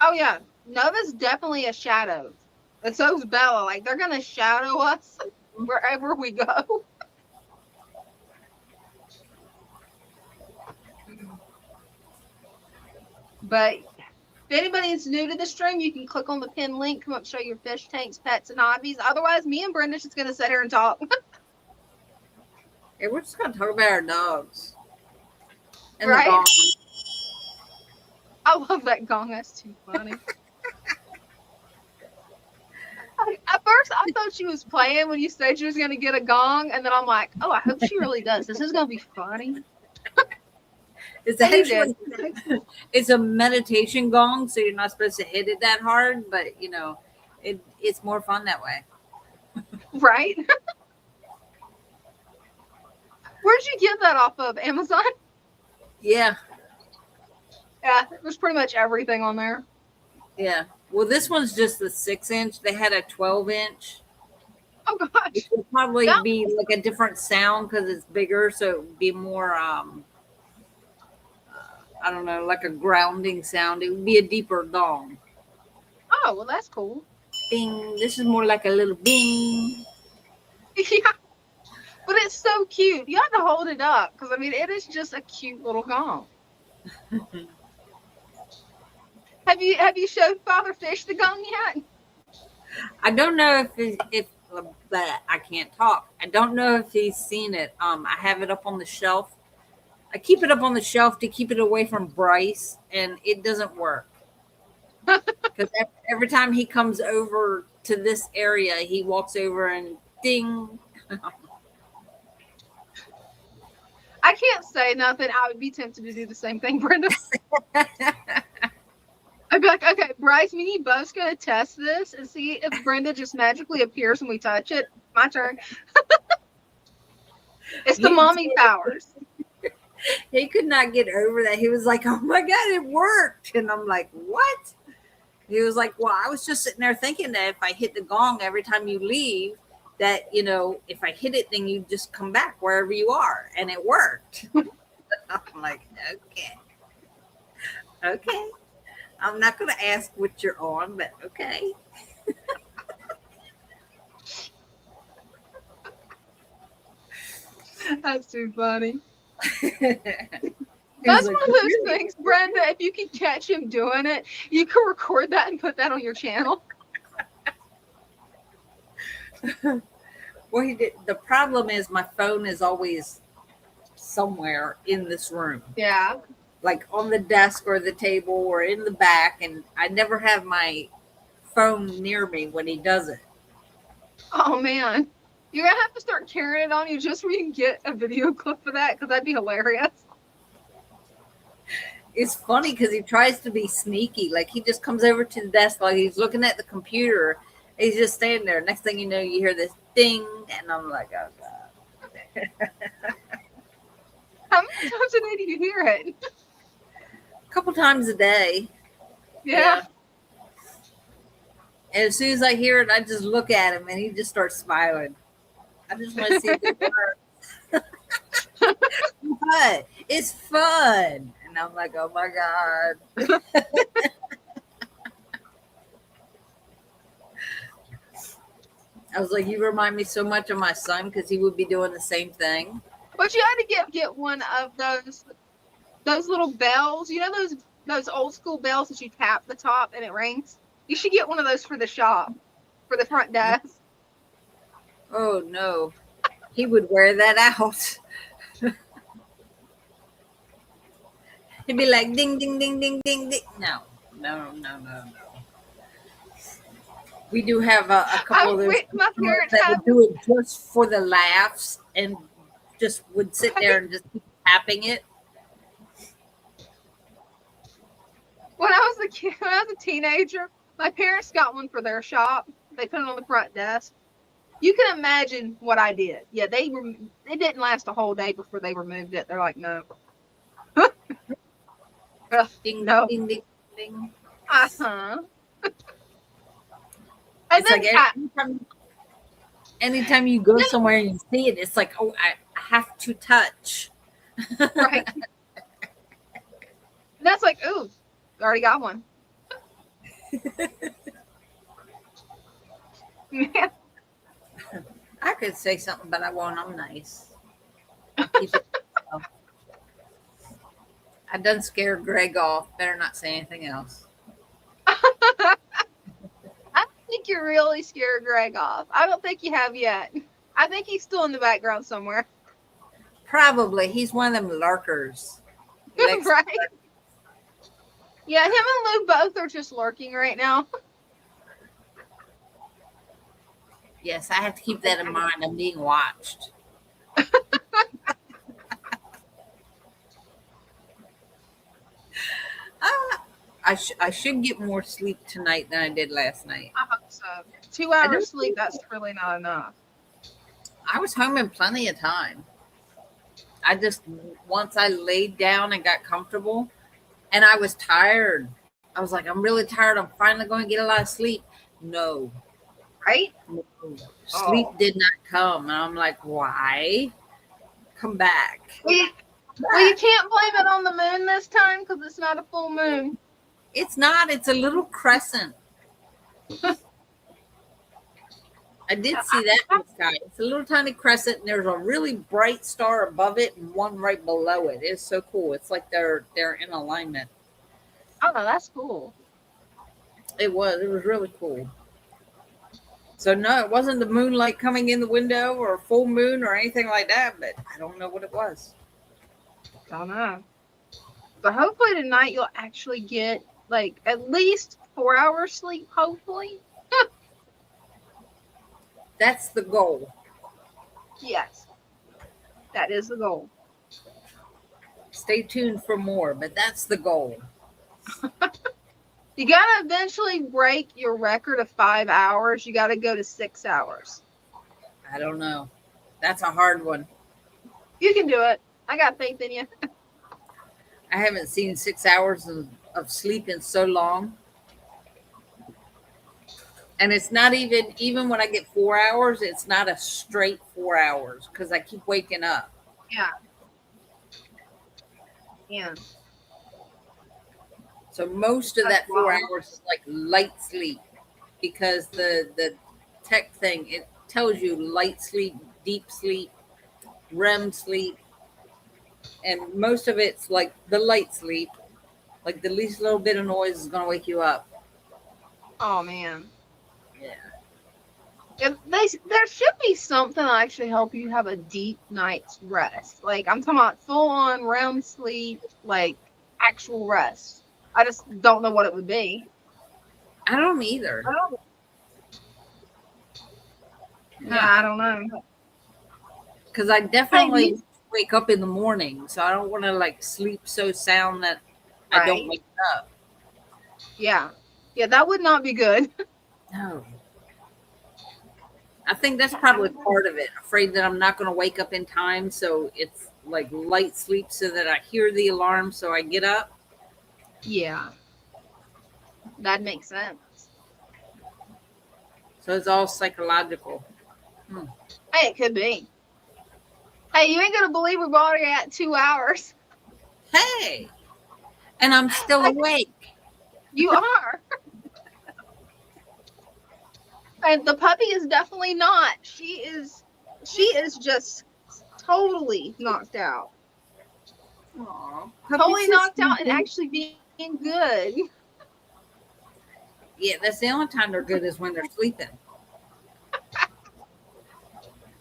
A: Oh yeah. Nova's definitely a shadow. And so's Bella. Like they're gonna shadow us wherever we go. But if anybody is new to the stream, you can click on the pin link, come up, show your fish tanks, pets, and hobbies. Otherwise, me and Brenda just gonna sit here and talk.
B: Hey, we're just gonna talk about our dogs. And
A: right?
B: the gong.
A: I love that gong. That's too funny. At first, I thought she was playing when you said she was going to get a gong, and then I'm like, oh, I hope she really does. This is going to be funny.
B: It's a meditation gong, so you're not supposed to hit it that hard, but, it's more fun that way.
A: Right? Where'd you get that off of? Amazon?
B: Yeah.
A: Yeah, there's pretty much everything on there.
B: Yeah. Well, this one's just the 6-inch. They had a 12-inch.
A: Oh gosh.
B: It would probably be like a different sound because it's bigger, so it would be more I don't know, like a grounding sound. It would be a deeper gong.
A: Oh, well that's cool.
B: Bing. This is more like a little bing.
A: Yeah. But it's so cute. You have to hold it up because it is just a cute little gong. Have you showed Father Fish the gong yet?
B: I don't know if I can't talk. I don't know if he's seen it. I have it up on the shelf. I keep it up on the shelf to keep it away from Bryce, and it doesn't work. Because every time he comes over to this area, he walks over and ding.
A: I can't say nothing. I would be tempted to do the same thing, Brenda. I'd be like, okay, Bryce, me and you both going to test this and see if Brenda just magically appears when we touch it. My turn. It's the mommy powers.
B: He could not get over that. He was like, oh my God, it worked. And I'm like, what? He was like, well, I was just sitting there thinking that if I hit the gong every time you leave, that, if I hit it, then you just come back wherever you are. And it worked. I'm like, okay. I'm not going to ask what you're on, but okay.
A: That's too funny. That's one of those things, Brenda. If you can catch him doing it, you can record that and put that on your channel.
B: Well, the problem is my phone is always somewhere in this room.
A: Yeah.
B: Like on the desk or the table or in the back. And I never have my phone near me when he does it.
A: Oh, man. You're going to have to start carrying it on you just so we can get a video clip of that, because that'd be hilarious.
B: It's funny because he tries to be sneaky. Like he just comes over to the desk like he's looking at the computer. He's just standing there. Next thing you know, you hear this ding. And I'm like, oh, God.
A: How many times a day do you hear it?
B: A couple times a day.
A: Yeah.
B: And as soon as I hear it, I just look at him and he just starts smiling. I just want to see if it works. But it's fun. And I'm like, oh my God. I was like, you remind me so much of my son because he would be doing the same thing.
A: But you had to get one of those little bells. You know those old school bells that you tap the top and it rings? You should get one of those for the shop, for the front desk.
B: Oh, no. He would wear that out. He'd be like, ding, ding, ding, ding, ding, ding. No. We do have a couple of those
A: my parents
B: that
A: have,
B: would do it just for the laughs and just would sit there and just keep tapping it.
A: When I was a teenager, my parents got one for their shop. They put it on the front desk. You can imagine what I did. Yeah, it didn't last a whole day before they removed it. They're like, no.
B: Ding,
A: no.
B: ding, ding, ding.
A: Uh-huh.
B: It's like anytime you go somewhere and you see it, it's like, oh, I have to touch.
A: Right. That's like, ooh, already got one. Man.
B: I could say something, but I won't. I'm nice. I done scared Greg off. Better not say anything else.
A: I think you're really scared Greg off. I don't think you have yet. I think he's still in the background somewhere.
B: Probably. He's one of them lurkers.
A: Right? Yeah, him and Lou both are just lurking right now.
B: Yes, I have to keep that in mind. I'm being watched. I should get more sleep tonight than I did last night.
A: I hope so. 2 hours sleep, that's really not enough.
B: I was home in plenty of time. I just, once I laid down and got comfortable, and I was tired. I was like, I'm really tired. I'm finally going to get a lot of sleep. No.
A: Right?
B: No. Sleep did not come. And I'm like, why? Come back.
A: Well, you can't blame it on the moon this time because it's not a full moon.
B: It's not. It's a little crescent. I did see that in the sky. It's a little tiny crescent, and there's a really bright star above it and one right below it. It's so cool. It's like they're in alignment.
A: Oh, that's cool.
B: It was really cool. So no, it wasn't the moonlight coming in the window or a full moon or anything like that, but I don't know what it was.
A: Don't know. But hopefully tonight you'll actually get like at least 4 hours sleep, hopefully.
B: That's the goal.
A: Yes. That is the goal.
B: Stay tuned for more, but that's the goal.
A: You got to eventually break your record of 5 hours. You got to go to 6 hours.
B: I don't know. That's a hard one.
A: You can do it. I got faith in you.
B: I haven't seen 6 hours of sleep in so long. And it's not even when I get 4 hours, it's not a straight 4 hours because I keep waking up.
A: Yeah. Yeah.
B: So most of that 4 hours is like light sleep because the tech thing, it tells you light sleep, deep sleep, REM sleep. And most of it's like the light sleep, like the least little bit of noise is going to wake you up.
A: Oh man.
B: Yeah.
A: There should be something that actually help you have a deep night's rest. Like I'm talking about full on REM sleep, like actual rest. I just don't know what it would be.
B: I don't either.
A: I don't know.
B: Because I definitely wake up in the morning, so I don't want to like sleep so sound that I don't wake up.
A: Yeah. Yeah, that would not be good.
B: No. I think that's probably part of it. Afraid that I'm not going to wake up in time, so it's like light sleep so that I hear the alarm so I get up.
A: Yeah. That makes sense.
B: So it's all psychological.
A: Hey, it could be. Hey, you ain't gonna believe we're already at 2 hours.
B: Hey, and I'm still awake.
A: You are. And the puppy is definitely not. She is just totally knocked out.
B: Aww,
A: Totally knocked out and actually being good.
B: Yeah, that's the only time they're good is when they're sleeping.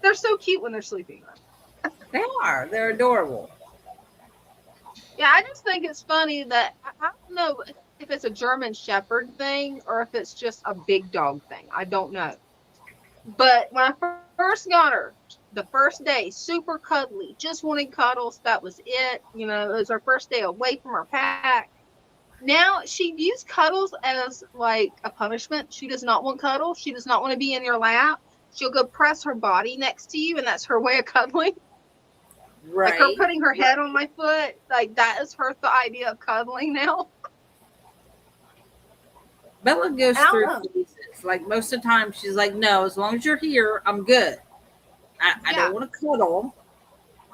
A: They're so cute when they're sleeping.
B: They are. They're adorable.
A: Yeah, I just think it's funny that I don't know if it's a German Shepherd thing or if it's just a big dog thing. I don't know. But when I first got her, the first day, super cuddly, just wanting cuddles. That was it. You know, it was her first day away from her pack. Now she views cuddles as like a punishment. She does not want cuddles. She does not want to be in your lap. She'll go press her body next to you, and that's her way of cuddling.
B: Right.
A: Like her putting her head on my foot. Like that is her idea of cuddling now.
B: Bella goes through phases. Like most of the time, she's like, "No, as long as you're here, I'm good. I don't want to cuddle."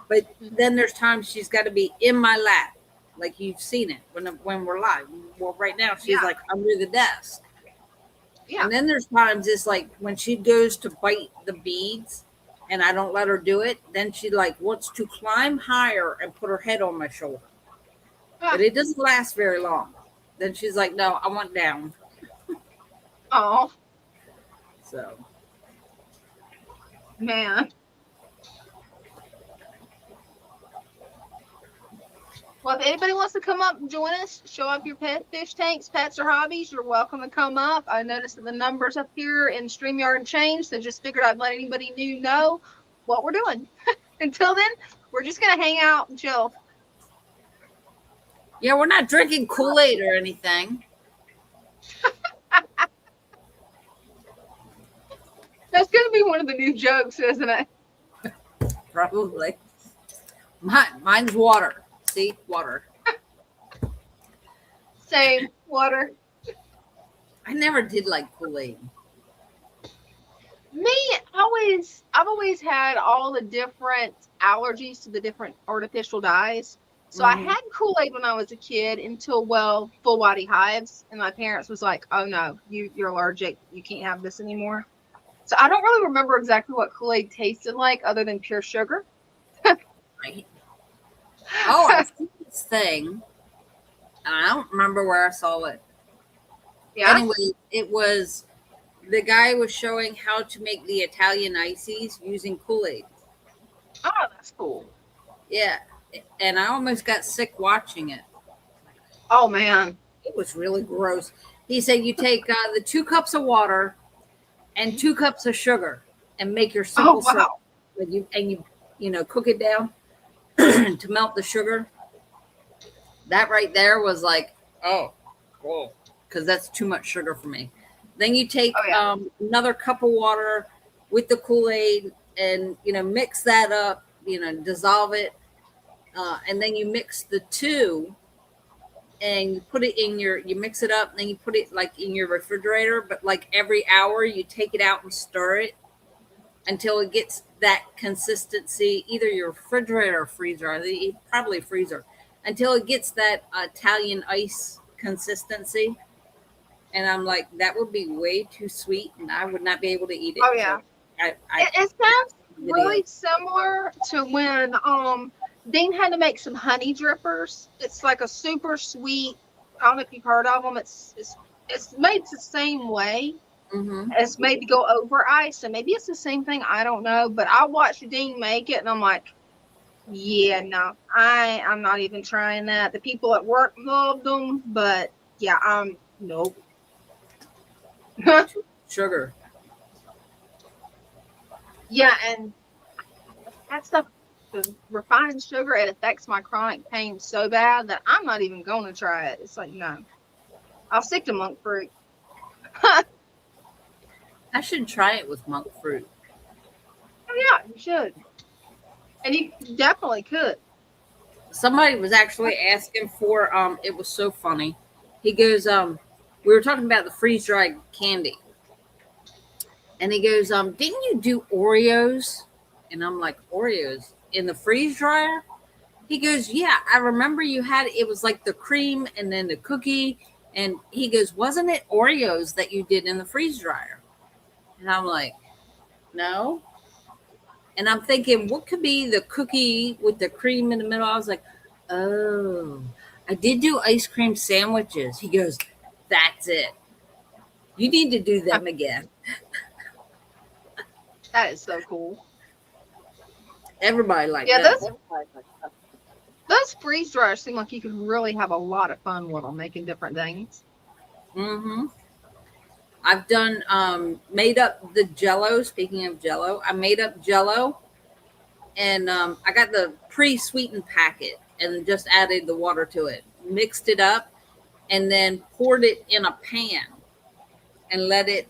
B: But then there's times she's got to be in my lap, like you've seen it when we're live. Well, right now she's like under the desk. Yeah. And then there's times it's like when she goes to bite the beads, and I don't let her do it. Then she like wants to climb higher and put her head on my shoulder. But it doesn't last very long. Then she's like, "No, I want down."
A: Oh.
B: So.
A: Man. Well, if anybody wants to come up and join us, show up your fish tanks, pets, or hobbies, you're welcome to come up. I noticed that the numbers up here in StreamYard changed, so just figured I'd let anybody new know what we're doing. Until then, we're just going to hang out and chill.
B: Yeah, we're not drinking Kool-Aid or anything.
A: That's going to be one of the new jokes, isn't it?
B: Probably. Mine's water. See? Water.
A: Same. Water.
B: I never did like Kool-Aid.
A: Me, I've always had all the different allergies to the different artificial dyes. So I had Kool-Aid when I was a kid until, full body hives. And my parents was like, "Oh no, you're allergic. You can't have this anymore." So I don't really remember exactly what Kool-Aid tasted like other than pure sugar.
B: Right. Oh, I see this thing. And I don't remember where I saw it. Yeah. Anyway, it was the guy was showing how to make the Italian ices using Kool-Aid.
A: Oh, that's cool.
B: Yeah. And I almost got sick watching it.
A: Oh, man.
B: It was really gross. He said you take the 2 cups of water and 2 cups of sugar and make your simple syrup. Like you cook it down to melt the sugar. That right there was like, oh, whoa, because that's too much sugar for me. Then you take another cup of water with the Kool-Aid and, mix that up, dissolve it. And then you mix the two and you put it in you mix it up, and then you put it like in your refrigerator, but like every hour you take it out and stir it until it gets that consistency, either your refrigerator or freezer, probably freezer, until it gets that Italian ice consistency. And I'm like, that would be way too sweet, and I would not be able to eat it.
A: Oh yeah.
B: So
A: it sounds really similar to when Dean had to make some honey drippers. It's like a super sweet. I don't know if you've heard of them. It's made the same way.
B: Mm-hmm.
A: It's made to go over ice, and maybe it's the same thing. I don't know, but I watched Dean make it, and I'm like, yeah, no, I'm not even trying that. The people at work loved them, but yeah, nope.
B: Sugar.
A: Yeah, and that stuff, the refined sugar, it affects my chronic pain so bad that I'm not even going to try it. It's like, no, I'll stick to monk fruit.
B: I should try it with monk fruit.
A: Oh yeah, you should, and you definitely could.
B: Somebody was actually asking for it was so funny. He goes, we were talking about the freeze dried candy, and he goes, didn't you do Oreos? And I'm like, Oreos in the freeze dryer? He goes, yeah, I remember you had it was like the cream and then the cookie, and he goes, wasn't it Oreos that you did in the freeze dryer? And I'm like, no. And I'm thinking, what could be the cookie with the cream in the middle? I was like, oh, I did do ice cream sandwiches. He goes, that's it. You need to do them again.
A: That is so cool.
B: Everybody like
A: yeah,
B: that.
A: Those freeze dryers seem like you could really have a lot of fun with them, making different things.
B: Mm-hmm. I've done made up the Jello. Speaking of Jello, I made up Jello, and I got the pre-sweetened packet and just added the water to it, mixed it up, and then poured it in a pan and let it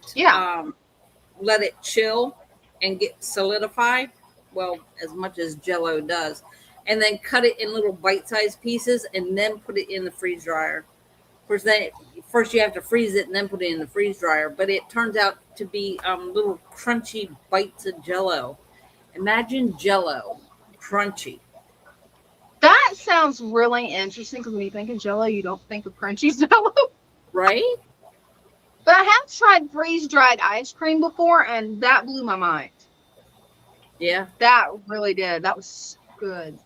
B: chill and get solidified. Well, as much as Jello does, and then cut it in little bite-sized pieces and then put it in the freeze dryer. Of course, first you have to freeze it and then put it in the freeze dryer, but it turns out to be little crunchy bites of Jello. Imagine Jello crunchy.
A: That sounds really interesting, because when you think of Jello, you don't think of crunchy Jello.
B: Right?
A: But I have tried freeze-dried ice cream before, and that blew my mind.
B: Yeah.
A: That really did. That was good.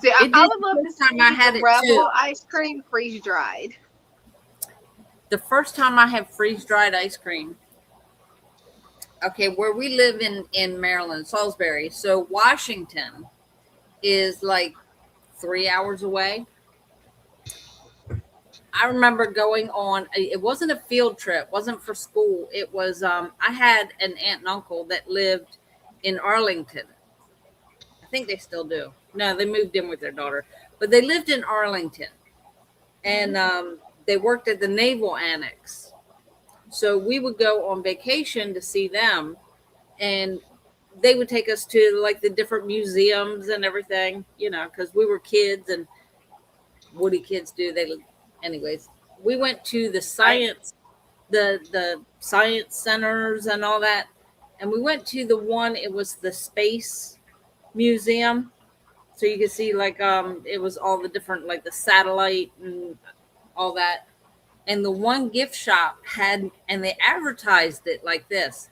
A: See, I would love to see
B: I had
A: Rebel ice cream freeze-dried.
B: The first time I had freeze-dried ice cream, okay, where we live in Maryland, Salisbury, so Washington is like 3 hours away. I remember going on, it wasn't a field trip, wasn't for school. It was, I had an aunt and uncle that lived in Arlington. I think they still do. No, they moved in with their daughter, but they lived in Arlington, and they worked at the Naval Annex. So we would go on vacation to see them, and they would take us to like the different museums and everything, you know, because we were kids, and what do kids do? Anyways, we went to the science, the science centers and all that, and we went to the one. It was the space museum, so you could see like it was all the different, like the satellite and all that. And the one gift shop had, and they advertised it like this: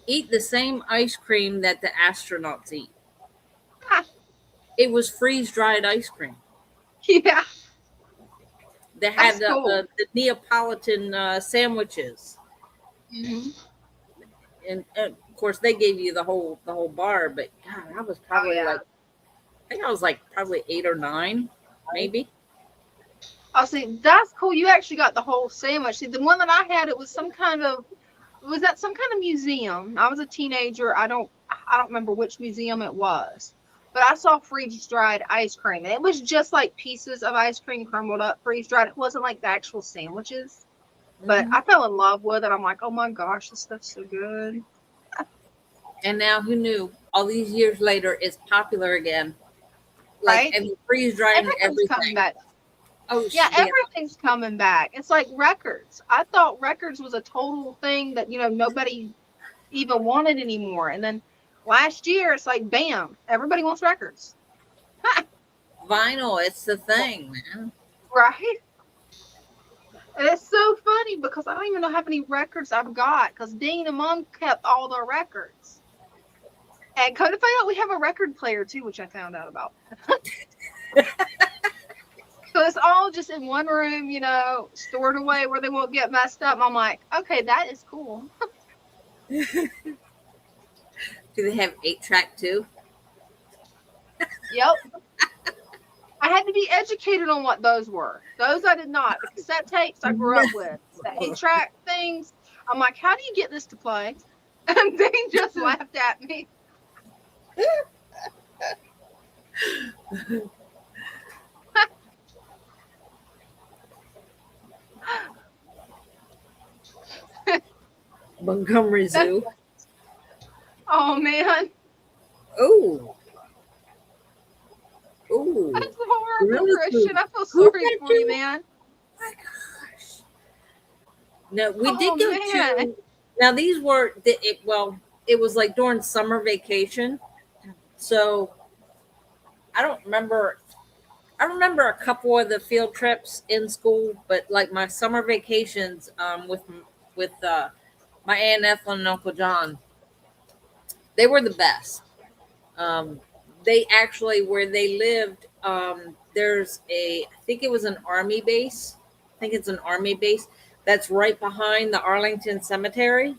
B: eat the same ice cream that the astronauts eat. It was freeze-dried ice cream.
A: Yeah.
B: They had the Neapolitan sandwiches.
A: Mm-hmm.
B: And of course they gave you the whole bar, but God, I was probably I think I was like probably 8 or 9, maybe.
A: Oh, see, that's cool. You actually got the whole sandwich. See, the one that I had, it was some kind of museum. I was a teenager. I don't remember which museum it was, but I saw freeze-dried ice cream, and it was just like pieces of ice cream crumbled up, freeze-dried. It wasn't like the actual sandwiches, but I fell in love with it. I'm like, oh my gosh, this stuff's so good.
B: And now, who knew? All these years later, it's popular again. like and freeze drying
A: everything's coming
B: everything.
A: back.
B: Oh
A: Yeah,
B: shit.
A: everything's coming back. It's like records. I thought records was a total thing that nobody even wanted anymore. And then last year, it's like bam, everybody wants records.
B: Vinyl, it's the thing, man.
A: Right? And it's so funny because I don't even know how many records I've got because Dean and Mom kept all the records. And come to find out, we have a record player too, which I found out about. So it's all just in one room, stored away where they won't get messed up. And I'm like, okay, that is cool.
B: Do they have 8-track too?
A: Yep. I had to be educated on what those were. Those I did not. The cassette tapes I grew up with. The 8-track things. I'm like, how do you get this to play? And they just laughed at me.
B: Montgomery Zoo.
A: Oh man.
B: Oh. Ooh.
A: That's horrible,
B: Really?
A: Christian. I feel sorry for you, man.
B: Oh my gosh. No, we did go
A: man.
B: to. Now these were it was like during summer vacation, so I don't remember. I remember a couple of the field trips in school, but like my summer vacations with my Aunt Ethel and Uncle John, they were the best. They actually, where they lived, there's I think it was an army base. I think it's an army base that's right behind the Arlington Cemetery.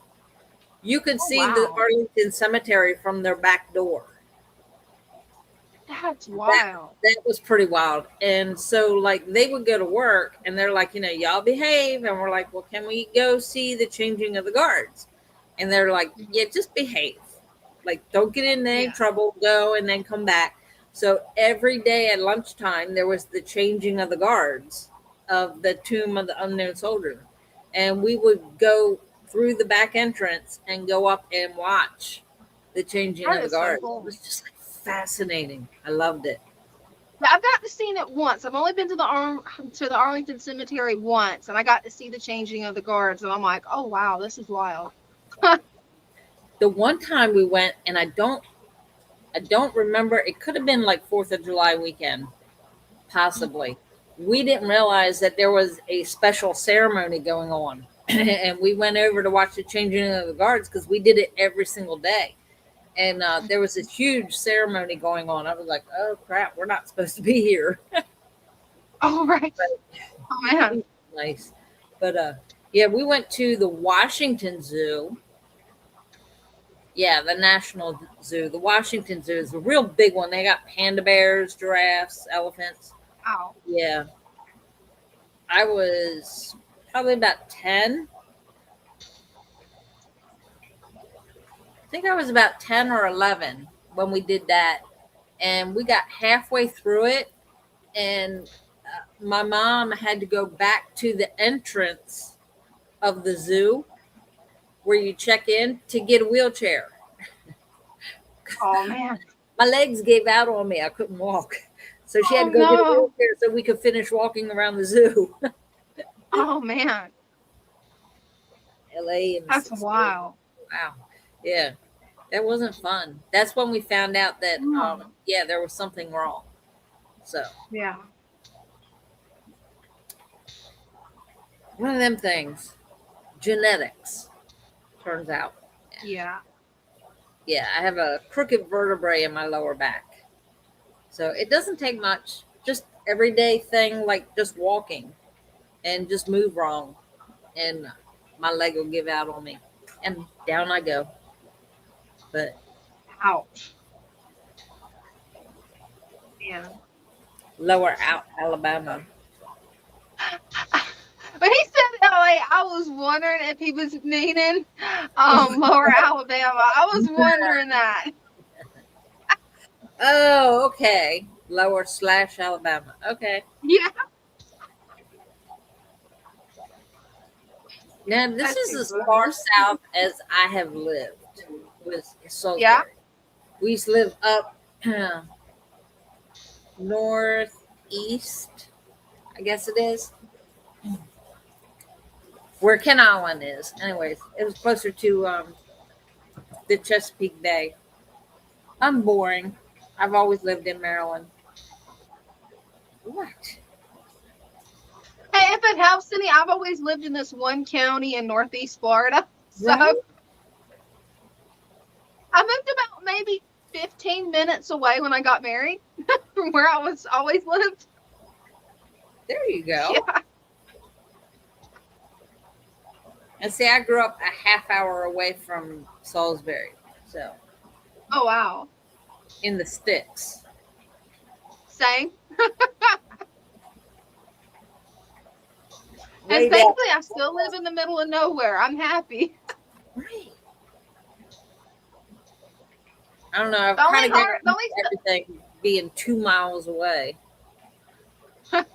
B: You could see the Arlington Cemetery from their back door.
A: That's wild.
B: That was pretty wild. And so, like, they would go to work and they're like, y'all behave. And we're like, well, can we go see the changing of the guards? And they're like, yeah, just behave. Like, don't get in any trouble, go and then come back. So every day at lunchtime, there was the changing of the guards of the Tomb of the Unknown Soldier. And we would go through the back entrance and go up and watch the changing of the guards. So cool. It was just like fascinating. I loved it.
A: I've got to see it once. I've only been to the Arlington Cemetery once, and I got to see the changing of the guards. And I'm like, oh wow, this is wild.
B: The one time we went, and I don't remember. It could have been like 4th of July weekend, possibly. We didn't realize that there was a special ceremony going on, and we went over to watch the changing of the guards because we did it every single day. And there was this huge ceremony going on. I was like, oh crap, we're not supposed to be here.
A: Oh right. Oh man.
B: Nice. But yeah, we went to the Washington Zoo. Yeah, the National Zoo. The Washington Zoo is a real big one. They got panda bears, giraffes, elephants.
A: Wow.
B: Yeah. I was probably about 10. I think I was about 10 or 11 when we did that. And we got halfway through it. And my mom had to go back to the entrance of the zoo where you check in to get a wheelchair.
A: Oh man.
B: My legs gave out on me. I couldn't walk. So she had to go get a wheelchair so we could finish walking around the zoo.
A: Oh man.
B: LA.
A: That's wild.
B: Wow. Yeah. That wasn't fun. That's when we found out that there was something wrong. So
A: yeah.
B: One of them things. Genetics. Turns out.
A: Yeah.
B: Yeah, I have a crooked vertebrae in my lower back. So it doesn't take much. Just everyday thing like just walking and just move wrong. And my leg will give out on me. And down I go. But
A: ouch. Yeah.
B: Lower out Alabama.
A: When he said LA, I was wondering if he was meaning Lower Alabama. I was wondering that.
B: Oh, okay. Lower / Alabama. Okay.
A: Yeah.
B: Now this is as far south as I have lived. Was Salisbury.
A: Yeah.
B: We used to live up northeast, I guess it is, where Ken Island is. Anyways, it was closer to the Chesapeake Bay. I'm boring. I've always lived in Maryland. What?
A: Hey, if it helps any, I've always lived in this one county in Northeast Florida. So
B: Right?
A: I moved about maybe 15 minutes away when I got married from where I was always lived.
B: There you go.
A: Yeah.
B: And see, I grew up a half hour away from Salisbury. So,
A: Oh, wow.
B: in the sticks.
A: Same.
B: Way
A: And
B: down.
A: thankfully, I still live in the middle of nowhere. I'm happy.
B: Right. I don't know. I've
A: The only
B: kind of
A: hard- the only-
B: everything being 2 miles away.
A: The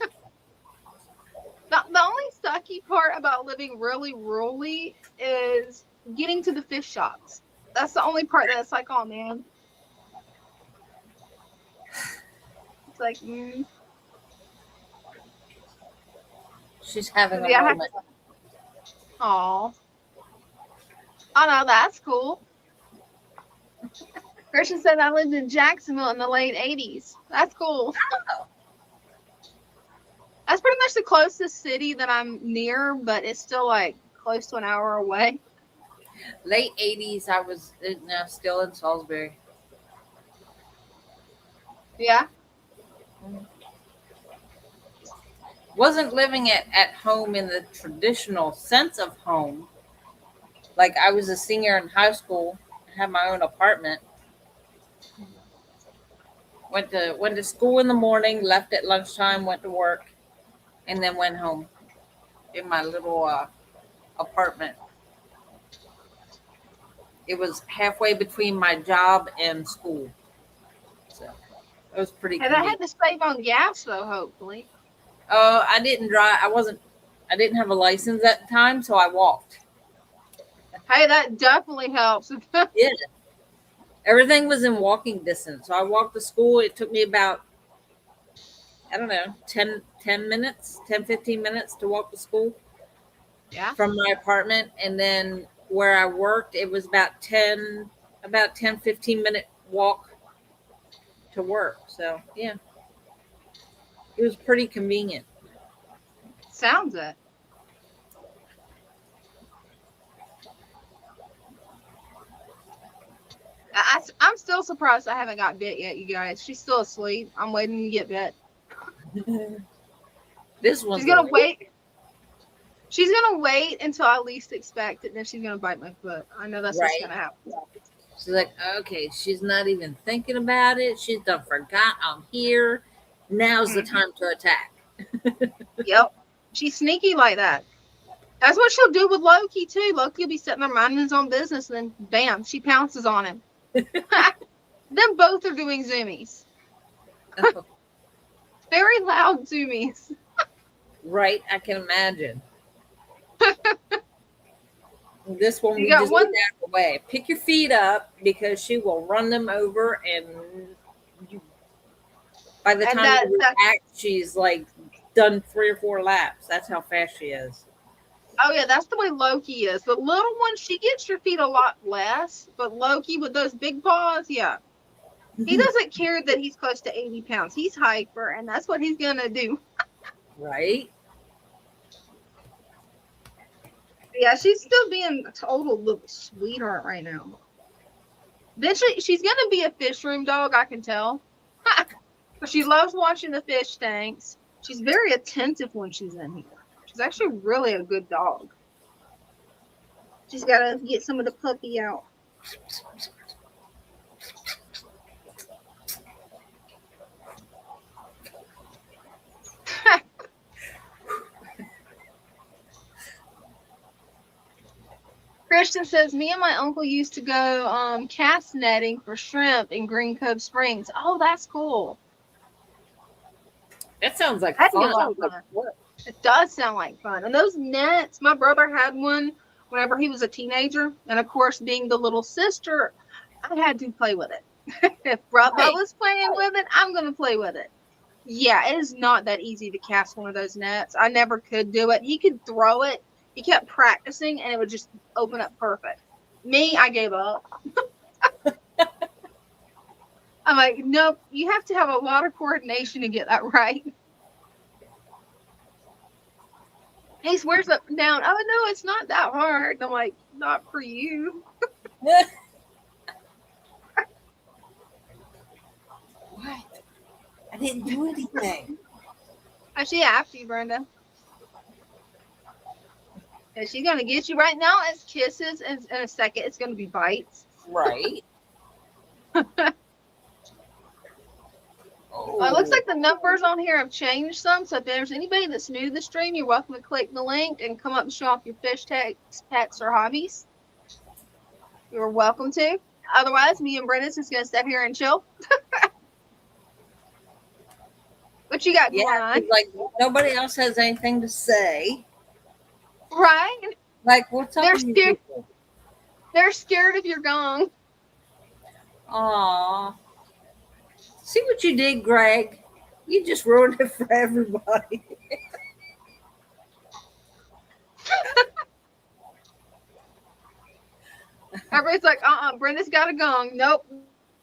A: only sucky part about living really rurally is getting to the fish shops. That's the only part that's like, oh man. It's like,
B: She's having a
A: Yeah, I have
B: moment.
A: oh. Oh no, that's cool. Christian said I lived in Jacksonville in the late 80s. That's cool. That's pretty much the closest city that I'm near, but it's still like close to an hour away.
B: Late 80s, I was still in Salisbury.
A: Yeah.
B: Wasn't living at home in the traditional sense of home. Like I was a senior in high school, had my own apartment. Went to school in the morning, left at lunchtime, went to work, and then went home in my little apartment. It was halfway between my job and school, so it was pretty.
A: And I had to save on gas though, hopefully.
B: I didn't drive. I didn't have a license at the time, so I walked.
A: Hey, that definitely helps.
B: Yeah. Everything was in walking distance. So I walked to school. It took me about, I don't know, 10 minutes, 10, 15 minutes to walk to school.
A: Yeah.
B: From my apartment. And then where I worked, it was about 10, 15 minute walk to work. So, yeah. It was pretty convenient.
A: Sounds it. I'm still surprised I haven't got bit yet, you guys. She's still asleep. I'm waiting to get bit.
B: This one's
A: She's gonna wait. She's gonna wait until I least expect it, then she's gonna bite my foot. I know that's what's gonna happen.
B: She's like, okay, she's not even thinking about it. She's done forgot I'm here. Now's the time to attack.
A: Yep. She's sneaky like that. That's what she'll do with Loki too. Loki will be sitting there minding his own business, and then bam, she pounces on him. Then both are doing zoomies. Very loud zoomies.
B: Right, I can imagine. This one,
A: You
B: we
A: got
B: just
A: one-
B: get out of the way. Pick your feet up because she will run them over, and by the
A: And
B: time you react, she's like done 3 or 4 laps. That's how fast she is.
A: Oh yeah, that's the way Loki is. The little one, she gets your feet a lot less, but Loki with those big paws, yeah. He doesn't care that he's close to 80 pounds. He's hyper, and that's what he's gonna do.
B: Right?
A: Yeah, she's still being a total little sweetheart right now. Eventually, she's gonna be a fish room dog, I can tell. But she loves watching the fish tanks. She's very attentive when she's in here. She's actually really a good dog. She's gotta get some of the puppy out. Christian says, me and my uncle used to go cast netting for shrimp in Green Cove Springs. Oh, that's cool.
B: That sounds like
A: That'd be
B: fun.
A: a lot of fun. It does sound like fun. And those nets, my brother had one whenever he was a teenager. And of course, being the little sister, I had to play with it. If brother was playing with it, I'm going to play with it. Yeah, it is not that easy to cast one of those nets. I never could do it. He could throw it. He kept practicing, and it would just open up perfect. Me, I gave up. I'm like, nope, you have to have a lot of coordination to get that right. He swears up and down, oh, no, it's not that hard. And I'm like, not for you.
B: What? I didn't do anything.
A: Actually, after you, Brenda. And she's going to get you right now. It's kisses, and in a second, it's going to be bites.
B: Right.
A: It looks like the numbers on here have changed some. So if there's anybody that's new to the stream, you're welcome to click the link and come up and show off your fish tags, pets, or hobbies. You're welcome to. Otherwise, me and Brenda's just going to sit here and chill. What you got going on?
B: Like nobody else has anything to say.
A: Right?
B: Like, what's up with you people?
A: They're scared of your gong.
B: Aw. See what you did, Greg? You just ruined it for everybody.
A: Everybody's like, Brenda's got a gong. Nope,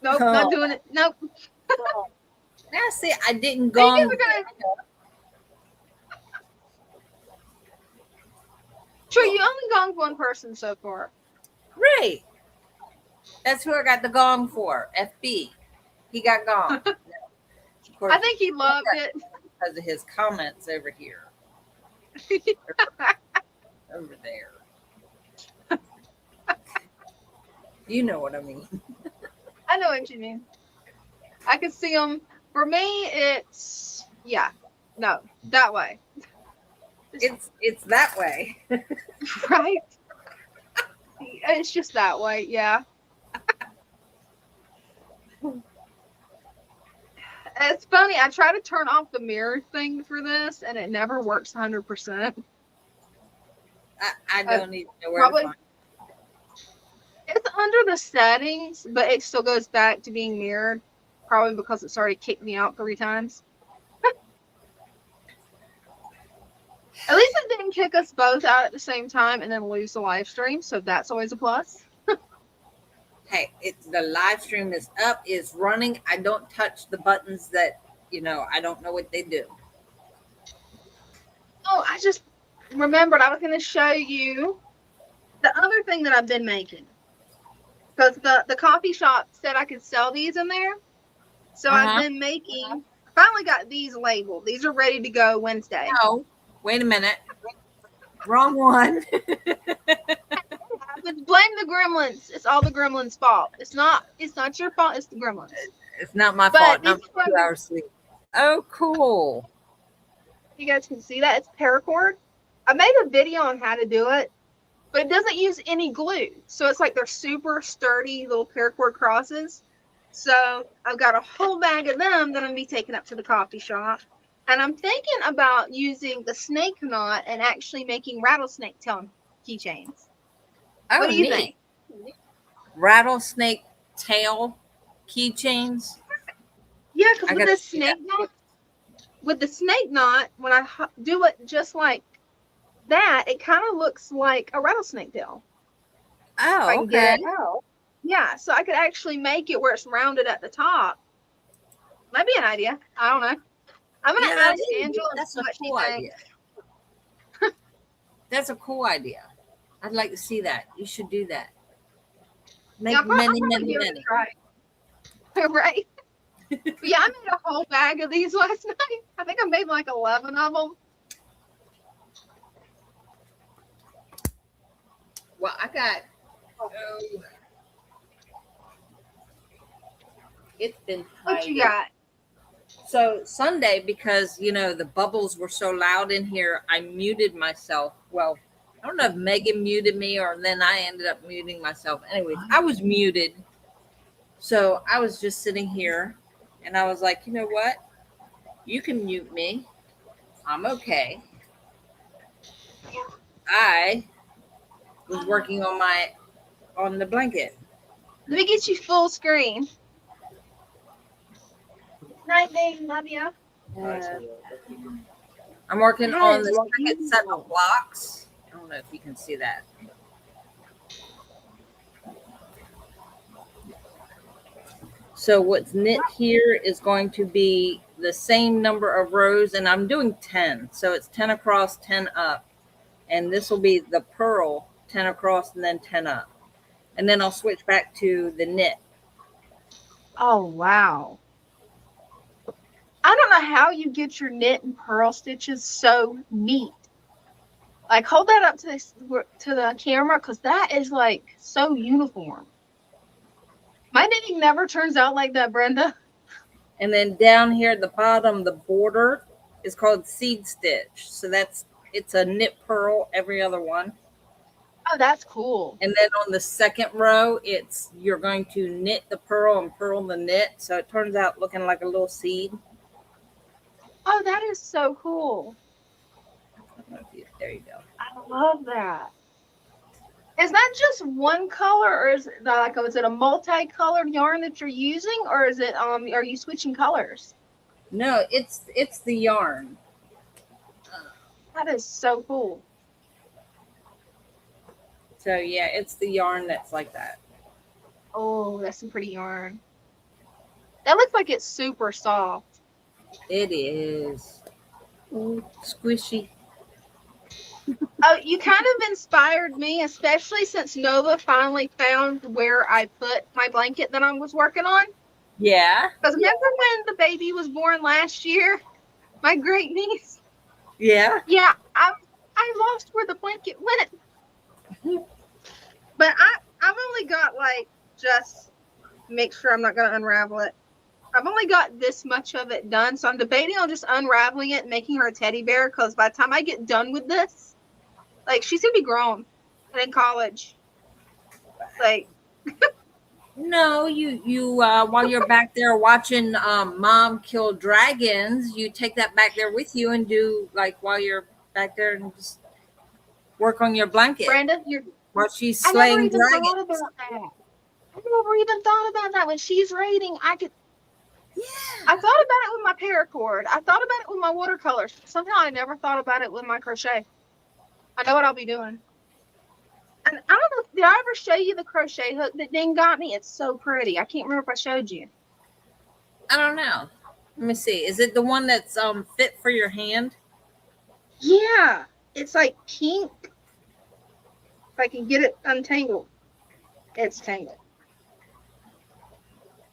A: not doing it. Nope.
B: Now, see, I didn't gong.
A: Sure, you only gonged one person so far.
B: Right. That's who I got the gong for. FB. He got gong. No. Of course,
A: I think he loved it.
B: Because of his comments over here. Over there. You know what I mean.
A: I know what you mean. I can see him. For me, it's no, that way.
B: It's that way.
A: Right? It's just that way, yeah. It's funny, I try to turn off the mirror thing for this and it never works 100%.
B: I don't even know where to find it.
A: It's under the settings, but it still goes back to being mirrored. Probably because it's already kicked me out 3 times. At least it didn't kick us both out at the same time and then lose the live stream, so that's always a plus.
B: Hey, the live stream is up, is running. I don't touch the buttons that, I don't know what they do.
A: Oh, I just remembered I was going to show you the other thing that I've been making. Because the coffee shop said I could sell these in there. So I've been making, finally got these labeled. These are ready to go Wednesday.
B: Oh, wait a minute. Wrong one.
A: Blame the gremlins. It's all the gremlins' fault. It's not your fault. It's the gremlins.
B: It's not my fault. Not 2 hours sleep. Oh, cool.
A: You guys can see that. It's paracord. I made a video on how to do it, but it doesn't use any glue. So it's like they're super sturdy little paracord crosses. So I've got a whole bag of them that I'm going to be taking up to the coffee shop. And I'm thinking about using the snake knot and actually making rattlesnake tail keychains.
B: Oh,
A: what do you think?
B: Rattlesnake tail keychains?
A: Yeah, because with the snake knot, when I do it just like that, it kind of looks like a rattlesnake tail.
B: Oh, okay.
A: Yeah, so I could actually make it where it's rounded at the top. Might be an idea. I don't know. I'm going to ask Angela.
B: That's a cool idea. That's a cool idea. I'd like to see that. You should do that. Make many.
A: Right? Yeah, I made a whole bag of these last night. I think I made like 11 of them.
B: Well, I got... it's been
A: what you got?
B: So Sunday, because the bubbles were so loud in here, I muted myself. Well, I don't know if Megan muted me or then I ended up muting myself. Anyways, I was muted. So I was just sitting here and I was like, you know what? You can mute me. I'm okay. I was working on the blanket.
A: Let me get you full screen. Night, babe. Love you.
B: I'm working on the second set of blocks. I don't know if you can see that. So what's knit here is going to be the same number of rows, and I'm doing 10. So it's 10 across, 10 up. And this will be the purl, 10 across and then 10 up. And then I'll switch back to the knit.
A: Oh, wow. I don't know how you get your knit and purl stitches so neat. Like, hold that up to the camera, because that is, like, so uniform. My knitting never turns out like that, Brenda.
B: And then down here at the bottom, the border is called seed stitch. So it's a knit purl every other one.
A: Oh, that's cool.
B: And then on the second row, you're going to knit the purl and purl the knit. So it turns out looking like a little seed.
A: Oh, that is so cool.
B: There you go.
A: I love that. Is that just one color, or is it a multicolored yarn that you're using, or is it are you switching colors?
B: No, it's the yarn.
A: That is so cool.
B: So yeah, it's the yarn that's like that.
A: Oh, that's some pretty yarn. That looks like it's super soft.
B: It is. Ooh, squishy.
A: Oh, you kind of inspired me, especially since Nova finally found where I put my blanket that I was working on.
B: Yeah.
A: Because remember when the baby was born last year? My great niece.
B: Yeah.
A: Yeah, I lost where the blanket went. But I've only got just make sure I'm not gonna unravel it. I've only got this much of it done, so I'm debating on just unraveling it and making her a teddy bear, because by the time I get done with this, she's gonna be grown and in college.
B: No, you while you're back there watching Mom kill dragons, you take that back there with you and do while you're back there and just work on your blanket.
A: Brenda,
B: while she's slaying dragons.
A: I never even thought about that. When she's reading, I thought about it with my paracord. I thought about it with my watercolors. Somehow I never thought about it with my crochet. I know what I'll be doing. And I don't know, did I ever show you the crochet hook that Dean got me? It's so pretty. I can't remember if I showed you.
B: I don't know. Let me see. Is it the one that's fit for your hand?
A: Yeah. It's like pink. If I can get it untangled. It's tangled.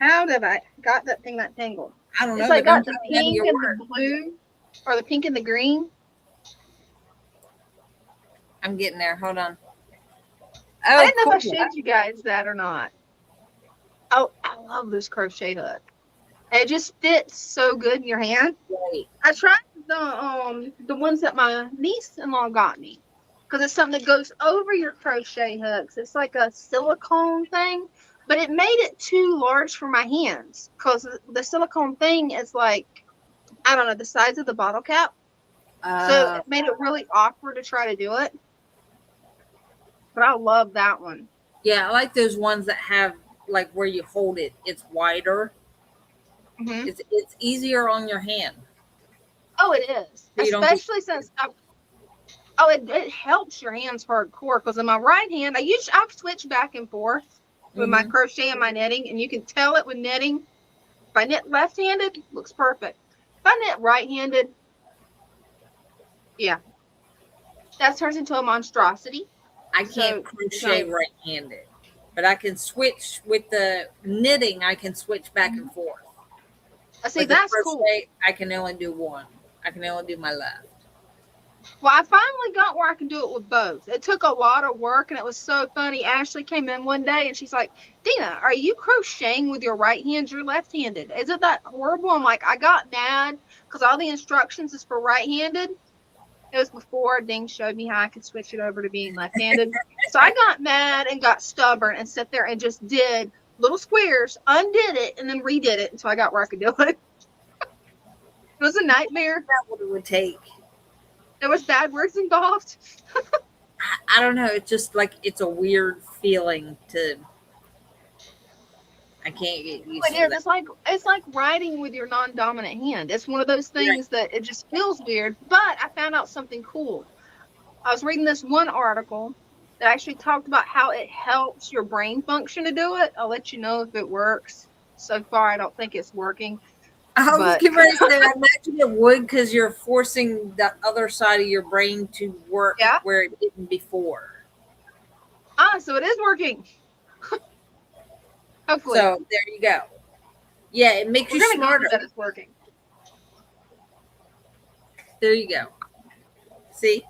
A: How did I got that thing that tangled?
B: I don't know.
A: It's got the pink and the blue, or the pink and the green.
B: I'm getting there. Hold on.
A: Oh, I didn't know if I showed you guys that or not. Oh, I love this crochet hook. It just fits so good in your hand.
B: Right.
A: I tried the ones that my niece-in-law got me, because it's something that goes over your crochet hooks. It's like a silicone thing, but it made it too large for my hands, because the silicone thing is I don't know, the size of the bottle cap. So it made it really awkward to try to do it. But I love that one.
B: Yeah, I like those ones that have where you hold it, it's wider. Mm-hmm. It's easier on your hand. Oh,
A: it is. Especially since it helps your hands hardcore, because in my right hand, I've switched back and forth with my crochet and my knitting, and you can tell it with knitting. If I knit left-handed, looks perfect. If I knit right-handed, yeah, that turns into a monstrosity.
B: I can't crochet right-handed, but I can switch with the knitting. I can switch back and forth.
A: I see, that's cool.
B: I can only do one. I can only do my left.
A: Well, I finally got where I can do it with both. It took a lot of work, and it was so funny. Ashley came in one day, and she's like, Dina, are you crocheting with your right hand? You're left-handed. Isn't that horrible? I'm like, I got mad because all the instructions is for right-handed. It was before Ding showed me how I could switch it over to being left-handed. So I got mad and got stubborn and sat there and just did little squares, undid it, and then redid it until I got where I could do it. It was a nightmare.
B: That's what it would take.
A: There was bad words involved.
B: I don't know. It's just it's a weird feeling to. I can't get used
A: But
B: to that.
A: it's like writing with your non-dominant hand. It's one of those things that it just feels weird. But I found out something cool. I was reading this one article that actually talked about how it helps your brain function to do it. I'll let you know if it works. So far, I don't think it's working.
B: I was
A: But
B: getting ready to say, I imagine it would, because you're forcing the other side of your brain to work where it didn't before.
A: So it is working. Hopefully.
B: So there you go. Yeah, it makes you smarter.
A: That it's working.
B: There you go. See?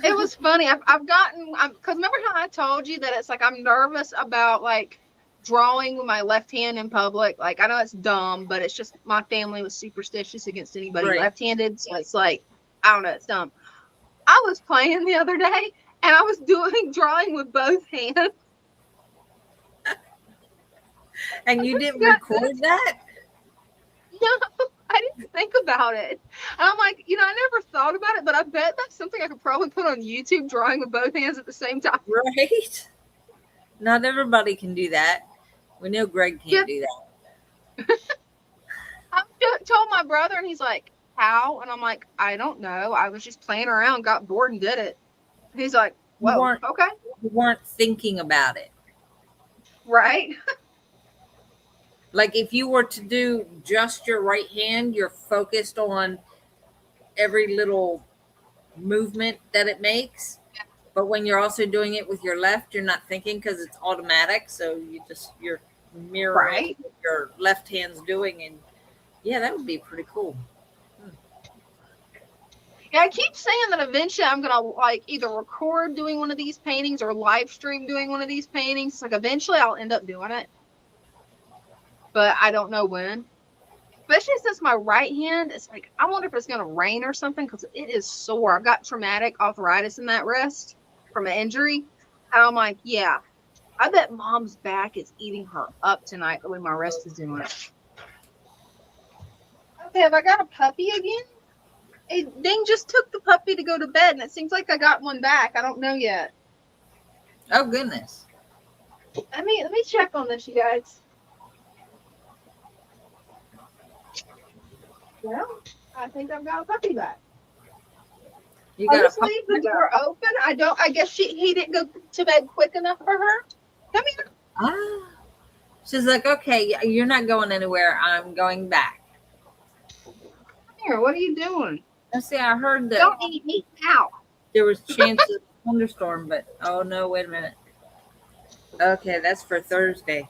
A: It was funny. I've gotten, because remember how I told you that it's like I'm nervous about like drawing with my left hand in public. Like, I know it's dumb, but it's just my family was superstitious against anybody left-handed. So it's like, I don't know, it's dumb. I was playing the other day and I was drawing with both hands.
B: And you didn't record that?
A: No, I didn't think about it. And I'm like, I never thought about it, but I bet that's something I could probably put on YouTube, drawing with both hands at the same time.
B: Right? Not everybody can do that. We know Greg can't do that.
A: I told my brother, and he's like, how? And I'm like, I don't know. I was just playing around, got bored, and did it. And he's like, well, okay.
B: You weren't thinking about it.
A: Right?
B: Like if you were to do just your right hand, you're focused on every little movement that it makes. But when you're also doing it with your left, you're not thinking because it's automatic. So you're mirroring what your left hand's doing. And yeah, that would be pretty cool.
A: Yeah, I keep saying that eventually I'm going to like either record doing one of these paintings or live stream doing one of these paintings. Like eventually I'll end up doing it. But I don't know when. Especially since my right hand, it's like, I wonder if it's going to rain or something because it is sore. I've got traumatic arthritis in that wrist from an injury. And I'm like, yeah, I bet Mom's back is eating her up tonight the way my wrist is doing it. Okay, have I got a puppy again? Hey, Ding just took the puppy to go to bed, and it seems like I got one back. I don't know yet.
B: Oh, goodness.
A: Let me check on this, you guys. Well, I think I've got a puppy back.
B: You got
A: just leave the door open. I guess he didn't go to bed quick enough for her. Come here.
B: Ah. She's like, okay, you're not going anywhere. I'm going back.
A: Come here. What are you doing?
B: Let's see. I heard that.
A: Don't eat me out.
B: There was chances of a thunderstorm, but oh no, wait a minute. Okay, that's for Thursday.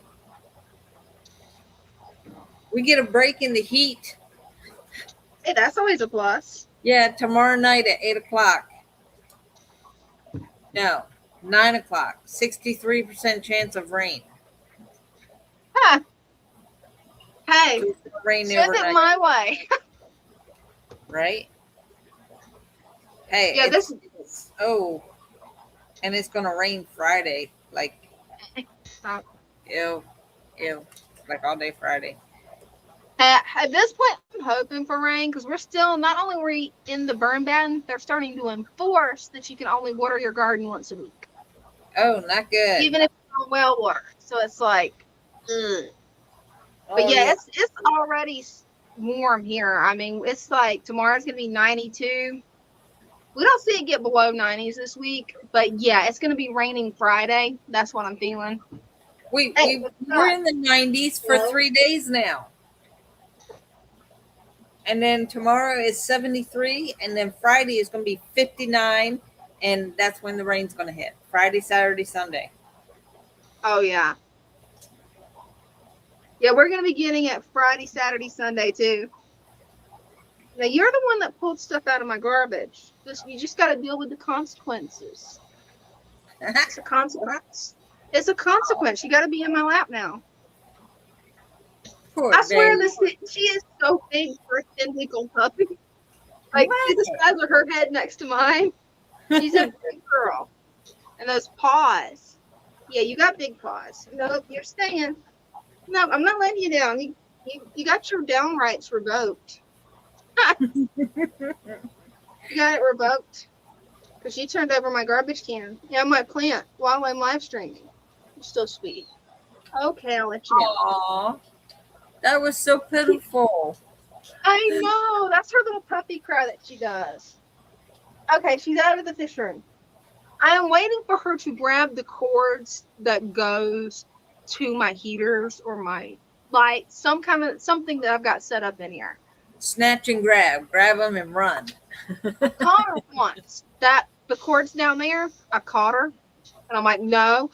B: We get a break in the heat.
A: Hey, that's always a plus.
B: Yeah, tomorrow night at 8 o'clock. No, 9 o'clock. 63% chance of rain.
A: Huh. Hey,
B: rain
A: send it my way.
B: Right? Hey,
A: yeah,
B: and it's gonna rain Friday. Like,
A: stop.
B: Ew, like all day Friday.
A: At this point, I'm hoping for rain because we're still, not only are we in the burn ban, they're starting to enforce that you can only water your garden once a week.
B: Oh, not good.
A: Even if it's not well water. So it's like, ugh. But yeah, it's already warm here. I mean, it's like tomorrow's going to be 92. We don't see it get below 90s this week. But yeah, it's going to be raining Friday. That's what I'm feeling.
B: We're in the 90s for 3 days now. And then tomorrow is 73, and then Friday is going to be 59, and that's when the rain's going to hit. Friday, Saturday, Sunday.
A: Oh, yeah. Yeah, we're going to be getting it Friday, Saturday, Sunday, too. Now, you're the one that pulled stuff out of my garbage. You just got to deal with the consequences. It's a consequence. It's a consequence. You got to be in my lap now.
B: Poor
A: I swear,
B: baby.
A: she is so big for a 10-week-old puppy. Like, she's the size of her head next to mine. She's a big girl. And those paws. Yeah, you got big paws. No, you're staying. No, I'm not letting you down. You got your down rights revoked. You got it revoked. Because you turned over my garbage can. Yeah, my plant while I'm live streaming. You're so sweet. Okay, I'll let you know.
B: Aw, that was so pitiful.
A: I know. That's her little puppy cry that she does. Okay, she's out of the fish room. I am waiting for her to grab the cords that goes to my heaters or my lights, something that I've got set up in here.
B: Snatch and grab them and run.
A: I caught her once. That the cord's down there. I caught her, and I'm like, no.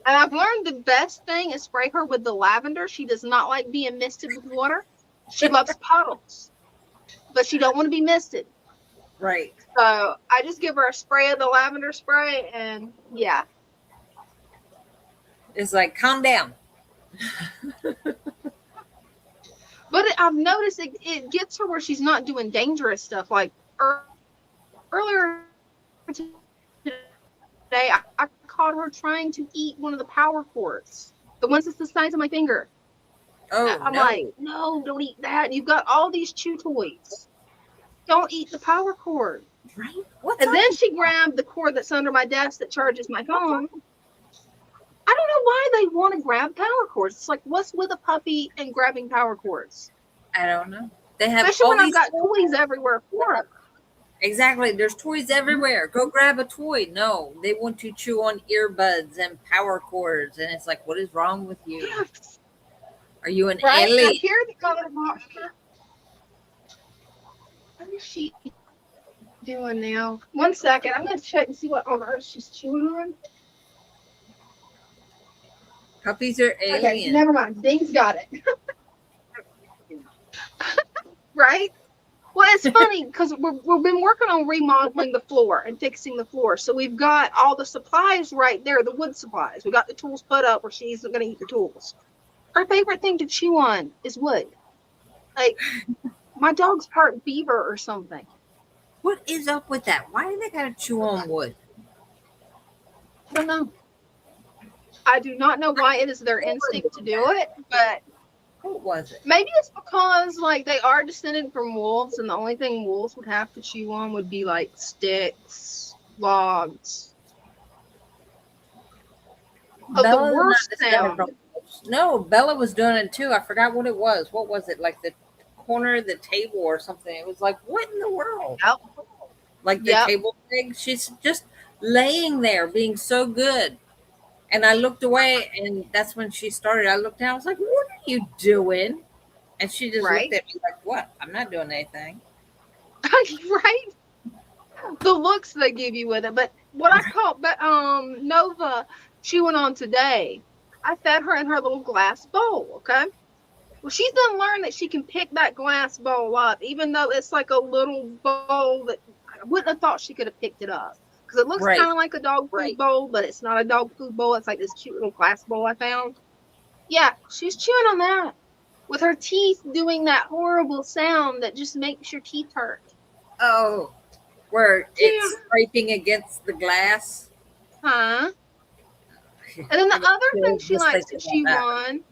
A: And I've learned the best thing is spray her with the lavender. She does not like being misted with water. She loves puddles, but she don't want to be misted.
B: Right.
A: So I just give her a spray of the lavender spray, and yeah.
B: It's like, calm down.
A: But I've noticed it gets her where she's not doing dangerous stuff. Like earlier today, I caught her trying to eat one of the power cords, the ones that's the size of my finger.
B: Oh,
A: I'm
B: no.
A: like, no, don't eat that. You've got all these chew toys. Don't eat the power cord.
B: Right?
A: And then she grabbed the cord that's under my desk that charges my phone. I don't know why they want to grab power cords. It's like, what's with a puppy and grabbing power cords?
B: I don't know. They have
A: Especially
B: all
A: when I've
B: these
A: got toys everywhere for them.
B: Exactly. There's toys everywhere. Go grab a toy. No, they want to chew on earbuds and power cords. And it's like, what is wrong with you?
A: Yes.
B: Are you an
A: Right?
B: alien?
A: I hear the color box. What is she doing now? 1 second. I'm going to check and see what on earth she's chewing on.
B: Puppies are aliens.
A: Okay, never mind. Ding's got it. Right? Well, it's funny because we've been working on remodeling the floor and fixing the floor. So we've got all the supplies right there, the wood supplies. We got the tools put up where she isn't going to eat the tools. Her favorite thing to chew on is wood. Like, my dog's part beaver or something.
B: What is up with that? Why do they gotta chew on wood?
A: I don't know. I do not know why it is their instinct to do it, but
B: What was it?
A: maybe it's because like they are descended from wolves, and the only thing wolves would have to chew on would be like sticks, logs. Oh,
B: Bella's
A: the
B: not
A: worst
B: descended
A: sound.
B: from wolves. No, Bella was doing it too. I forgot what it was. What was it? Like the corner of the table or something. It was like, what in the world?
A: Yep.
B: Like the table thing. She's just laying there being so good. And I looked away, and that's when she started. I looked down. I was like, what are you doing? And she just
A: Right.
B: looked at me like, what? I'm not doing anything.
A: Right? The looks they give you with it. But what I caught Nova chewing on today, I fed her in her little glass bowl, okay? Well, she's done learned that she can pick that glass bowl up, even though it's like a little bowl that I wouldn't have thought she could have picked it up. Because it looks
B: Right.
A: kind of like a dog food bowl, but it's not a dog food bowl. It's like this cute little glass bowl I found. Yeah, she's chewing on that with her teeth doing that horrible sound that just makes your teeth hurt.
B: Oh, where it's scraping against the glass.
A: Huh? And then the other thing she likes to chew on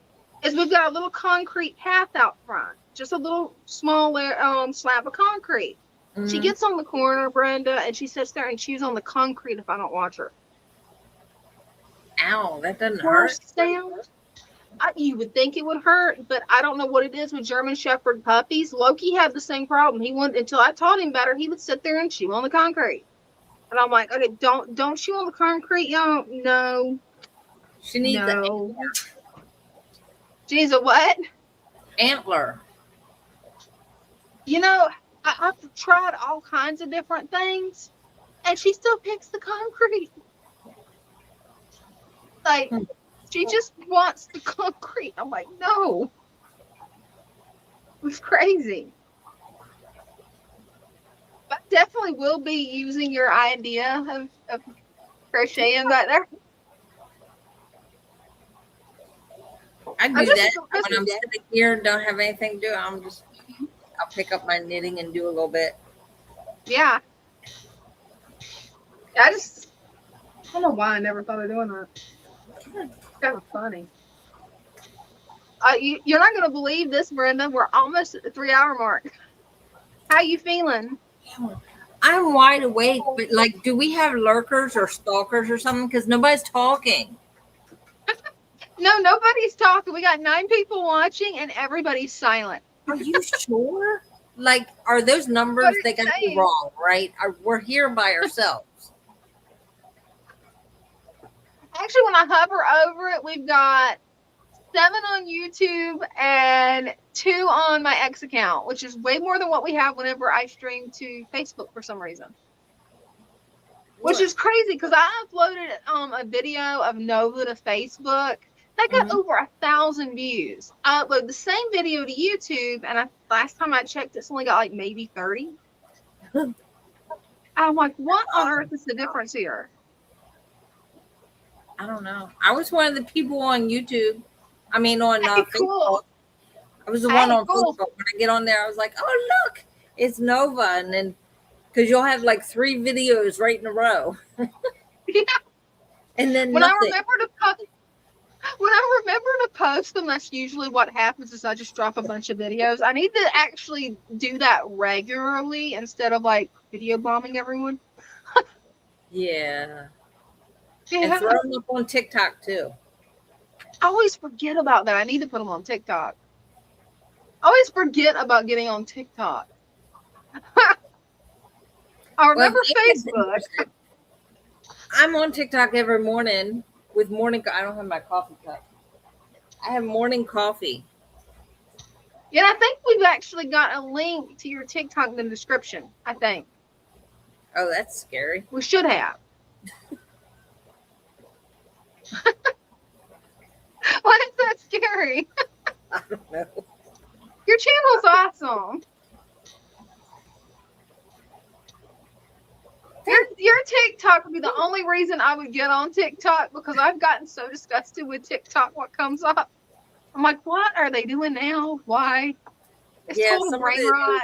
A: is we've got a little concrete path out front. Just a little small slab of concrete.
B: Mm-hmm.
A: She gets on the corner, Brenda, and she sits there and chews on the concrete if I don't watch her.
B: Ow, that doesn't
A: Worst
B: hurt.
A: sound. You would think it would hurt, but I don't know what it is with German Shepherd puppies. Loki had the same problem. He wouldn't, until I taught him better, he would sit there and chew on the concrete. And I'm like, okay, don't chew on the concrete, y'all. No.
B: She needs an
A: No. She's a what?
B: antler.
A: You know, I've tried all kinds of different things, and she still picks the concrete. Like, she just wants the concrete. I'm like, no. It's crazy. But definitely will be using your idea of crocheting back there.
B: I do that when I'm sitting here and don't have anything to do. I'll pick up my knitting and do a little bit.
A: Yeah. I don't know why I never thought of doing that. It's kind of funny. You're not going to believe this, Brenda. We're almost at the 3-hour mark. How you feeling?
B: I'm wide awake, but do we have lurkers or stalkers or something? Because nobody's talking.
A: No, nobody's talking. We got 9 people watching, and everybody's silent.
B: Are you sure? Like, are those numbers? They got to be wrong, right? We're here by ourselves.
A: Actually, when I hover over it, we've got 7 on YouTube and 2 on my X account, which is way more than what we have whenever I stream to Facebook for some reason. Which is crazy because I uploaded a video of Nova to Facebook. That got over 1,000 views. I upload the same video to YouTube, and last time I checked, it's only got like maybe 30. I'm like, what on earth is the difference here?
B: I don't know. I was one of the people on YouTube. I mean, on Facebook. I was the one on Facebook. When I get on there, I was like, oh, look, it's Nova. And then, because you'll have like 3 videos right in a row.
A: Yeah.
B: And then
A: when I remember to post them, that's usually what happens is I just drop a bunch of videos. I need to actually do that regularly instead of like video bombing everyone.
B: Yeah. And throw them up on TikTok too.
A: I always forget about that. I need to put them on TikTok. I always forget about getting on TikTok. I remember Facebook.
B: I'm on TikTok every morning with morning. I don't have my coffee cup. I have morning coffee.
A: Yeah, I think we've actually got a link to your TikTok in the description. I think.
B: Oh, that's scary.
A: We should have. Why is that scary?
B: I don't know.
A: Your channel's awesome. Your TikTok would be the only reason I would get on TikTok because I've gotten so disgusted with TikTok what comes up. I'm like, what are they doing now? Why? It's total brain rot.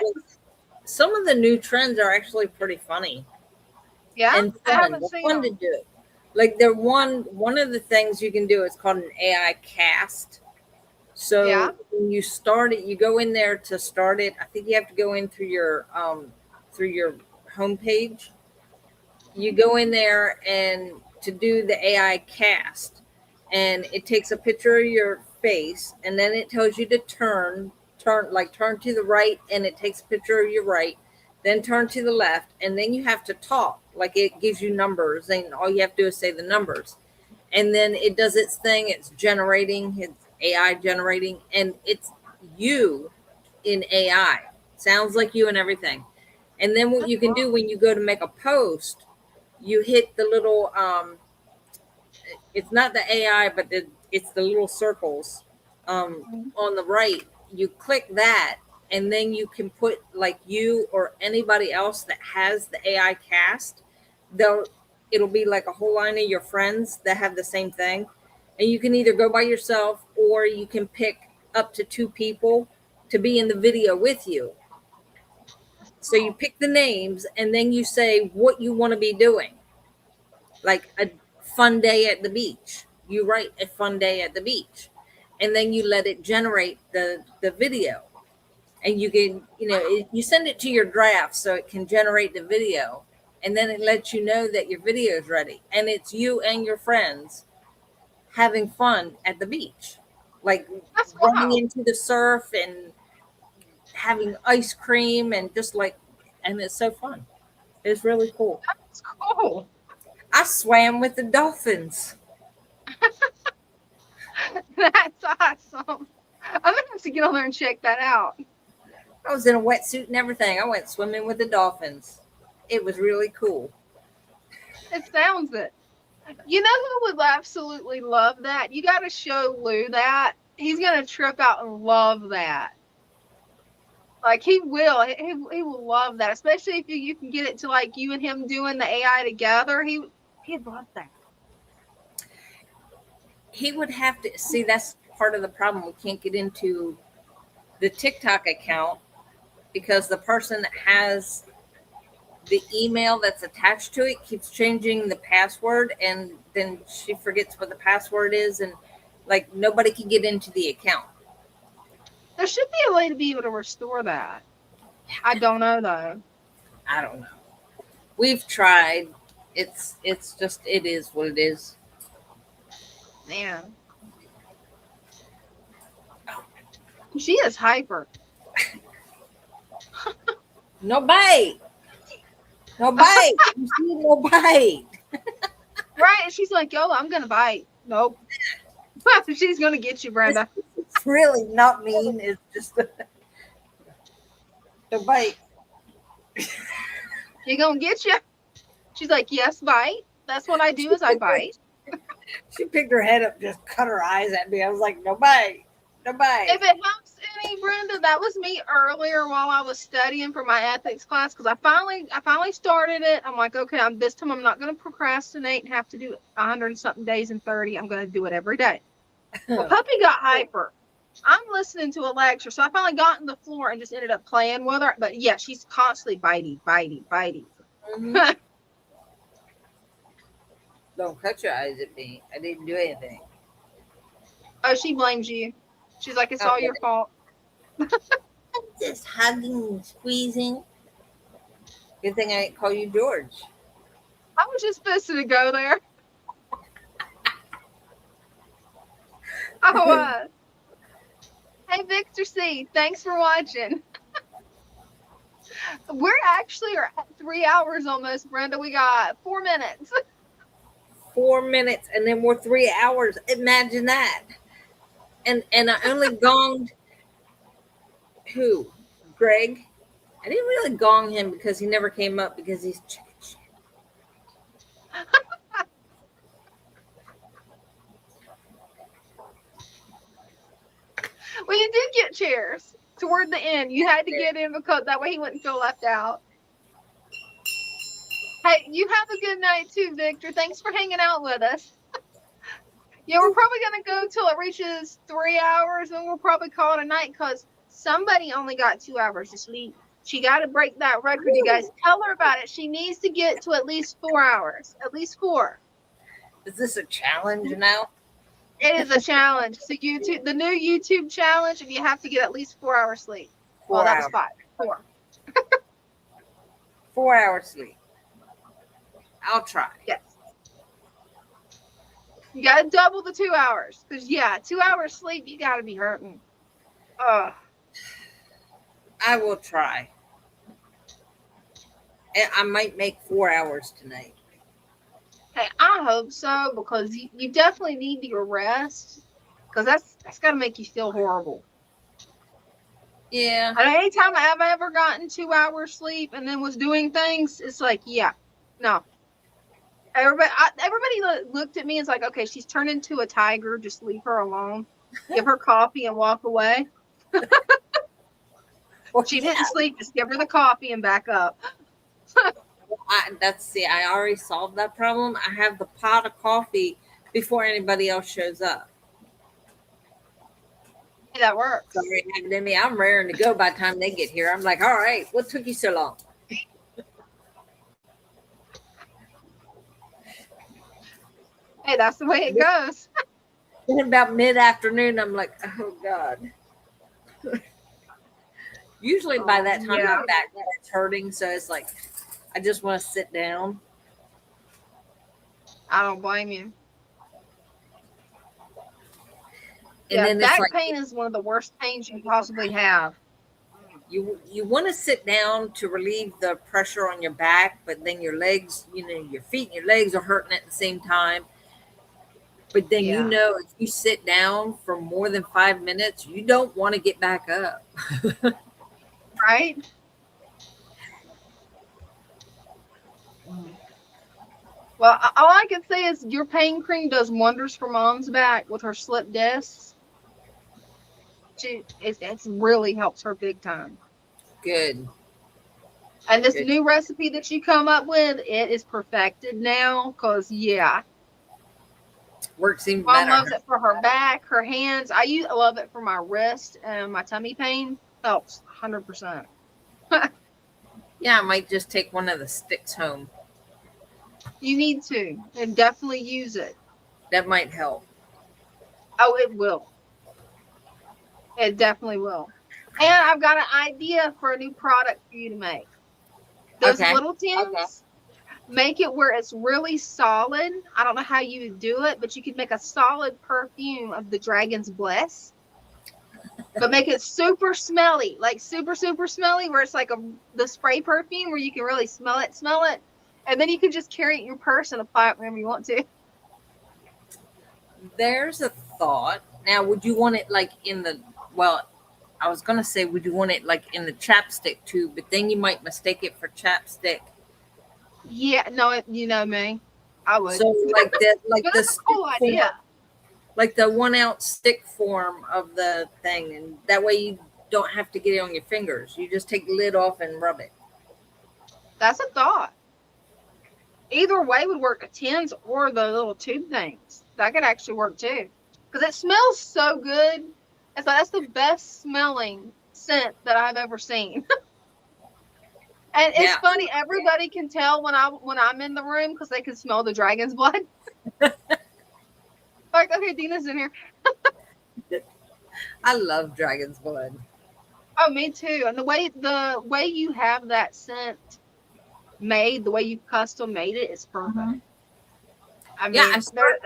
B: Some of the new trends are actually pretty funny.
A: Yeah,
B: and fun.
A: I haven't seen
B: fun
A: them.
B: To do. Like one of the things you can do is called an AI cast. So when you start it, you go in there to start it. I think you have to go in through your homepage. You go in there and to do the AI cast, and it takes a picture of your face, and then it tells you to turn to the right, and it takes a picture of your right, then turn to the left, and then you have to talk. Like it gives you numbers, and all you have to do is say the numbers, and then it does its thing. It's generating, it's AI generating, and it's you in AI. Sounds like you and everything. And then what you can do when you go to make a post, you hit the little it's not the AI, but it's the little circles on the right. You click that, and then you can put like you or anybody else that has the AI cast. It'll be like a whole line of your friends that have the same thing, and you can either go by yourself or you can pick up to 2 people to be in the video with you. So you pick the names, and then you say what you want to be doing. Like a fun day at the beach. You write a fun day at the beach, and then you let it generate the video. And you can, you send it to your draft so it can generate the video, and then it lets you know that your video is ready. And it's you and your friends having fun at the beach, like running into the surf and having ice cream and and it's so fun. It's really cool.
A: That's cool.
B: I swam with the dolphins.
A: That's awesome. I'm gonna have to get on there and check that out.
B: I was in a wetsuit and everything. I went swimming with the dolphins. It was really cool.
A: It sounds it. You know who would absolutely love that? You got to show Lou that. He's gonna trip out and love that. Like he will. He will love that, especially if you can get it to like you and him doing the AI together. He'd love that.
B: He would have to see. That's part of the problem. We can't get into the TikTok account because the person that has the email that's attached to it keeps changing the password, and then she forgets what the password is, and like nobody can get into the account.
A: There should be a way to be able to restore that. I don't know though.
B: I don't know. We've tried. It's just, it is what it is.
A: Man. She is hyper.
B: No bite. No bite. You see, no bite.
A: Right? And she's like, "Yo, I'm gonna bite." Nope. She's gonna get you, Brenda.
B: It's really not mean. It's just no bite.
A: She gonna get you. She's like, "Yes, bite." That's what I do. Is I bite.
B: She picked her head up, just cut her eyes at me. I was like, no bite. No bite.
A: If it helps any, Brenda, that was me earlier while I was studying for my ethics class because I finally started it. I'm like, okay, this time I'm not going to procrastinate and have to do it 100 and something days in 30. I'm going to do it every day. Well, Puppy got hyper. I'm listening to a lecture, so I finally got on the floor and just ended up playing with her. But yeah, she's constantly biting.
B: Mm-hmm. Don't cut your eyes at me. I didn't do anything.
A: Oh, she blames you. She's like, it's all your fault.
B: I'm just hugging and squeezing. Good thing I didn't call you George.
A: I was just supposed to go there. I was. Hey, Victor C, thanks for watching. We're actually at 3 hours almost, Brenda. We got 4 minutes.
B: 4 minutes, and then we're 3 hours. Imagine that. And I only gonged who? Greg. I didn't really gong him because he never came up because he's chicken shit.
A: Well, you did get chairs toward the end. You had to get in because that way he wouldn't feel left out. Hey, you have a good night too, Victor. Thanks for hanging out with us. Yeah, we're probably going to go till it reaches 3 hours, and we'll probably call it a night because somebody only got 2 hours of sleep. She got to break that record, you guys. Tell her about it. She needs to get to at least 4 hours. At least 4.
B: Is this a challenge now?
A: It is a challenge. So YouTube, the new YouTube challenge, and you have to get at least 4 hours sleep. Well, that was 5. 4.
B: 4 hours sleep. I'll try.
A: Yes. You got to double the 2 hours. Because, yeah, 2 hours sleep, you got to be hurting.
B: I will try. And I might make 4 hours tonight.
A: Hey, I hope so, because you definitely need your rest. Because that's got to make you feel horrible.
B: Yeah.
A: And anytime I've ever gotten 2 hours sleep and then was doing things, it's like, yeah, no. Everybody looked at me and was like, okay, she's turned into a tiger. Just leave her alone. Give her coffee and walk away.
B: Well,
A: she didn't sleep. Just give her the coffee and back up.
B: I already solved that problem. I have the pot of coffee before anybody else shows up.
A: Hey, that works.
B: Sorry, I'm raring to go by the time they get here. I'm like, all right, what took you so long?
A: Hey, that's the way it goes.
B: And about mid-afternoon, I'm like, oh, God. Usually by that time, my back starts hurting, so it's like, I just want to sit down.
A: I don't blame you.
B: And then
A: back
B: it's like,
A: pain is one of the worst pains you can possibly have.
B: You want to sit down to relieve the pressure on your back, but then your legs, your feet and your legs are hurting at the same time. But then, if you sit down for more than 5 minutes, you don't want to get back up.
A: Right? Well, all I can say is your pain cream does wonders for Mom's back with her slip discs. It really helps her big time.
B: Good.
A: And this new recipe that you come up with, it is perfected now because,
B: works even
A: Mom
B: better.
A: loves it for her back, her hands. I love it for my wrist and my tummy pain. Helps 100%.
B: Yeah, I might just take one of the sticks home.
A: You need to, and definitely use it.
B: That might help.
A: Oh, it will. It definitely will. And I've got an idea for a new product for you to make. Those little tins, make it where it's really solid. I don't know how you would do it, but you could make a solid perfume of the Dragon's Bliss. but make it super smelly, like super smelly, where it's like the spray perfume where you can really smell it, and then you can just carry it in your purse and apply it whenever you want to.
B: There's a thought. Now, would you want it like in the, well, I was going to say, would you want it like in the chapstick tube, but then you might mistake it for chapstick.
A: Yeah, no, you know me. I would.
B: So like that, like
A: that's a cool idea.
B: Like the 1 ounce stick form of the thing. And that way you don't have to get it on your fingers. You just take the lid off and rub it.
A: That's a thought. Either way would work, the tins or the little tube things. That could actually work too. Because it smells so good. It's like, that's the best smelling scent that I've ever seen. And it's funny, everybody can tell when I'm in the room because they can smell the dragon's blood. Like, okay, Dina's in here.
B: I love dragon's blood.
A: Oh, me too. And the way you have that scent made, the way you custom made it, is perfect. Mm-hmm. I mean,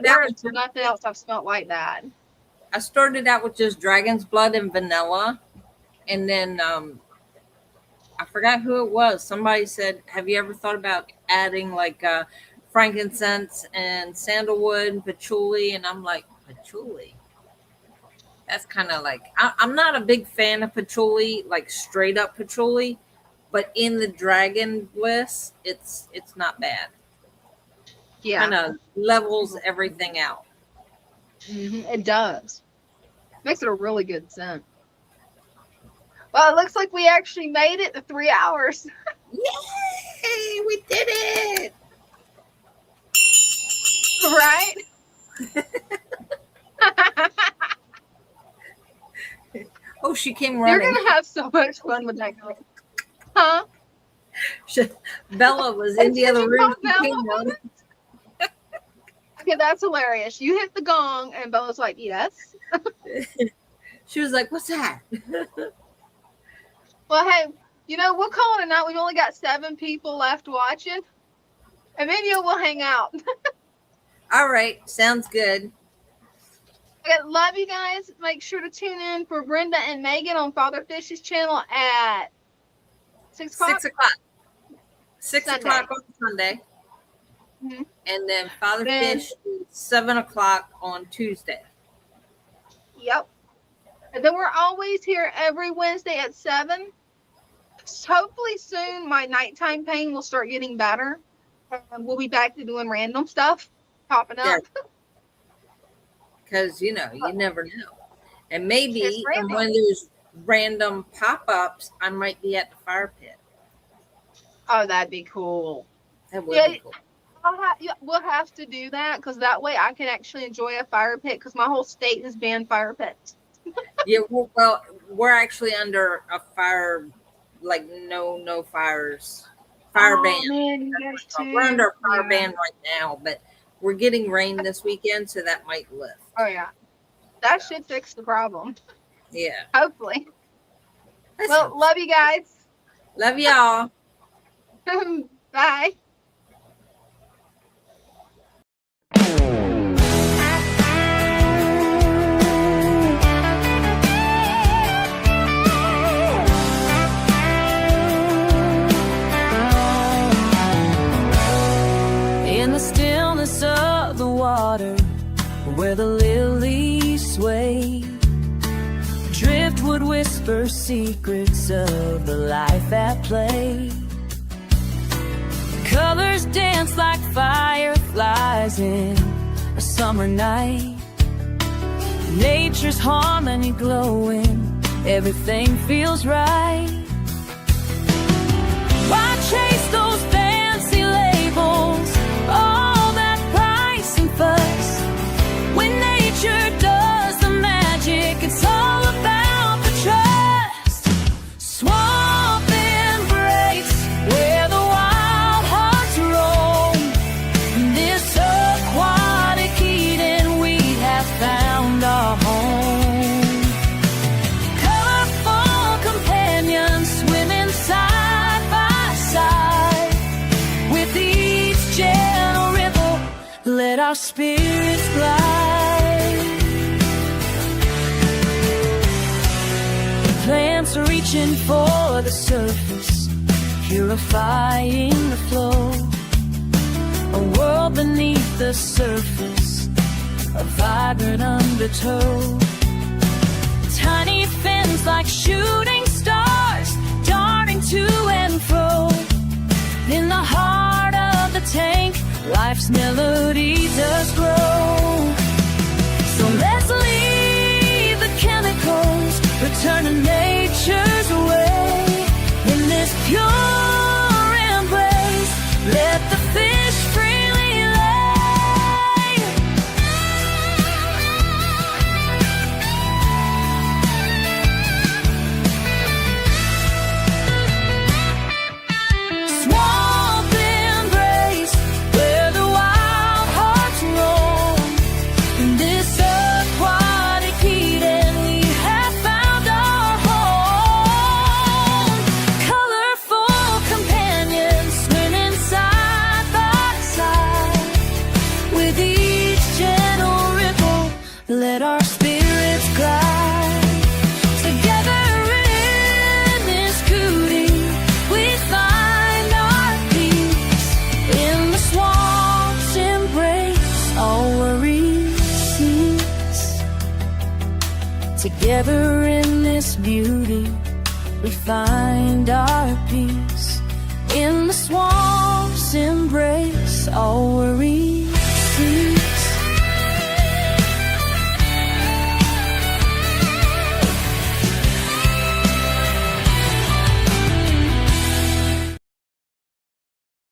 A: there's nothing else I've smelled like that.
B: I started out with just dragon's blood and vanilla, and then I forgot who it was. Somebody said, "Have you ever thought about adding like frankincense and sandalwood and patchouli?" And I'm like, patchouli? That's kind of like, I'm not a big fan of patchouli, like straight up patchouli, but in the dragon bliss, it's not bad. Yeah, kind of levels everything out.
A: Mm-hmm. It does. Makes it a really good scent. Well, it looks like we actually made it to 3 hours.
B: Yay! We did it!
A: Right?
B: Oh, she came running.
A: You're going to have so much fun with that girl. Huh?
B: Bella was in the other room.
A: Okay, that's hilarious. You hit the gong, and Bella's like, yes.
B: She was like, what's that?
A: Well, hey, we'll call it a night. We've only got 7 people left watching. And then we'll hang out.
B: All right. Sounds good.
A: Okay, love you guys. Make sure to tune in for Brenda and Megan on Father Fish's channel at 6 o'clock.
B: 6 o'clock. 6 o'clock on Sunday. Mm-hmm. And then Father Fish is 7 o'clock on Tuesday.
A: Yep. And then we're always here every Wednesday at 7. So hopefully soon my nighttime pain will start getting better. And we'll be back to doing random stuff popping up.
B: Because, you never know. And maybe when there's random pop-ups, I might be at the fire pit.
A: Oh, that'd be cool.
B: That would be cool.
A: We'll have to do that because that way I can actually enjoy a fire pit because my whole state has banned fire pits.
B: Yeah, well, we're actually under a fire, like no fires, fire ban.
A: Man,
B: we're under a fire ban right now, but we're getting rain this weekend, so that might lift.
A: Oh yeah, that should fix the problem.
B: Yeah,
A: hopefully. Well, love you guys.
B: Love y'all.
A: Bye.
G: In the stillness of the water, where the lilies sway, driftwood whisper secrets of the life at play. Colors dance like fireflies in a summer night. Nature's harmony glowing, everything feels right. Why chase those fancy labels, all that price and fuss, when nature does the magic? It's all about the trust. Swamp embrace where the wild hearts roam. This aquatic Eden, we have found our home. Colorful companions swimming side by side. With each gentle ripple, let our spirits glide. reaching for the surface, purifying the flow. A world beneath the surface, a vibrant undertow. Tiny fins like shooting stars, darting to and fro. In the heart of the tank, life's melody does grow. So let's leave the chemicals, return to nature's way. In this pure embrace, let the fish freely lay. Swamp embrace, where the wild hearts roam. In this aquatic Eden, we have found our home. Colorful companions swimming side by side. With each gentle ripple, let our spirits glide. Together in this cootie, we find our peace. In the swamp's embrace, all worries cease. Together in this beauty, we find our peace. In the swamp's embrace, all worries